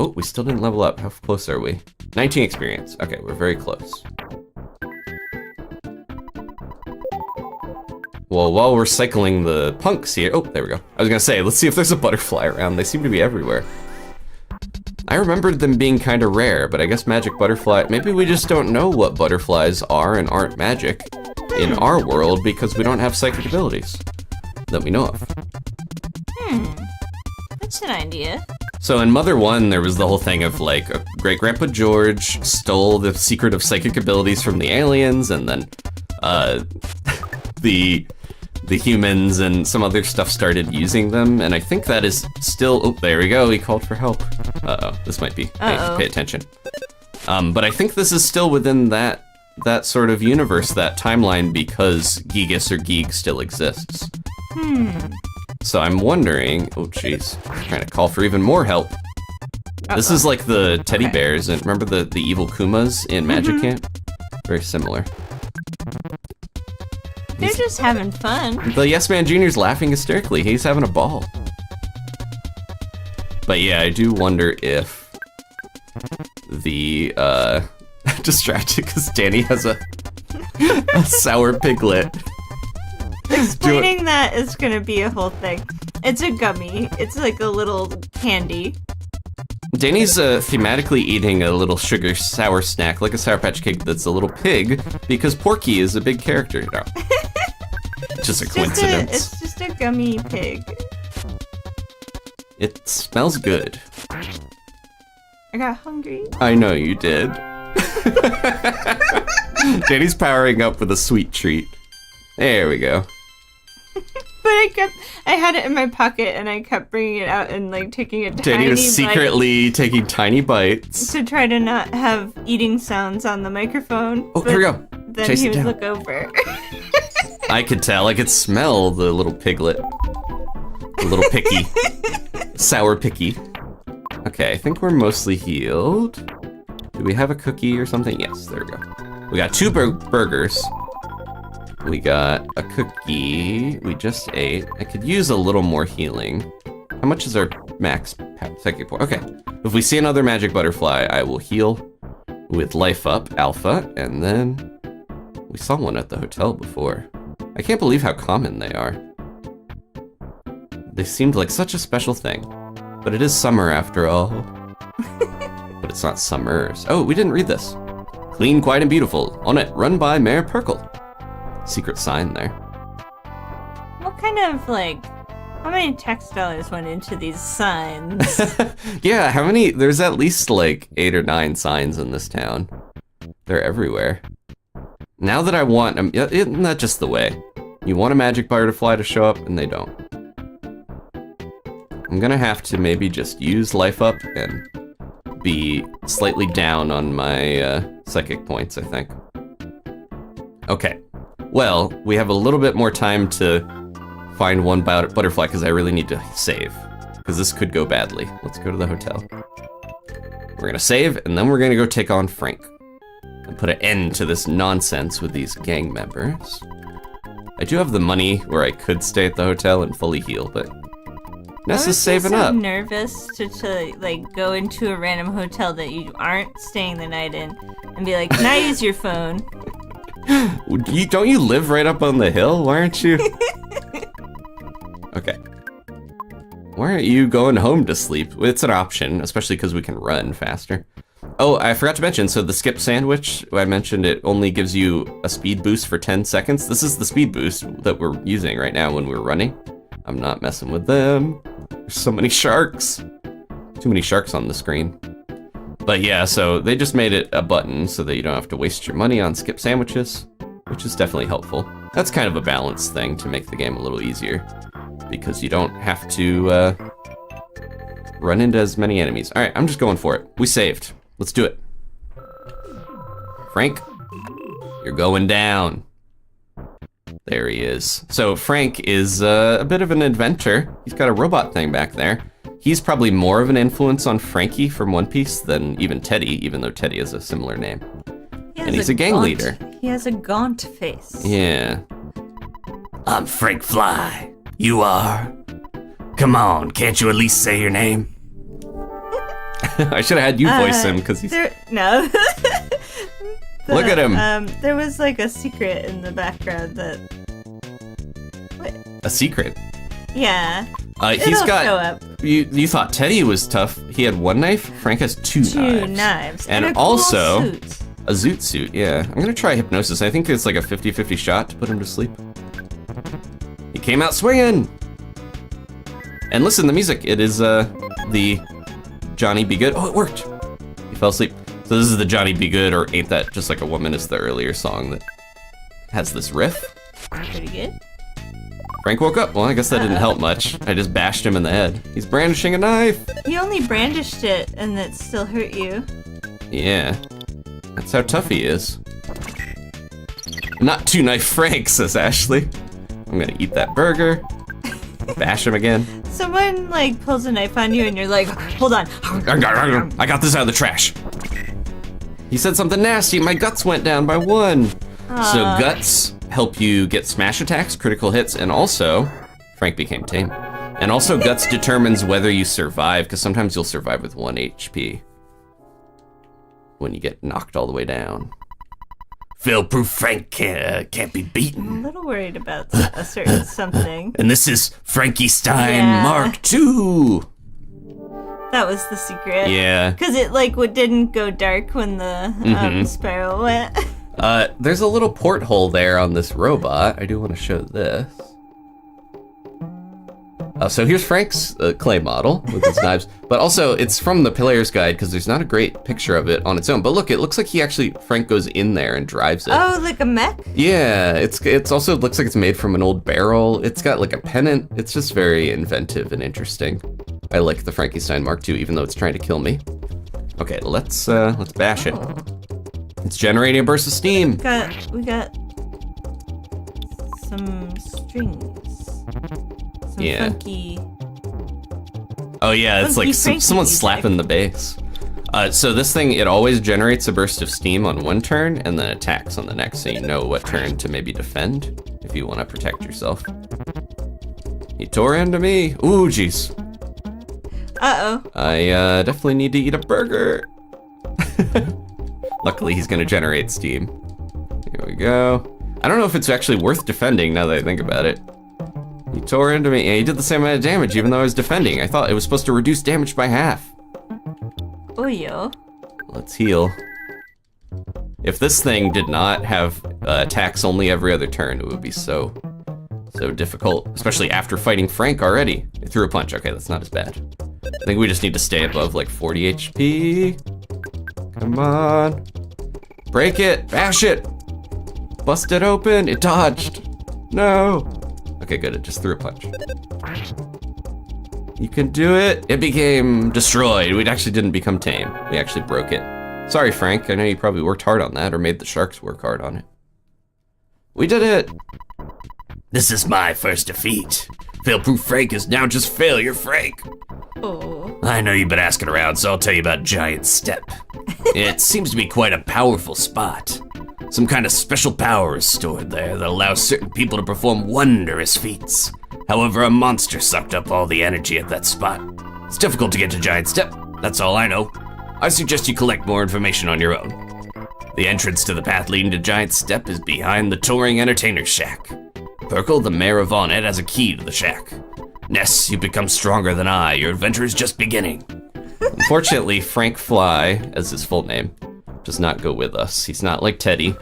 Oh, we still didn't level up. How close are we? 19 experience. Okay, we're very close. Well, while we're cycling the punks here, oh, there we go. I was gonna say, let's see if there's a butterfly around. They seem to be everywhere. I remembered them being kind of rare, but I guess magic butterfly, maybe we just don't know what butterflies are and aren't magic in our world because we don't have psychic abilities that we know of.
That's an idea.
So in Mother 1, there was the whole thing of like, Great-Grandpa George stole the secret of psychic abilities from the aliens, and then the humans and some other stuff started using them, and I think that is still, oh, there we go, he called for help. Uh-oh, this might be, pay attention. But I think this is still within that sort of universe, that timeline, because Gigas or Geeg still exists. So I'm wondering, oh jeez, trying to call for even more help. This is like the teddy bears, and remember the evil Kumas in Magic Ant? Very similar.
They're just having fun.
The Yes Man Jr.'s laughing hysterically. He's having a ball. But yeah, I do wonder if the distracted because Dani has a sour piglet.
Explaining that is gonna be a whole thing. It's a gummy. It's like a little candy.
Dani's thematically eating a little sugar sour snack, like a Sour Patch Kid that's a little pig, because Porky is a big character. No. Just a coincidence.
It's just a gummy pig.
It smells good.
I got hungry.
I know you did. Dani's powering up with a sweet treat. There we go.
But I had it in my pocket and I kept bringing it out and like taking a tiny
Dani was secretly taking tiny bites.
to try to not have eating sounds on the microphone.
Oh, here we go.
Then
Chase
he
it
would
down.
look over.
I could tell. I could smell the little piglet. The little picky. Sour picky. Okay, I think we're mostly healed. Do we have a cookie or something? Yes, there we go. We got 2 burgers. We got a cookie. We just ate. I could use a little more healing. How much is our max psychic point? Okay. If we see another magic butterfly, I will heal with life up, alpha, and then we saw one at the hotel before. I can't believe how common they are. They seemed like such a special thing. But it is summer after all. But it's not summers. Oh, we didn't read this. Clean, quiet, and beautiful. Onett, run by Mayor Perkle. Secret sign there.
What kind of like, how many tax dollars went into these signs?
Yeah, how many? There's at least like 8 or 9 signs in this town. They're everywhere. Now that I want them, isn't that just the way? You want a magic butterfly to show up and they don't. I'm gonna have to maybe just use life up and be slightly down on my psychic points, I think. Okay. Well, we have a little bit more time to find one butterfly because I really need to save. Because this could go badly. Let's go to the hotel. We're gonna save, and then we're gonna go take on Frank. And put an end to this nonsense with these gang members. I do have the money where I could stay at the hotel and fully heal, but Ness is saving up.
I'm nervous to like go into a random hotel that you aren't staying the night in and be like, can I use your phone?
Don't you live right up on the hill? Why aren't you? Okay. Why aren't you going home to sleep? It's an option, especially because we can run faster. Oh, I forgot to mention, so the skip sandwich, I mentioned it only gives you a speed boost for 10 seconds. This is the speed boost that we're using right now when we're running. I'm not messing with them. There's so many sharks. Too many sharks on the screen. But yeah, so they just made it a button so that you don't have to waste your money on skip sandwiches, which is definitely helpful. That's kind of a balanced thing to make the game a little easier, because you don't have to run into as many enemies. All right, I'm just going for it. We saved. Let's do it. Frank, you're going down. There he is. So Frank is a bit of an inventor. He's got a robot thing back there. He's probably more of an influence on Frankie from One Piece than even Teddy, even though Teddy has a similar name. And he's a gang leader.
He has a gaunt face.
Yeah.
I'm Frank Fly. You are? Come on, can't you at least say your name?
I should have had you voice him because he's...
No.
Look at him.
There was like a secret in the background that
a secret.
Yeah.
He's
It'll
got.
show up.
You thought Teddy was tough. He had one knife. Frank has two knives.
And a cool
also
suit.
a zoot suit. Yeah, I'm gonna try hypnosis. I think it's like a 50-50 shot to put him to sleep. He came out swinging. And listen, the music. It is the Johnny Be Good. Oh, it worked. He fell asleep. So this is the Johnny Be Good or Ain't That Just Like a Woman is the earlier song that has this riff.
Pretty good.
Frank woke up. Well, I guess that didn't help much. I just bashed him in the head. He's brandishing a knife.
He only brandished it and it still hurt you.
Yeah. That's how tough he is. Not two knife Frank, says Ashley. I'm gonna eat that burger. Bash him again.
Someone like pulls a knife on you and you're like, hold on.
I got this out of the trash. He said something nasty. My guts went down by 1. So guts help you get smash attacks, critical hits, and also, Frank became tame. And also guts determines whether you survive, because sometimes you'll survive with 1 HP when you get knocked all the way down.
Fail-proof Frank can't be beaten.
I'm a little worried about a certain something.
And this is Frankie Stein
Yeah.
Mark II.
That was the secret.
Yeah.
Because it like didn't go dark when the spiral went.
There's a little porthole there on this robot. I do want to show this. So here's Frank's clay model with his knives, but also it's from the player's guide because there's not a great picture of it on its own. But look, it looks like Frank goes in there and drives it.
Oh, like a mech?
Yeah, it's also looks like it's made from an old barrel. It's got like a pennant. It's just very inventive and interesting. I like the Frankenstein Mark II, even though it's trying to kill me. Okay, let's bash it. It's generating a burst of steam.
We got some strings. Some funky.
Oh yeah, it's
funky
like
Frankie
someone's
music.
slapping the bass. So this thing, it always generates a burst of steam on one turn and then attacks on the next, so you know what turn to maybe defend if you want to protect yourself. He tore into me. Ooh, jeez.
Uh-oh.
I definitely need to eat a burger. Luckily, he's gonna generate steam. Here we go. I don't know if it's actually worth defending now that I think about it. He tore into me, and he did the same amount of damage even though I was defending. I thought it was supposed to reduce damage by half.
Oh, yo.
Let's heal. If this thing did not have attacks only every other turn, it would be so difficult, especially after fighting Frank already. It threw a punch. Okay, that's not as bad. I think we just need to stay above like 40 HP. Come on. Break it. Bash it. Bust it open. It dodged. No. Okay, good. It just threw a punch. You can do it. It became destroyed. We actually didn't become tame. We actually broke it. Sorry, Frank. I know you probably worked hard on that or made the sharks work hard on it. We did it.
This is my first defeat. Fail-proof Frank is now just failure Frank.
Oh.
I know you've been asking around, so I'll tell you about Giant Step. It seems to be quite a powerful spot. Some kind of special power is stored there that allows certain people to perform wondrous feats. However, a monster sucked up all the energy at that spot. It's difficult to get to Giant Step, that's all I know. I suggest you collect more information on your own. The entrance to the path leading to Giant Step is behind the touring entertainer's shack. Perkle, the mayor of Onett, has a key to the shack. Ness, you become stronger than I. Your adventure is just beginning.
Unfortunately, Frank Fly, as his full name, does not go with us. He's not like Teddy.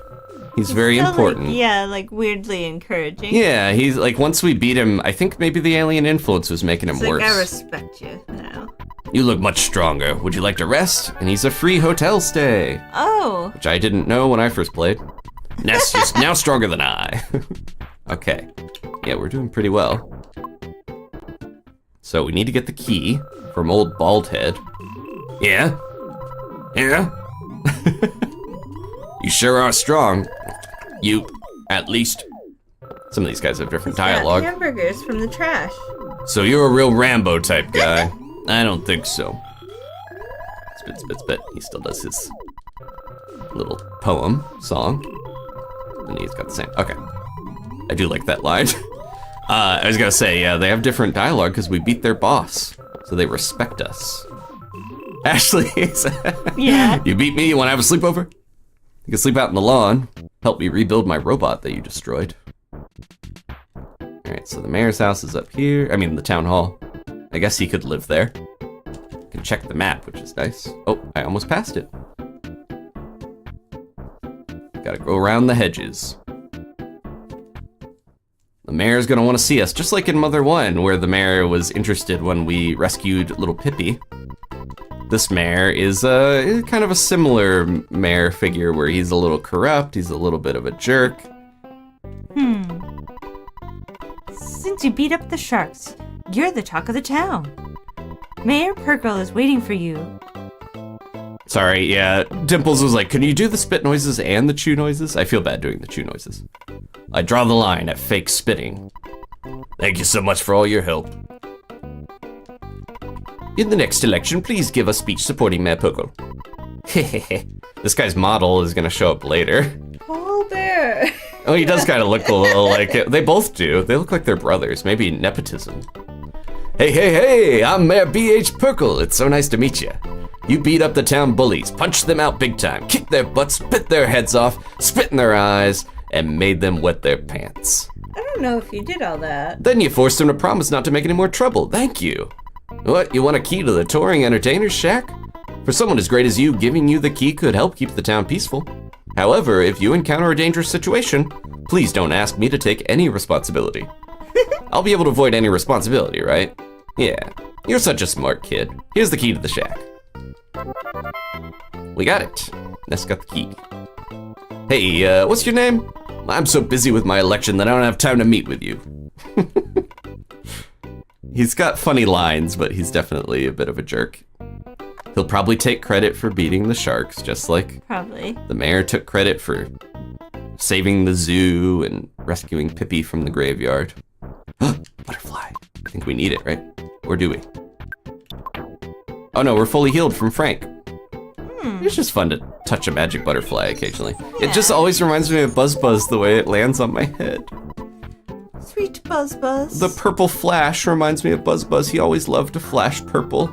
He's very
Still,
important.
like weirdly encouraging.
Yeah, he's like, once we beat him, I think maybe the alien influence was making him
It's
worse.
like, I respect you now.
You look much stronger.
Would you like to rest? And he's a free hotel stay,
Oh.
which I didn't know when I first played.
Ness, you're now stronger than I.
Okay. Yeah, we're doing pretty well. So we need to get the key from old Baldhead.
Yeah? Yeah?
You sure are strong. You, at least. Some of these guys have different dialogue.
Hamburgers from the trash.
So you're a real Rambo type guy. I don't think so. Spit, spit, spit. He still does his little poem song. And he's got the same. Okay. I do like that line. I was gonna say, yeah, they have different dialogue because we beat their boss. So they respect us. Ashley,
Yeah.
you beat me, you wanna have a sleepover? You can sleep out in the lawn. Help me rebuild my robot that you destroyed. Alright, so the mayor's house is up here. I mean, the town hall. I guess he could live there. Can check the map, which is nice. Oh, I almost passed it. Gotta go around the hedges. The mayor's gonna want to see us, just like in Mother 1, where the mayor was interested when we rescued little Pippi. This mayor is kind of a similar mayor figure, where he's a little corrupt, he's a little bit of a jerk.
Since you beat up the sharks, you're the talk of the town. Mayor Purkle is waiting for you.
Sorry, yeah, Dimples was like, can you do the spit noises and the chew noises? I feel bad doing the chew noises. I draw the line at fake spitting. Thank you so much for all your help. In the next election, please give a speech supporting Mayor Purkle. This guy's model is gonna show up later.
Oh, bear.
Oh, he does kind of look a little like it. They both do. They look like they're brothers. Maybe nepotism. Hey, I'm Mayor B.H. Purkle. It's so nice to meet you. You beat up the town bullies, punched them out big time, kicked their butts, bit their heads off, spit in their eyes, and made them wet their pants.
I don't know if you did all that.
Then you forced them to promise not to make any more trouble. Thank you. What, you want a key to the touring entertainer's shack? For someone as great as you, giving you the key could help keep the town peaceful. However, if you encounter a dangerous situation, please don't ask me to take any responsibility. I'll be able to avoid any responsibility, right? Yeah, you're such a smart kid. Here's the key to the shack. We got it. Ness got the key. Hey, what's your name? I'm so busy with my election that I don't have time to meet with you. He's got funny lines, but he's definitely a bit of a jerk. He'll probably take credit for beating the sharks, just like
Probably.
the mayor took credit for saving the zoo and rescuing Pippi from the graveyard. Butterfly. I think we need it, right? Or do we? Oh no, we're fully healed from Frank. It's just fun to touch a magic butterfly occasionally. It just always reminds me of Buzz Buzz the way it lands on my head.
Sweet Buzz Buzz.
The purple flash reminds me of Buzz Buzz. He always loved to flash purple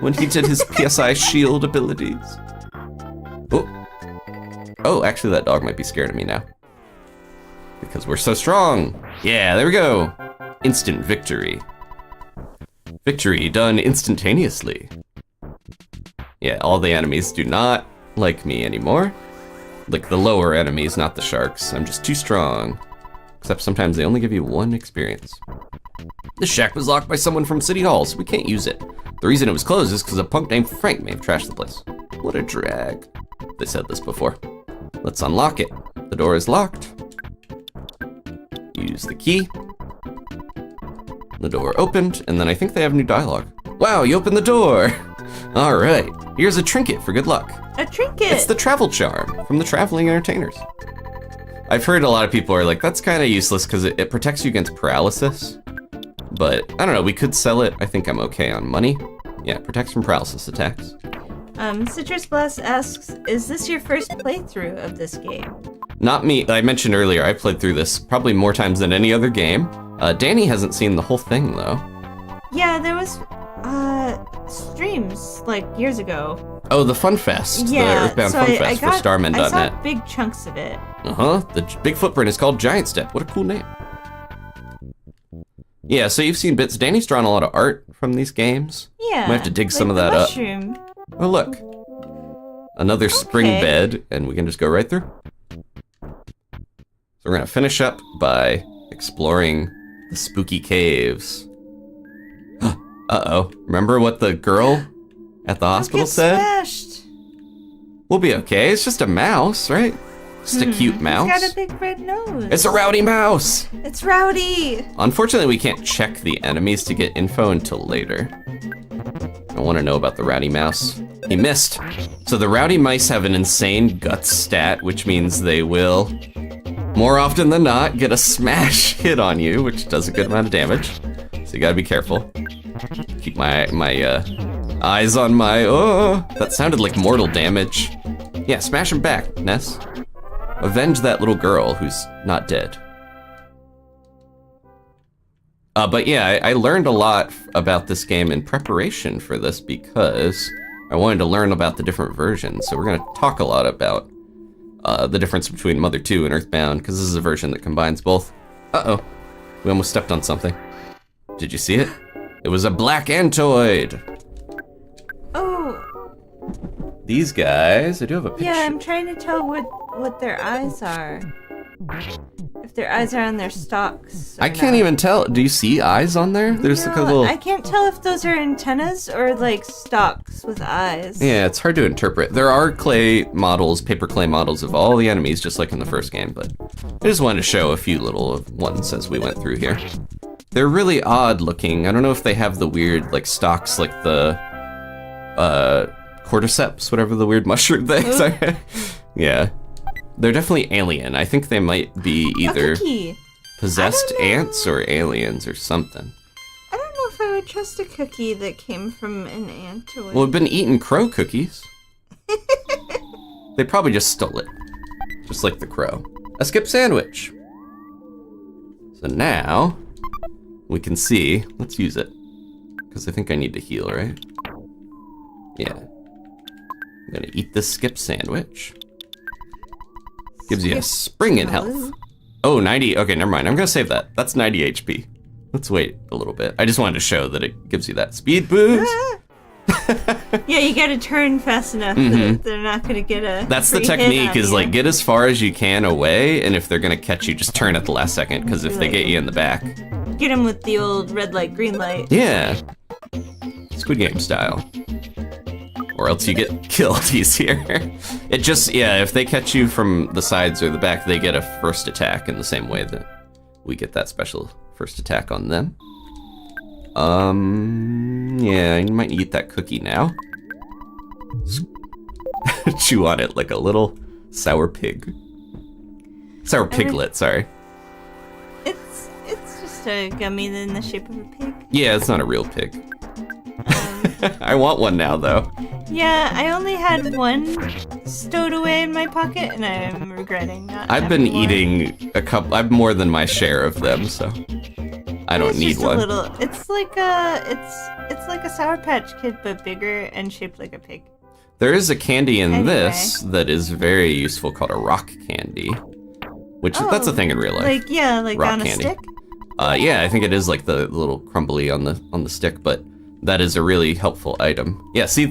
when he did his PSI shield abilities. Oh, actually that dog might be scared of me now. Because we're so strong. Yeah, there we go. Instant victory. Victory done instantaneously. Yeah, all the enemies do not like me anymore. Like the lower enemies, not the sharks. I'm just too strong. Except sometimes they only give you 1 experience. This shack was locked by someone from City Hall, so we can't use it. The reason it was closed is because a punk named Frank may have trashed the place. What a drag. They said this before. Let's unlock it. The door is locked. Use the key. The door opened, and then I think they have new dialogue. Wow, you opened the door! All right, here's a trinket for good luck.
A trinket!
It's the travel charm from the Traveling Entertainers. I've heard a lot of people are like, that's kind of useless because it protects you against paralysis. But I don't know, we could sell it. I think I'm okay on money. Yeah, protects from paralysis attacks.
Citrus Blast asks, is this your first playthrough of this game?
Not me. I mentioned earlier, I played through this probably more times than any other game. Dani hasn't seen the whole thing though.
Yeah, there was streams like years ago.
Oh, the Fun Fest.
Yeah,
the EarthBound
so
Fun Fest for Starman.net.
I saw big chunks of it.
The big footprint is called Giant Step. What a cool name. Yeah, so you've seen bits. Dani's drawn a lot of art from these games.
Yeah.
Might have to dig
like
some of
the
that
mushroom.
up. Oh, look. Another spring
Okay.
bed, and we can just go right through. So we're gonna finish up by exploring the spooky caves. Uh-oh. Remember what the girl at the hospital
Get
said?
smashed.
We'll be okay. It's just a mouse, right? Just a cute mouse.
It's got a big red nose.
It's a rowdy mouse!
It's rowdy.
Unfortunately, we can't check the enemies to get info until later. I want to know about the rowdy mouse. He missed. So the rowdy mice have an insane guts stat, which means they will, more often than not, get a smash hit on you, which does a good amount of damage. So you gotta be careful. Keep my eyes on my, that sounded like mortal damage. Yeah, smash him back, Ness. Avenge that little girl who's not dead. But yeah, I learned a lot about this game in preparation for this because I wanted to learn about the different versions. So we're gonna talk a lot about the difference between Mother 2 and EarthBound because this is a version that combines both. Uh-oh. We almost stepped on something. Did you see it? It was a black antoid.
Oh.
These guys, I do have a picture.
Yeah, I'm trying to tell what their eyes are. If their eyes are on their stalks.
I can't even tell. Do you see eyes on there? There's like a little...
I can't tell if those are antennas or like stalks with eyes.
Yeah, it's hard to interpret. There are clay models, paper clay models of all the enemies, just like in the first game, but I just wanted to show a few little ones as we went through here. They're really odd looking. I don't know if they have the weird like stalks like the cordyceps, whatever the weird mushroom things are. Yeah. They're definitely alien. I think they might be either possessed ants or aliens or something.
I don't know if I would trust a cookie that came from an ant.
Well, we've been eating crow cookies. They probably just stole it. Just like the crow. A skip sandwich. So now, we can see, let's use it. Because I think I need to heal, right? Yeah. I'm gonna eat this skip sandwich. Gives you a spring in health. Oh, 90, okay, never mind. I'm gonna save that. That's 90 HP. Let's wait a little bit. I just wanted to show that it gives you that speed boost.
Yeah, you gotta turn fast enough that they're not gonna get a
That's the technique, is like get as far as you can away, and if they're gonna catch you, just turn at the last second, because if they get you in the back.
Get them with the old red light, green light.
Yeah. Squid Game style. Or else you get killed easier. It just, yeah, if they catch you from the sides or the back, they get a first attack in the same way that we get that special first attack on them. Yeah, you might eat that cookie now. Chew on it like a little sour pig. Sour piglet, sorry.
It's just a gummy in the shape of a pig.
Yeah, it's not a real pig. I want one now, though.
Yeah, I only had one stowed away in my pocket, and I'm regretting not.
I've been eating a couple. I've more than my share of them, so I don't need one.
It's like a Sour Patch Kid, but bigger and shaped like a pig.
There is a candy in this that is very useful called a rock candy, which that's a thing in real life.
Like
rock
on
candy.
a stick.
Yeah, I think it is like the little crumbly on the stick, but that is a really helpful item. Yeah, see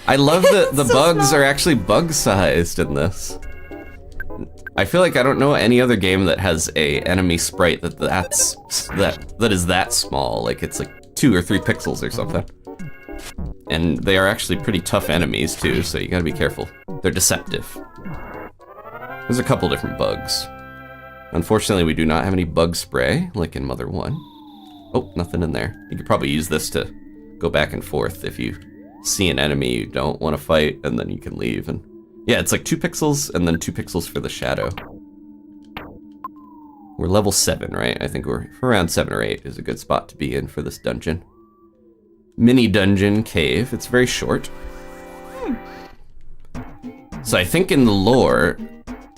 I love that the bugs are actually bug-sized in this. I feel like I don't know any other game that has a enemy sprite that is that small. Like it's like 2 or 3 pixels or something. And they are actually pretty tough enemies too, so you gotta be careful. They're deceptive. There's a couple different bugs. Unfortunately, we do not have any bug spray like in Mother 1. Oh, nothing in there. You could probably use this to go back and forth if you see an enemy you don't want to fight, and then you can leave. And yeah, it's like 2 pixels and then 2 pixels for the shadow. We're level 7, right? I think we're around 7 or 8 is a good spot to be in for this dungeon. Mini dungeon cave. It's very short. So I think in the lore,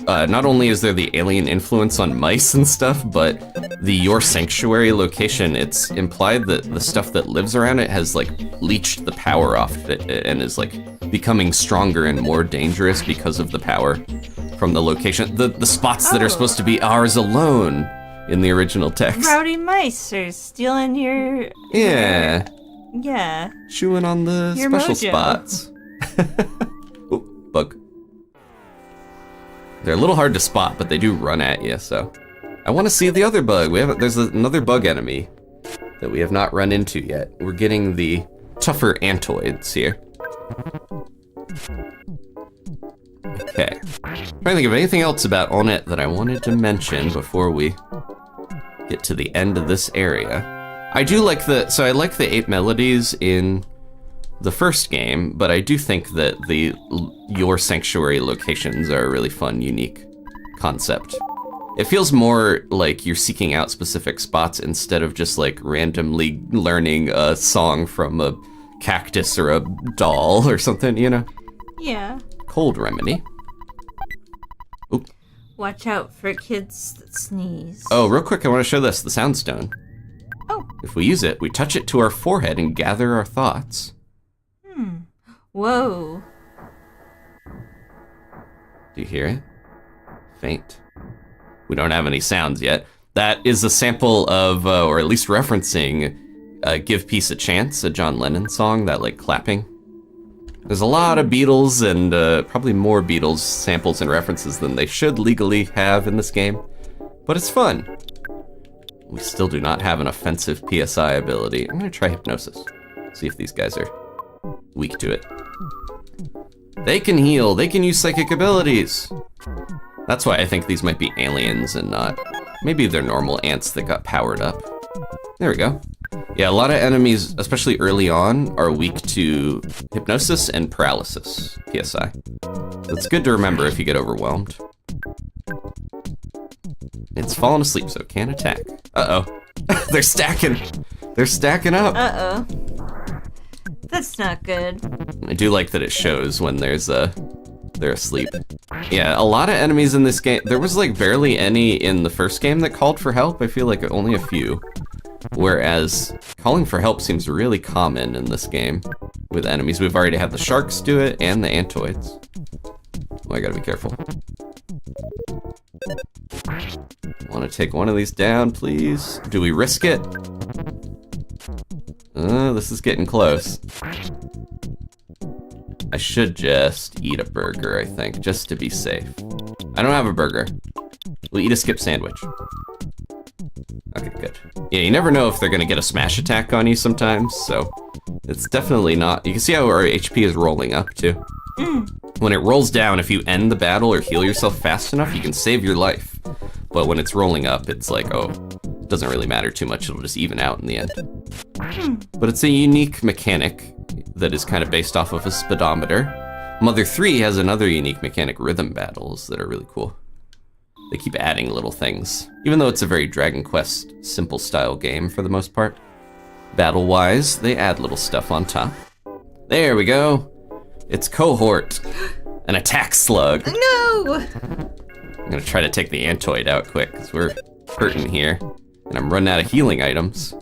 not only is there the alien influence on mice and stuff, but the Your Sanctuary location, it's implied that the stuff that lives around it has like leached the power off it and is like becoming stronger and more dangerous because of the power from the location. The spots that are supposed to be ours alone in the original text.
Rowdy mice are stealing your...
Yeah.
Yeah.
Chewing on the
your
special
mojo.
spots. Ooh, bug. They're a little hard to spot, but they do run at you, so. I want to see the other bug. There's another bug enemy that we have not run into yet. We're getting the tougher antoids here. Okay. I'm trying to think of anything else about Onett that I wanted to mention before we get to the end of this area. I do like I like the 8 melodies in the first game, but I do think that the Your Sanctuary locations are a really fun, unique concept. It feels more like you're seeking out specific spots instead of just like randomly learning a song from a cactus or a doll or something, you know?
Yeah.
Cold remedy. Oop.
Watch out for kids that sneeze.
Oh, real quick, I want to show this, the sound stone.
Oh.
If we use it, we touch it to our forehead and gather our thoughts.
Whoa.
Do you hear it? Faint. We don't have any sounds yet. That is a sample of, or at least referencing, Give Peace a Chance, a John Lennon song, that like clapping. There's a lot of Beatles and probably more Beatles samples and references than they should legally have in this game, but it's fun. We still do not have an offensive PSI ability. I'm gonna try Hypnosis, see if these guys are weak to it. They can heal, they can use psychic abilities. That's why I think these might be aliens and not, maybe they're normal ants that got powered up. There we go. Yeah, a lot of enemies, especially early on, are weak to Hypnosis and Paralysis, PSI. It's good to remember if you get overwhelmed. It's fallen asleep, so it can't attack. Uh-oh. They're stacking. They're stacking up.
Uh-oh. That's not good.
I do like that it shows when they're asleep. Yeah, a lot of enemies in this game. There was like barely any in the first game that called for help. I feel like only a few. Whereas calling for help seems really common in this game with enemies. We've already had the sharks do it and the antoids. Oh, I gotta be careful. Want to take one of these down, please? Do we risk it? This is getting close. I should just eat a burger, I think, just to be safe. I don't have a burger. We'll eat a skip sandwich. Okay, good. Yeah, you never know if they're gonna get a smash attack on you sometimes, so it's definitely not. You can see how our HP is rolling up too. When it rolls down, if you end the battle or heal yourself fast enough, you can save your life. But when it's rolling up, it's like, oh, it doesn't really matter too much, it'll just even out in the end. But it's a unique mechanic that is kind of based off of a speedometer. Mother 3 has another unique mechanic, rhythm battles, that are really cool. They keep adding little things, even though it's a very Dragon Quest simple style game for the most part. Battle-wise, they add little stuff on top. There we go. It's Cohort, an attack slug.
No!
I'm gonna try to take the antoid out quick, because we're hurting here, and I'm running out of healing items.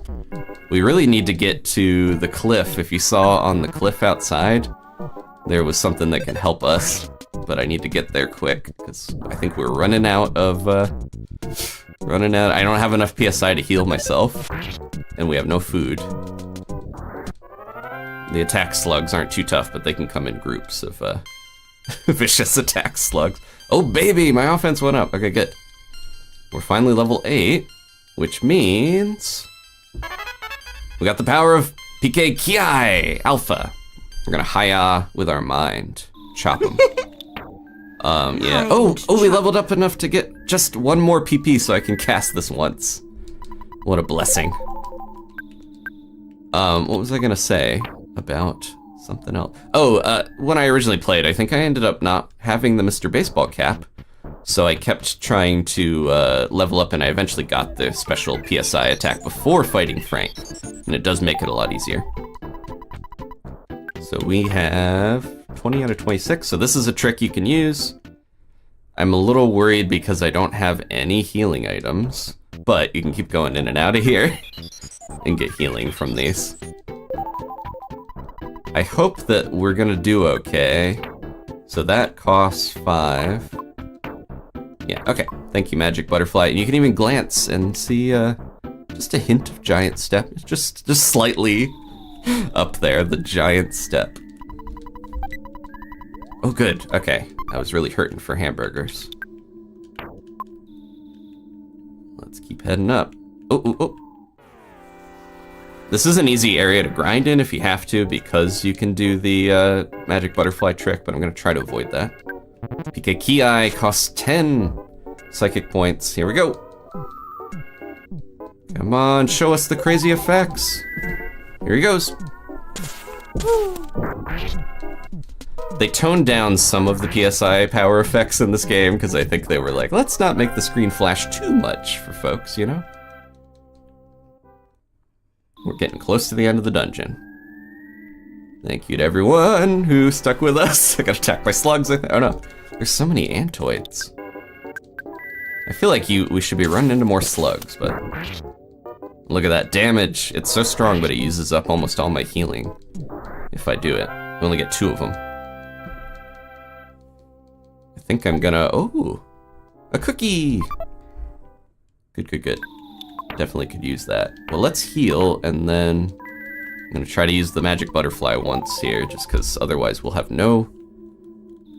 We really need to get to the cliff. If you saw on the cliff outside, there was something that can help us. But I need to get there quick, because I think we're running out of, I don't have enough PSI to heal myself, and we have no food. The attack slugs aren't too tough, but they can come in groups of, vicious attack slugs. Oh baby, my offense went up. Okay, good. We're finally level 8, which means we got the power of PK Kiai Alpha. We're gonna hi-ya with our mind. Chop them. Yeah. Oh, we leveled up enough to get just one more PP so I can cast this once. What a blessing. What was I gonna say about something else? Oh, when I originally played, I think I ended up not having the Mr. Baseball cap. So I kept trying to level up, and I eventually got the special PSI attack before fighting Frank. And it does make it a lot easier. So we have 20 out of 26, so this is a trick you can use. I'm a little worried because I don't have any healing items, but you can keep going in and out of here and get healing from these. I hope that we're gonna do okay. So that costs 5. Yeah, okay. Thank you, Magic Butterfly. And you can even glance and see just a hint of Giant Step. It's just slightly up there, the Giant Step. Oh, good. Okay. I was really hurting for hamburgers. Let's keep heading up. Oh. This is an easy area to grind in if you have to, because you can do the Magic Butterfly trick, but I'm going to try to avoid that. PK Kiai costs 10 psychic points. Here we go. Come on, show us the crazy effects. Here he goes. They toned down some of the PSI power effects in this game because I think they were like, let's not make the screen flash too much for folks, you know? We're getting close to the end of the dungeon. Thank you to everyone who stuck with us. I got attacked by slugs. Oh no, there's so many antoids. I feel like we should be running into more slugs, but look at that damage. It's so strong, but it uses up almost all my healing if I do it. I only get 2 of them. I think I'm gonna, oh, a cookie. Good, good, good. Definitely could use that. Well, let's heal, and then I'm gonna try to use the magic butterfly once here, just because otherwise we'll have no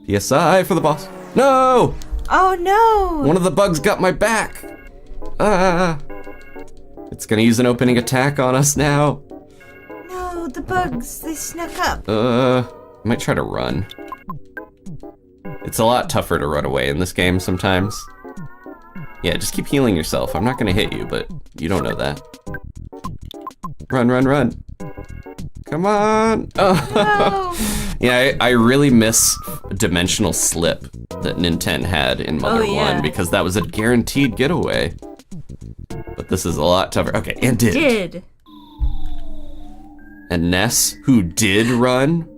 PSI for the boss. No!
Oh no!
One of the bugs got my back! Ah! It's gonna use an opening attack on us now.
No, the bugs, they snuck up.
I might try to run. It's a lot tougher to run away in this game sometimes. Yeah, just keep healing yourself. I'm not gonna hit you, but you don't know that. Run, run, run. Come on! Oh.
No.
Yeah, I really miss Dimensional Slip that Nintendo had in Mother 1 because that was a guaranteed getaway. But this is a lot tougher. Okay, and did. And Ness, who did run.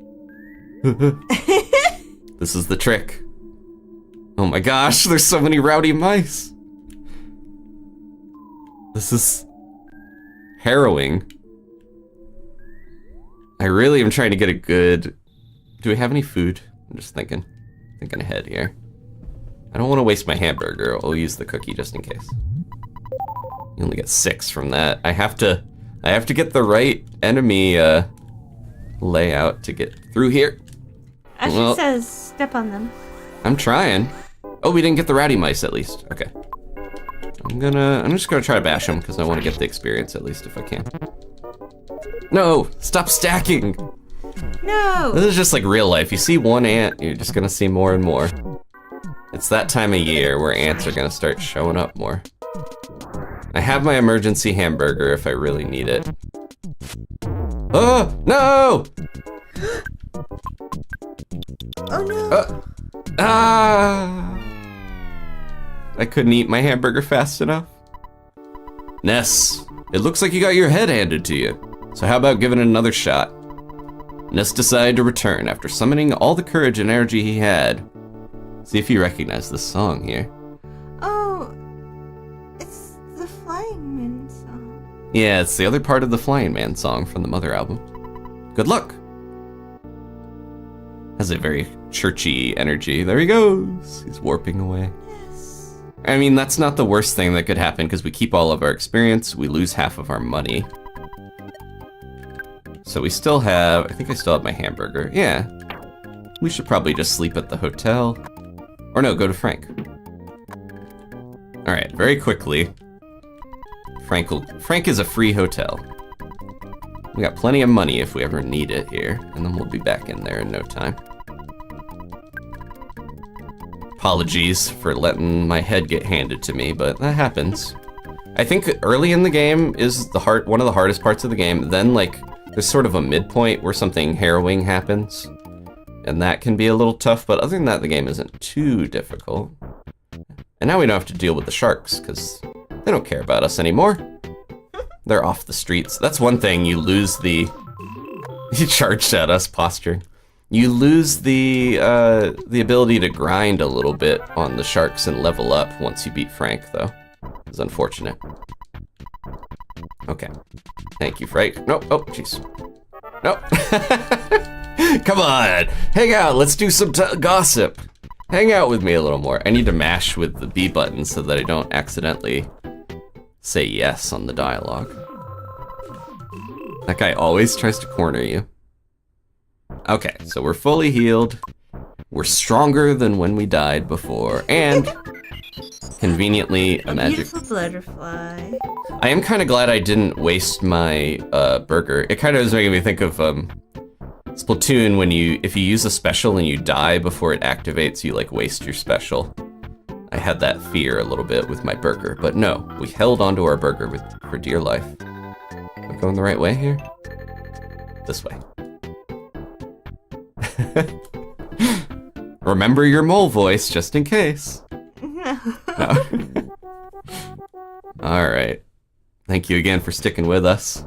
This is the trick. Oh my gosh, there's so many rowdy mice. This is harrowing. I really am trying to get a good... Do we have any food? I'm just thinking ahead here. I don't want to waste my hamburger. I'll use the cookie just in case. You only get 6 from that. I have to get the right enemy layout to get through here.
Actually says step on them.
I'm trying. Oh, we didn't get the rowdy mice at least. Okay. I'm just gonna try to bash them because I want to get the experience at least if I can. No, stop stacking.
No.
This is just like real life. You see one ant, you're just gonna see more and more. It's that time of year where ants are gonna start showing up more. I have my emergency hamburger if I really need it. Oh, no!
Oh no.
I couldn't eat my hamburger fast enough. Ness, it looks like you got your head handed to you. So how about giving it another shot? Ness decided to return after summoning all the courage and energy he had. See if you recognize this song here.
Oh, it's the Flying Man song.
Yeah, it's the other part of the Flying Man song from the Mother album. Good luck. Has a very churchy energy. There he goes. He's warping away.
Yes.
I mean, that's not the worst thing that could happen because we keep all of our experience, we lose half of our money. So we still have, I think I still have my hamburger. Yeah. We should probably just sleep at the hotel. Or no, go to Frank. All right, very quickly. Frank is a free hotel. We got plenty of money if we ever need it here, and then we'll be back in there in no time. Apologies for letting my head get handed to me, but that happens. I think early in the game is one of the hardest parts of the game. Then like there's sort of a midpoint where something harrowing happens, and that can be a little tough, but other than that, the game isn't too difficult. And now we don't have to deal with the sharks, because they don't care about us anymore. They're off the streets. That's one thing, you lose the... He charged at us, posturing. You lose the ability to grind a little bit on the sharks and level up once you beat Frank, though. It's unfortunate. Okay. Thank you, Frank. No, oh, jeez. No. Come on, hang out, let's do some gossip. Hang out with me a little more. I need to mash with the B button so that I don't accidentally say yes on the dialogue. That guy always tries to corner you. Okay, so we're fully healed. We're stronger than when we died before, and conveniently a magic
beautiful butterfly.
I am kind of glad I didn't waste my burger. It kind of is making me think of Splatoon when if you use a special and you die before it activates, you like waste your special. I had that fear a little bit with my burger, but no, we held onto our burger for dear life. Am I going the right way here? This way. Remember your mole voice just in case. No. All right. Thank you again for sticking with us.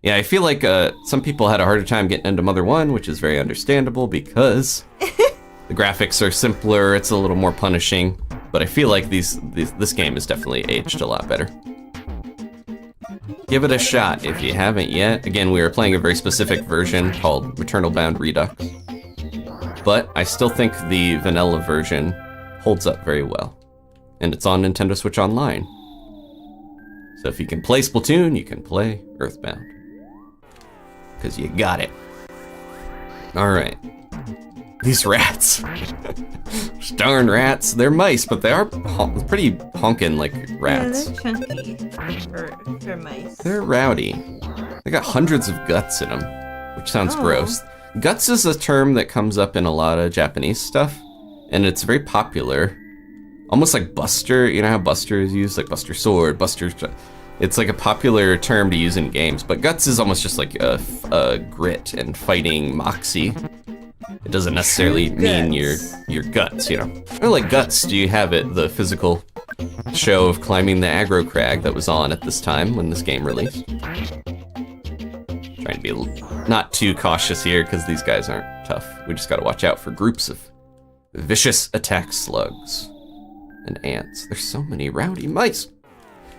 Yeah, I feel like some people had a harder time getting into Mother 1, which is very understandable because the graphics are simpler, it's a little more punishing, but I feel like this game is definitely aged a lot better. Give it a shot if you haven't yet. Again, we are playing a very specific version called MaternalBound Redux, but I still think the vanilla version holds up very well, and it's on Nintendo Switch Online. So if you can play Splatoon, you can play EarthBound. Because you got it. Alright. These rats. Darn rats. They're mice, but they are pretty honkin' like rats.
Yeah, they're chunky for mice.
They're rowdy. They got hundreds of guts in them, which sounds gross. Guts is a term that comes up in a lot of Japanese stuff, and it's very popular. Almost like Buster, you know how Buster is used? Like Buster Sword, Buster... It's like a popular term to use in games, but guts is almost just like a grit and fighting moxie. It doesn't necessarily mean your guts, you know. Or like Guts, Do You Have It, the physical show of climbing the aggro crag that was on at this time when this game released. Trying to be not too cautious here because these guys aren't tough. We just gotta watch out for groups of vicious attack slugs and ants. There's so many rowdy mice.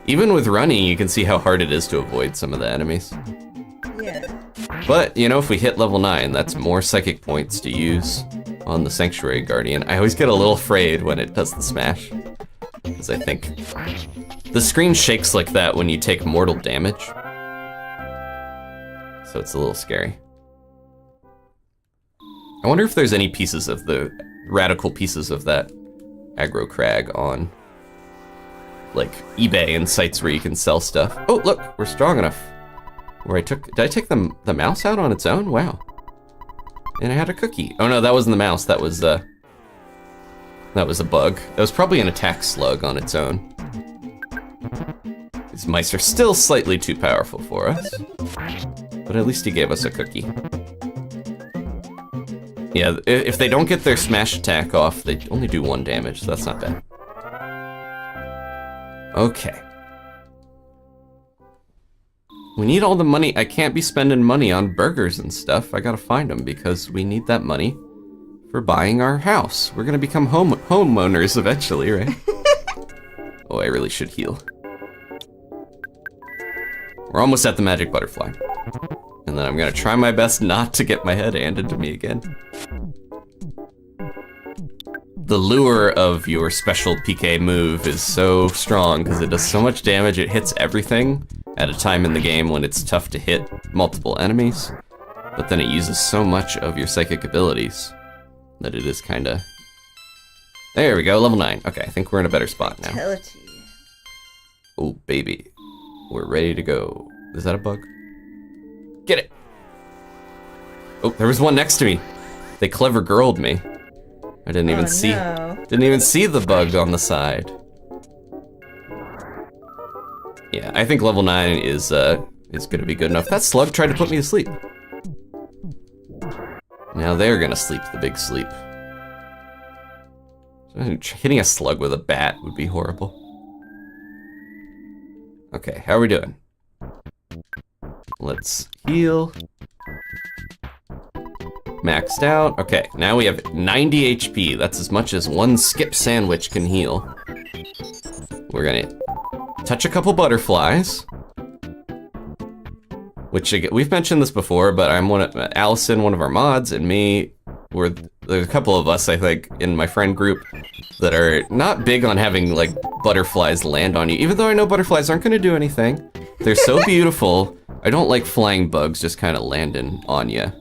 Even with running, you can see how hard it is to avoid some of the enemies.
Yeah.
But, you know, if we hit level 9, that's more psychic points to use on the Sanctuary Guardian. I always get a little afraid when it does the smash, because I think the screen shakes like that when you take mortal damage. So it's a little scary. I wonder if there's any pieces of the radical pieces of that aggro crag on like eBay and sites where you can sell stuff. Oh, look, we're strong enough. Did I take the mouse out on its own? Wow. And I had a cookie. Oh no, that wasn't the mouse, that was a bug. That was probably an attack slug on its own. These mice are still slightly too powerful for us, but at least he gave us a cookie. Yeah, if they don't get their smash attack off, they only do 1 damage, so that's not bad. Okay. We need all the money. I can't be spending money on burgers and stuff. I gotta find them because we need that money for buying our house. We're gonna become homeowners eventually, right? Oh, I really should heal. We're almost at the magic butterfly. And then I'm gonna try my best not to get my head handed to me again. The lure of your special PK move is so strong because it does so much damage. It hits everything at a time in the game when it's tough to hit multiple enemies. But then it uses so much of your psychic abilities that it is kinda... There we go, level 9. Okay, I think we're in a better spot now.
Vitality.
Oh, baby. We're ready to go. Is that a bug? Get it! Oh, there was one next to me. They clever girled me. I didn't even see.
No.
Didn't even see the bug on the side. Yeah, I think level 9 is gonna be good enough. That slug tried to put me to sleep. Now they're gonna sleep the big sleep. Hitting a slug with a bat would be horrible. Okay, how are we doing? Let's heal. Maxed out. Okay, now we have 90 HP. That's as much as 1 skip sandwich can heal. We're gonna touch a couple butterflies. Which, we've mentioned this before, but I'm Allison, one of our mods, and me, there's a couple of us, I think, in my friend group that are not big on having, like, butterflies land on you. Even though I know butterflies aren't gonna do anything. They're so beautiful. I don't like flying bugs just kind of landing on you.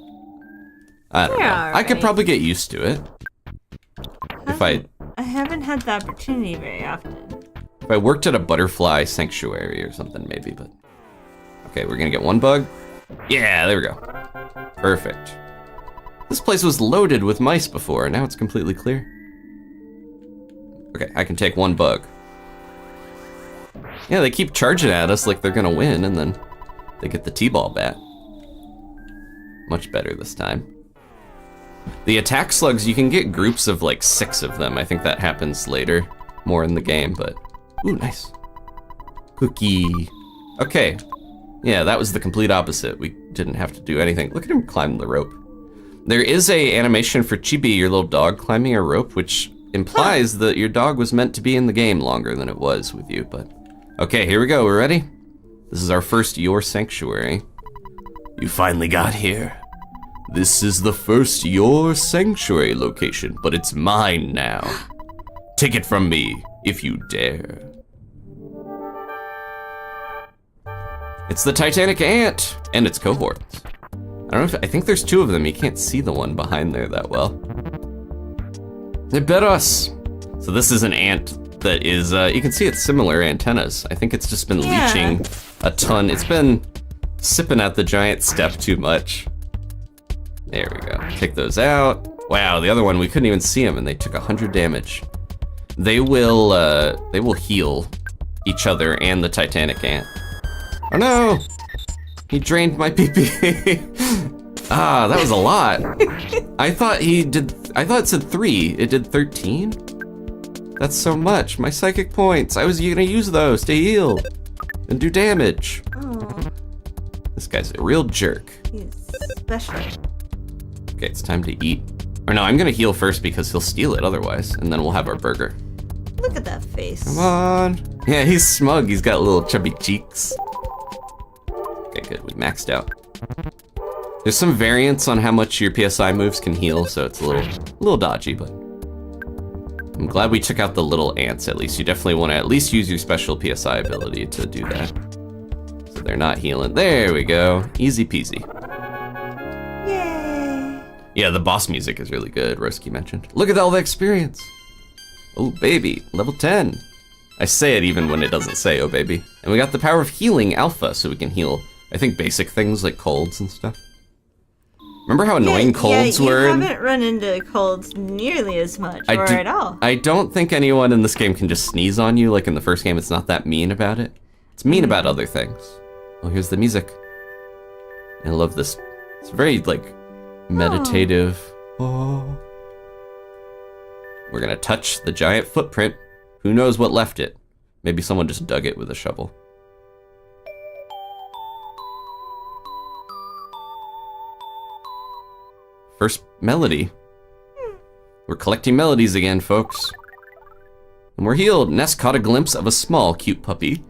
I don't know. I could probably get used to it. I
haven't had the opportunity very often.
If I worked at a butterfly sanctuary or something, maybe, but... Okay, we're gonna get 1 bug. Yeah, there we go. Perfect. This place was loaded with mice before, and now it's completely clear. Okay, I can take 1 bug. Yeah, they keep charging at us like they're gonna win, and then they get the T-ball bat. Much better this time. The attack slugs, you can get groups of like 6 of them. I think that happens later, more in the game, but... Ooh, nice. Cookie. Okay. Yeah, that was the complete opposite. We didn't have to do anything. Look at him climb the rope. There is a animation for Chibi, your little dog, climbing a rope, which implies that your dog was meant to be in the game longer than it was with you, but... Okay, here we go. We're ready? This is our first Your Sanctuary. You finally got here. This is the first Your Sanctuary location, but it's mine now. Take it from me, if you dare. It's the Titanic Ant and its cohorts. I think there's 2 of them. You can't see the one behind there that well. They bit us. So this is an ant that is, you can see it's similar antennas. I think it's just been leeching a ton. It's been sipping at the giant step too much. There we go. Take those out. Wow, the other one, we couldn't even see them and they took 100 damage. They will heal each other and the Titanic Ant. Oh no! He drained my PP. Ah, that was a lot. I thought it said 3. It did 13? That's so much. My psychic points. I was gonna use those to heal and do damage.
Oh,
This guy's a real jerk.
he's special.
Okay, it's time to eat. Or no, I'm gonna heal first because he'll steal it otherwise, and then we'll have our burger.
Look at that face.
Come on. Yeah, he's smug. He's got little chubby cheeks. Okay, good. We maxed out. There's some variance on how much your PSI moves can heal, so it's a little dodgy, but I'm glad we took out the little ants at least. You definitely want to at least use your special PSI ability to do that. So they're not healing. There we go. Easy peasy.
Yay.
Yeah, the boss music is really good, Roski mentioned. Look at all the experience. Oh, baby, level 10. I say it even when it doesn't say, oh, baby. And we got the power of healing alpha, so we can heal, I think, basic things like colds and stuff. Remember how annoying colds were?
You haven't run into colds nearly as much, or at all.
I don't think anyone in this game can just sneeze on you like in the first game. It's not that mean about it. It's mean about other things. Oh, here's the music. I love this. It's very, like, meditative. Oh. We're gonna touch the giant footprint. Who knows what left it? Maybe someone just dug it with a shovel. First melody. We're collecting melodies again, folks. And we're healed. Ness caught a glimpse of a small, cute puppy.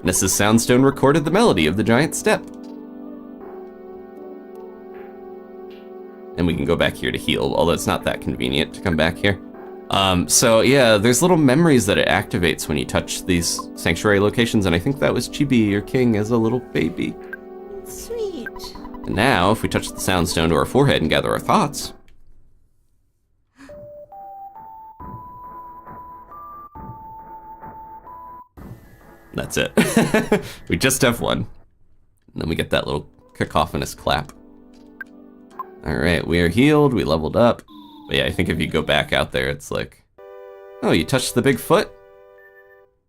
Ness's soundstone recorded the melody of the giant step. And we can go back here to heal, although it's not that convenient to come back here. So yeah, there's little memories that it activates when you touch these sanctuary locations, and I think that was Chibi, your king, as a little baby.
Sweet.
And now, if we touch the soundstone to our forehead and gather our thoughts. That's it. We just have one. And then we get that little cacophonous clap. All right, we are healed, we leveled up. But yeah, I think if you go back out there, it's like, oh, you touched the big foot?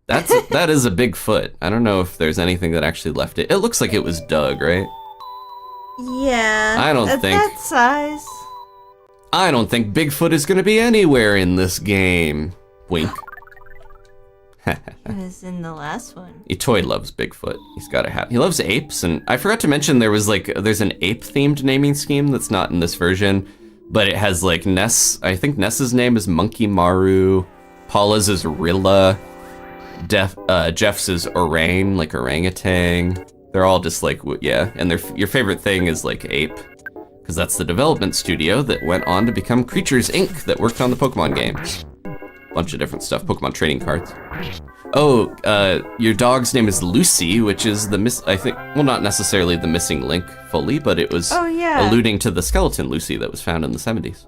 That is a big foot. I don't know if there's anything that actually left it. It looks like it was dug, right?
Yeah.
I don't
at
think-
that size.
I don't think Bigfoot is gonna be anywhere in this game. Wink.
It was in the last one.
Itoy loves Bigfoot. He's gotta have. He loves apes, and I forgot to mention there's an ape-themed naming scheme that's not in this version, but it has like Ness. I think Ness's name is Monkey Maru. Paula's is Rilla. Jeff's is Orang, like orangutan. They're all just like, yeah, and your favorite thing is like ape, because that's the development studio that went on to become Creatures Inc. that worked on the Pokemon games. Bunch of different stuff, Pokemon trading cards. Oh, your dog's name is Lucy, which is not necessarily the missing link fully, but it was alluding to the skeleton Lucy that was found in the 70s.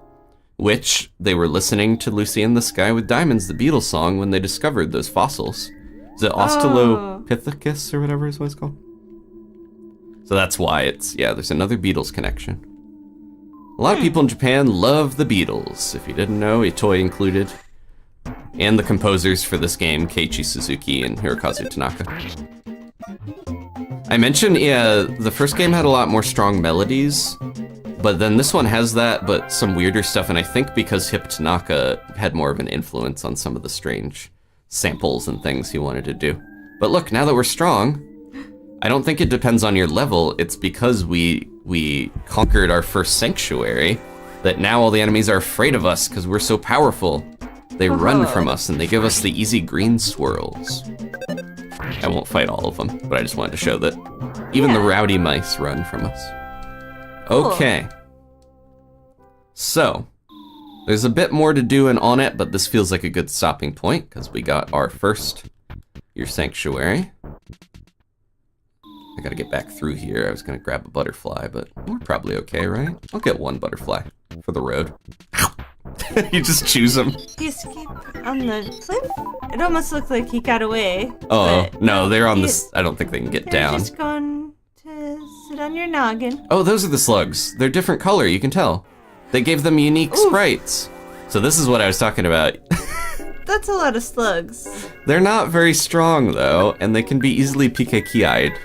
Which, they were listening to Lucy in the Sky with Diamonds, the Beatles song, when they discovered those fossils. Is it Australopithecus or whatever is what it's called? So that's why there's another Beatles connection. A lot of people in Japan love the Beatles, if you didn't know, Itoy included. And the composers for this game, Keiichi Suzuki and Hirokazu Tanaka. I mentioned, the first game had a lot more strong melodies, but then this one has that, but some weirder stuff, and I think because Hip Tanaka had more of an influence on some of the strange samples and things he wanted to do. But look, now that we're strong, I don't think it depends on your level, it's because we conquered our first sanctuary that now all the enemies are afraid of us because we're so powerful. They run from us and they give us the easy green swirls. I won't fight all of them, but I just wanted to show that even the rowdy mice run from us. Okay. So, there's a bit more to do in Onett, but this feels like a good stopping point because we got your your sanctuary. I gotta get back through here. I was gonna grab a butterfly, but we're probably okay, right? I'll get one butterfly for the road. You just choose them.
He escaped on the cliff? It almost looked like he got away.
Oh, no, they're on this. I don't think they can get down.
Just going to sit on your noggin.
Oh, those are the slugs. They're different color, you can tell. They gave them unique sprites. So this is what I was talking about.
That's a lot of slugs.
They're not very strong, though, and they can be easily PKKI'd.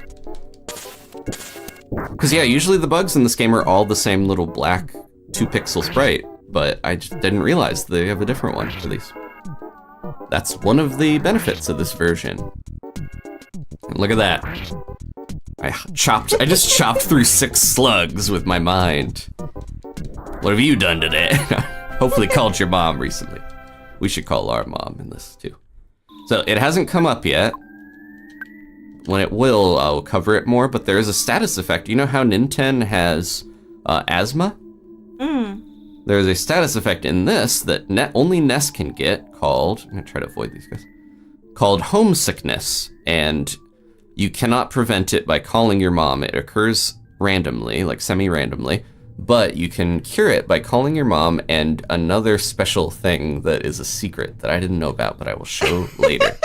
Because, yeah, usually the bugs in this game are all the same little black 2-pixel sprite, but I just didn't realize they have a different one for these. That's one of the benefits of this version. And look at that. I just chopped through 6 slugs with my mind. What have you done today? Hopefully called your mom recently. We should call our mom in this too. So it hasn't come up yet. When it will, I'll cover it more, but there is a status effect. You know how Nintendo has asthma? There's a status effect in this that only Ness can get called, I'm gonna try to avoid these guys, called homesickness, and you cannot prevent it by calling your mom. It occurs randomly, like semi-randomly, but you can cure it by calling your mom and another special thing that is a secret that I didn't know about, but I will show later.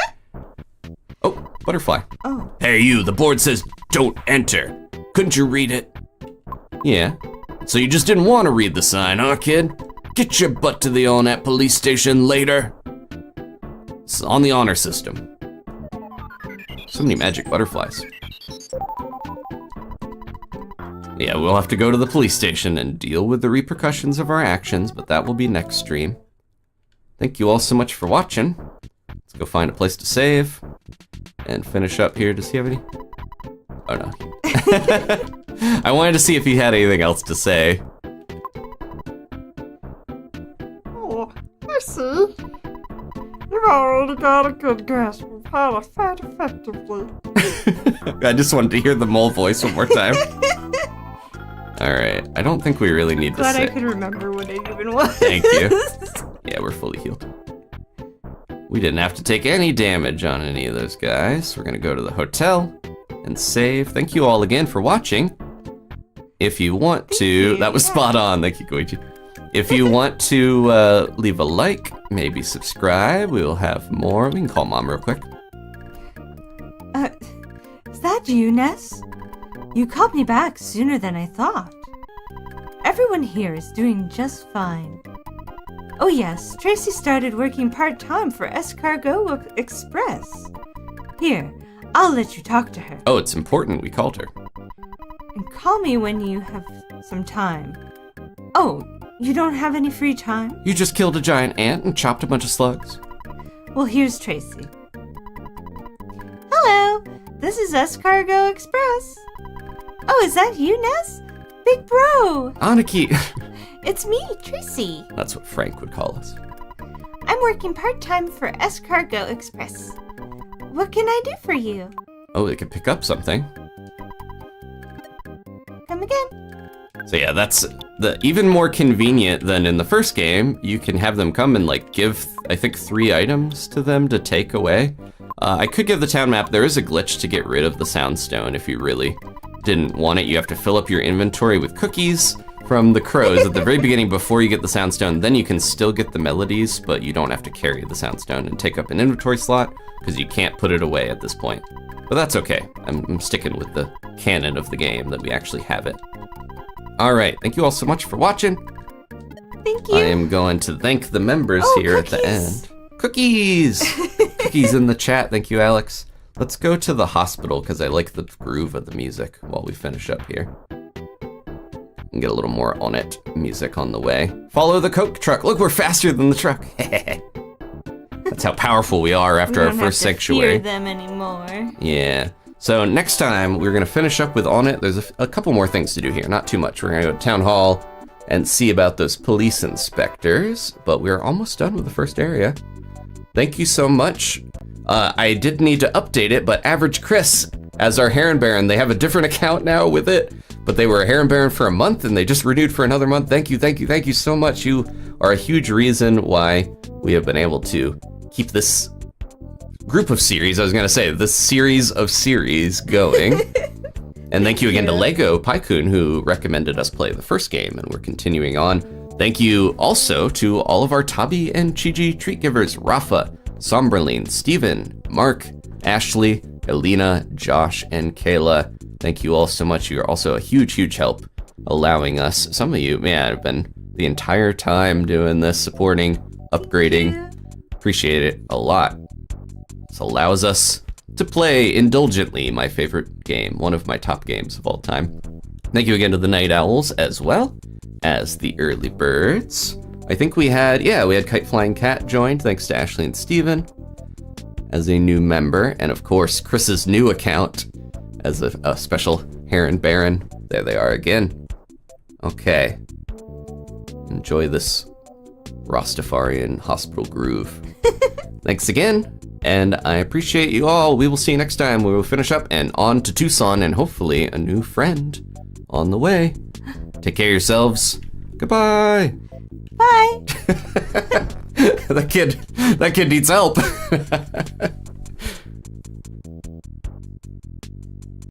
Oh, butterfly.
Oh.
Hey, you, the board says don't enter. Couldn't you read it?
Yeah.
So you just didn't want to read the sign, huh, kid? Get your butt to the Onett police station later. It's on the honor system.
So many magic butterflies. Yeah, we'll have to go to the police station and deal with the repercussions of our actions, but that will be next stream. Thank you all so much for watching. Let's go find a place to save and finish up here. Does he have any? Oh, no. I wanted to see if he had anything else to say.
Oh, I see. You've already got a good grasp of how to fight effectively.
I just wanted to hear the mole voice one more time. Alright, I don't think we really need to
Glad
say.
I could remember what it even was.
Thank you. Yeah, we're fully healed. We didn't have to take any damage on any of those guys. We're gonna go to the hotel and save. Thank you all again for watching. If you want to, that was spot on. Thank you, Koichi. If you want to leave a like, maybe subscribe, we will have more. We can call Mom real quick.
Is that you, Ness? You called me back sooner than I thought. Everyone here is doing just fine. Oh yes, Tracy started working part-time for Escargot Express. Here, I'll let you talk to her.
Oh, it's important we called her.
And call me when you have some time. Oh, you don't have any free time?
You just killed a giant ant and chopped a bunch of slugs.
Well, here's Tracy. Hello, this is Escargot Express. Oh, is that you, Ness? Big bro!
Aniki!
It's me, Tracy.
That's what Frank would call us.
I'm working part-time for Escargot Express. What can I do for you?
Oh, they could pick up something.
Come again.
So yeah, that's even more convenient than in the first game. You can have them come and like give, I think, 3 items to them to take away. I could give the town map. There is a glitch to get rid of the soundstone if you really didn't want it. You have to fill up your inventory with cookies from the crows at the very beginning before you get the soundstone. Then you can still get the melodies, but you don't have to carry the soundstone and take up an inventory slot because you can't put it away at this point. But that's okay. I'm sticking with the canon of the game that we actually have it. All right, thank you all so much for watching.
Thank you.
I am going to thank the members here at the end. Cookies! Cookies in the chat. Thank you, Alex. Let's go to the hospital because I like the groove of the music while we finish up here. And get a little more Onett music on the way. Follow the Coke truck. Look, we're faster than the truck. That's how powerful we are after our first sanctuary.
We don't have to fear them anymore.
Yeah. So next time we're gonna finish up with Onett. There's a couple more things to do here. Not too much. We're gonna go to Town Hall and see about those police inspectors, but we're almost done with the first area. Thank you so much. I did need to update it, but Average Chris, as our Heron Baron, they have a different account now with it, but they were a Heron Baron for a month and they just renewed for another month. Thank you so much. You are a huge reason why we have been able to keep this group of series, I was going to say, this series of series going. And thank you again to Légopiekun, who recommended us play the first game, and we're continuing on. Thank you also to all of our Tabi and Chiji treat givers, Rafa, Somberlin, Steven, Mark, Ashley, Elena, Josh, and Kayla. Thank you all so much. You're also a huge, huge help allowing us. Some of you, man, have been the entire time doing this, supporting, upgrading. Appreciate it a lot. This allows us to play indulgently my favorite game, one of my top games of all time. Thank you again to the Night Owls as well as the Early Birds. I think we had Kite Flying Cat joined, thanks to Ashley and Steven as a new member. And of course, Chris's new account as a special Heron Baron. There they are again. Okay. Enjoy this Rastafarian hospital groove. Thanks again, and I appreciate you all. We will see you next time. We will finish up and on to Tucson and hopefully a new friend on the way. Take care of yourselves. Goodbye.
Bye.
That kid needs help.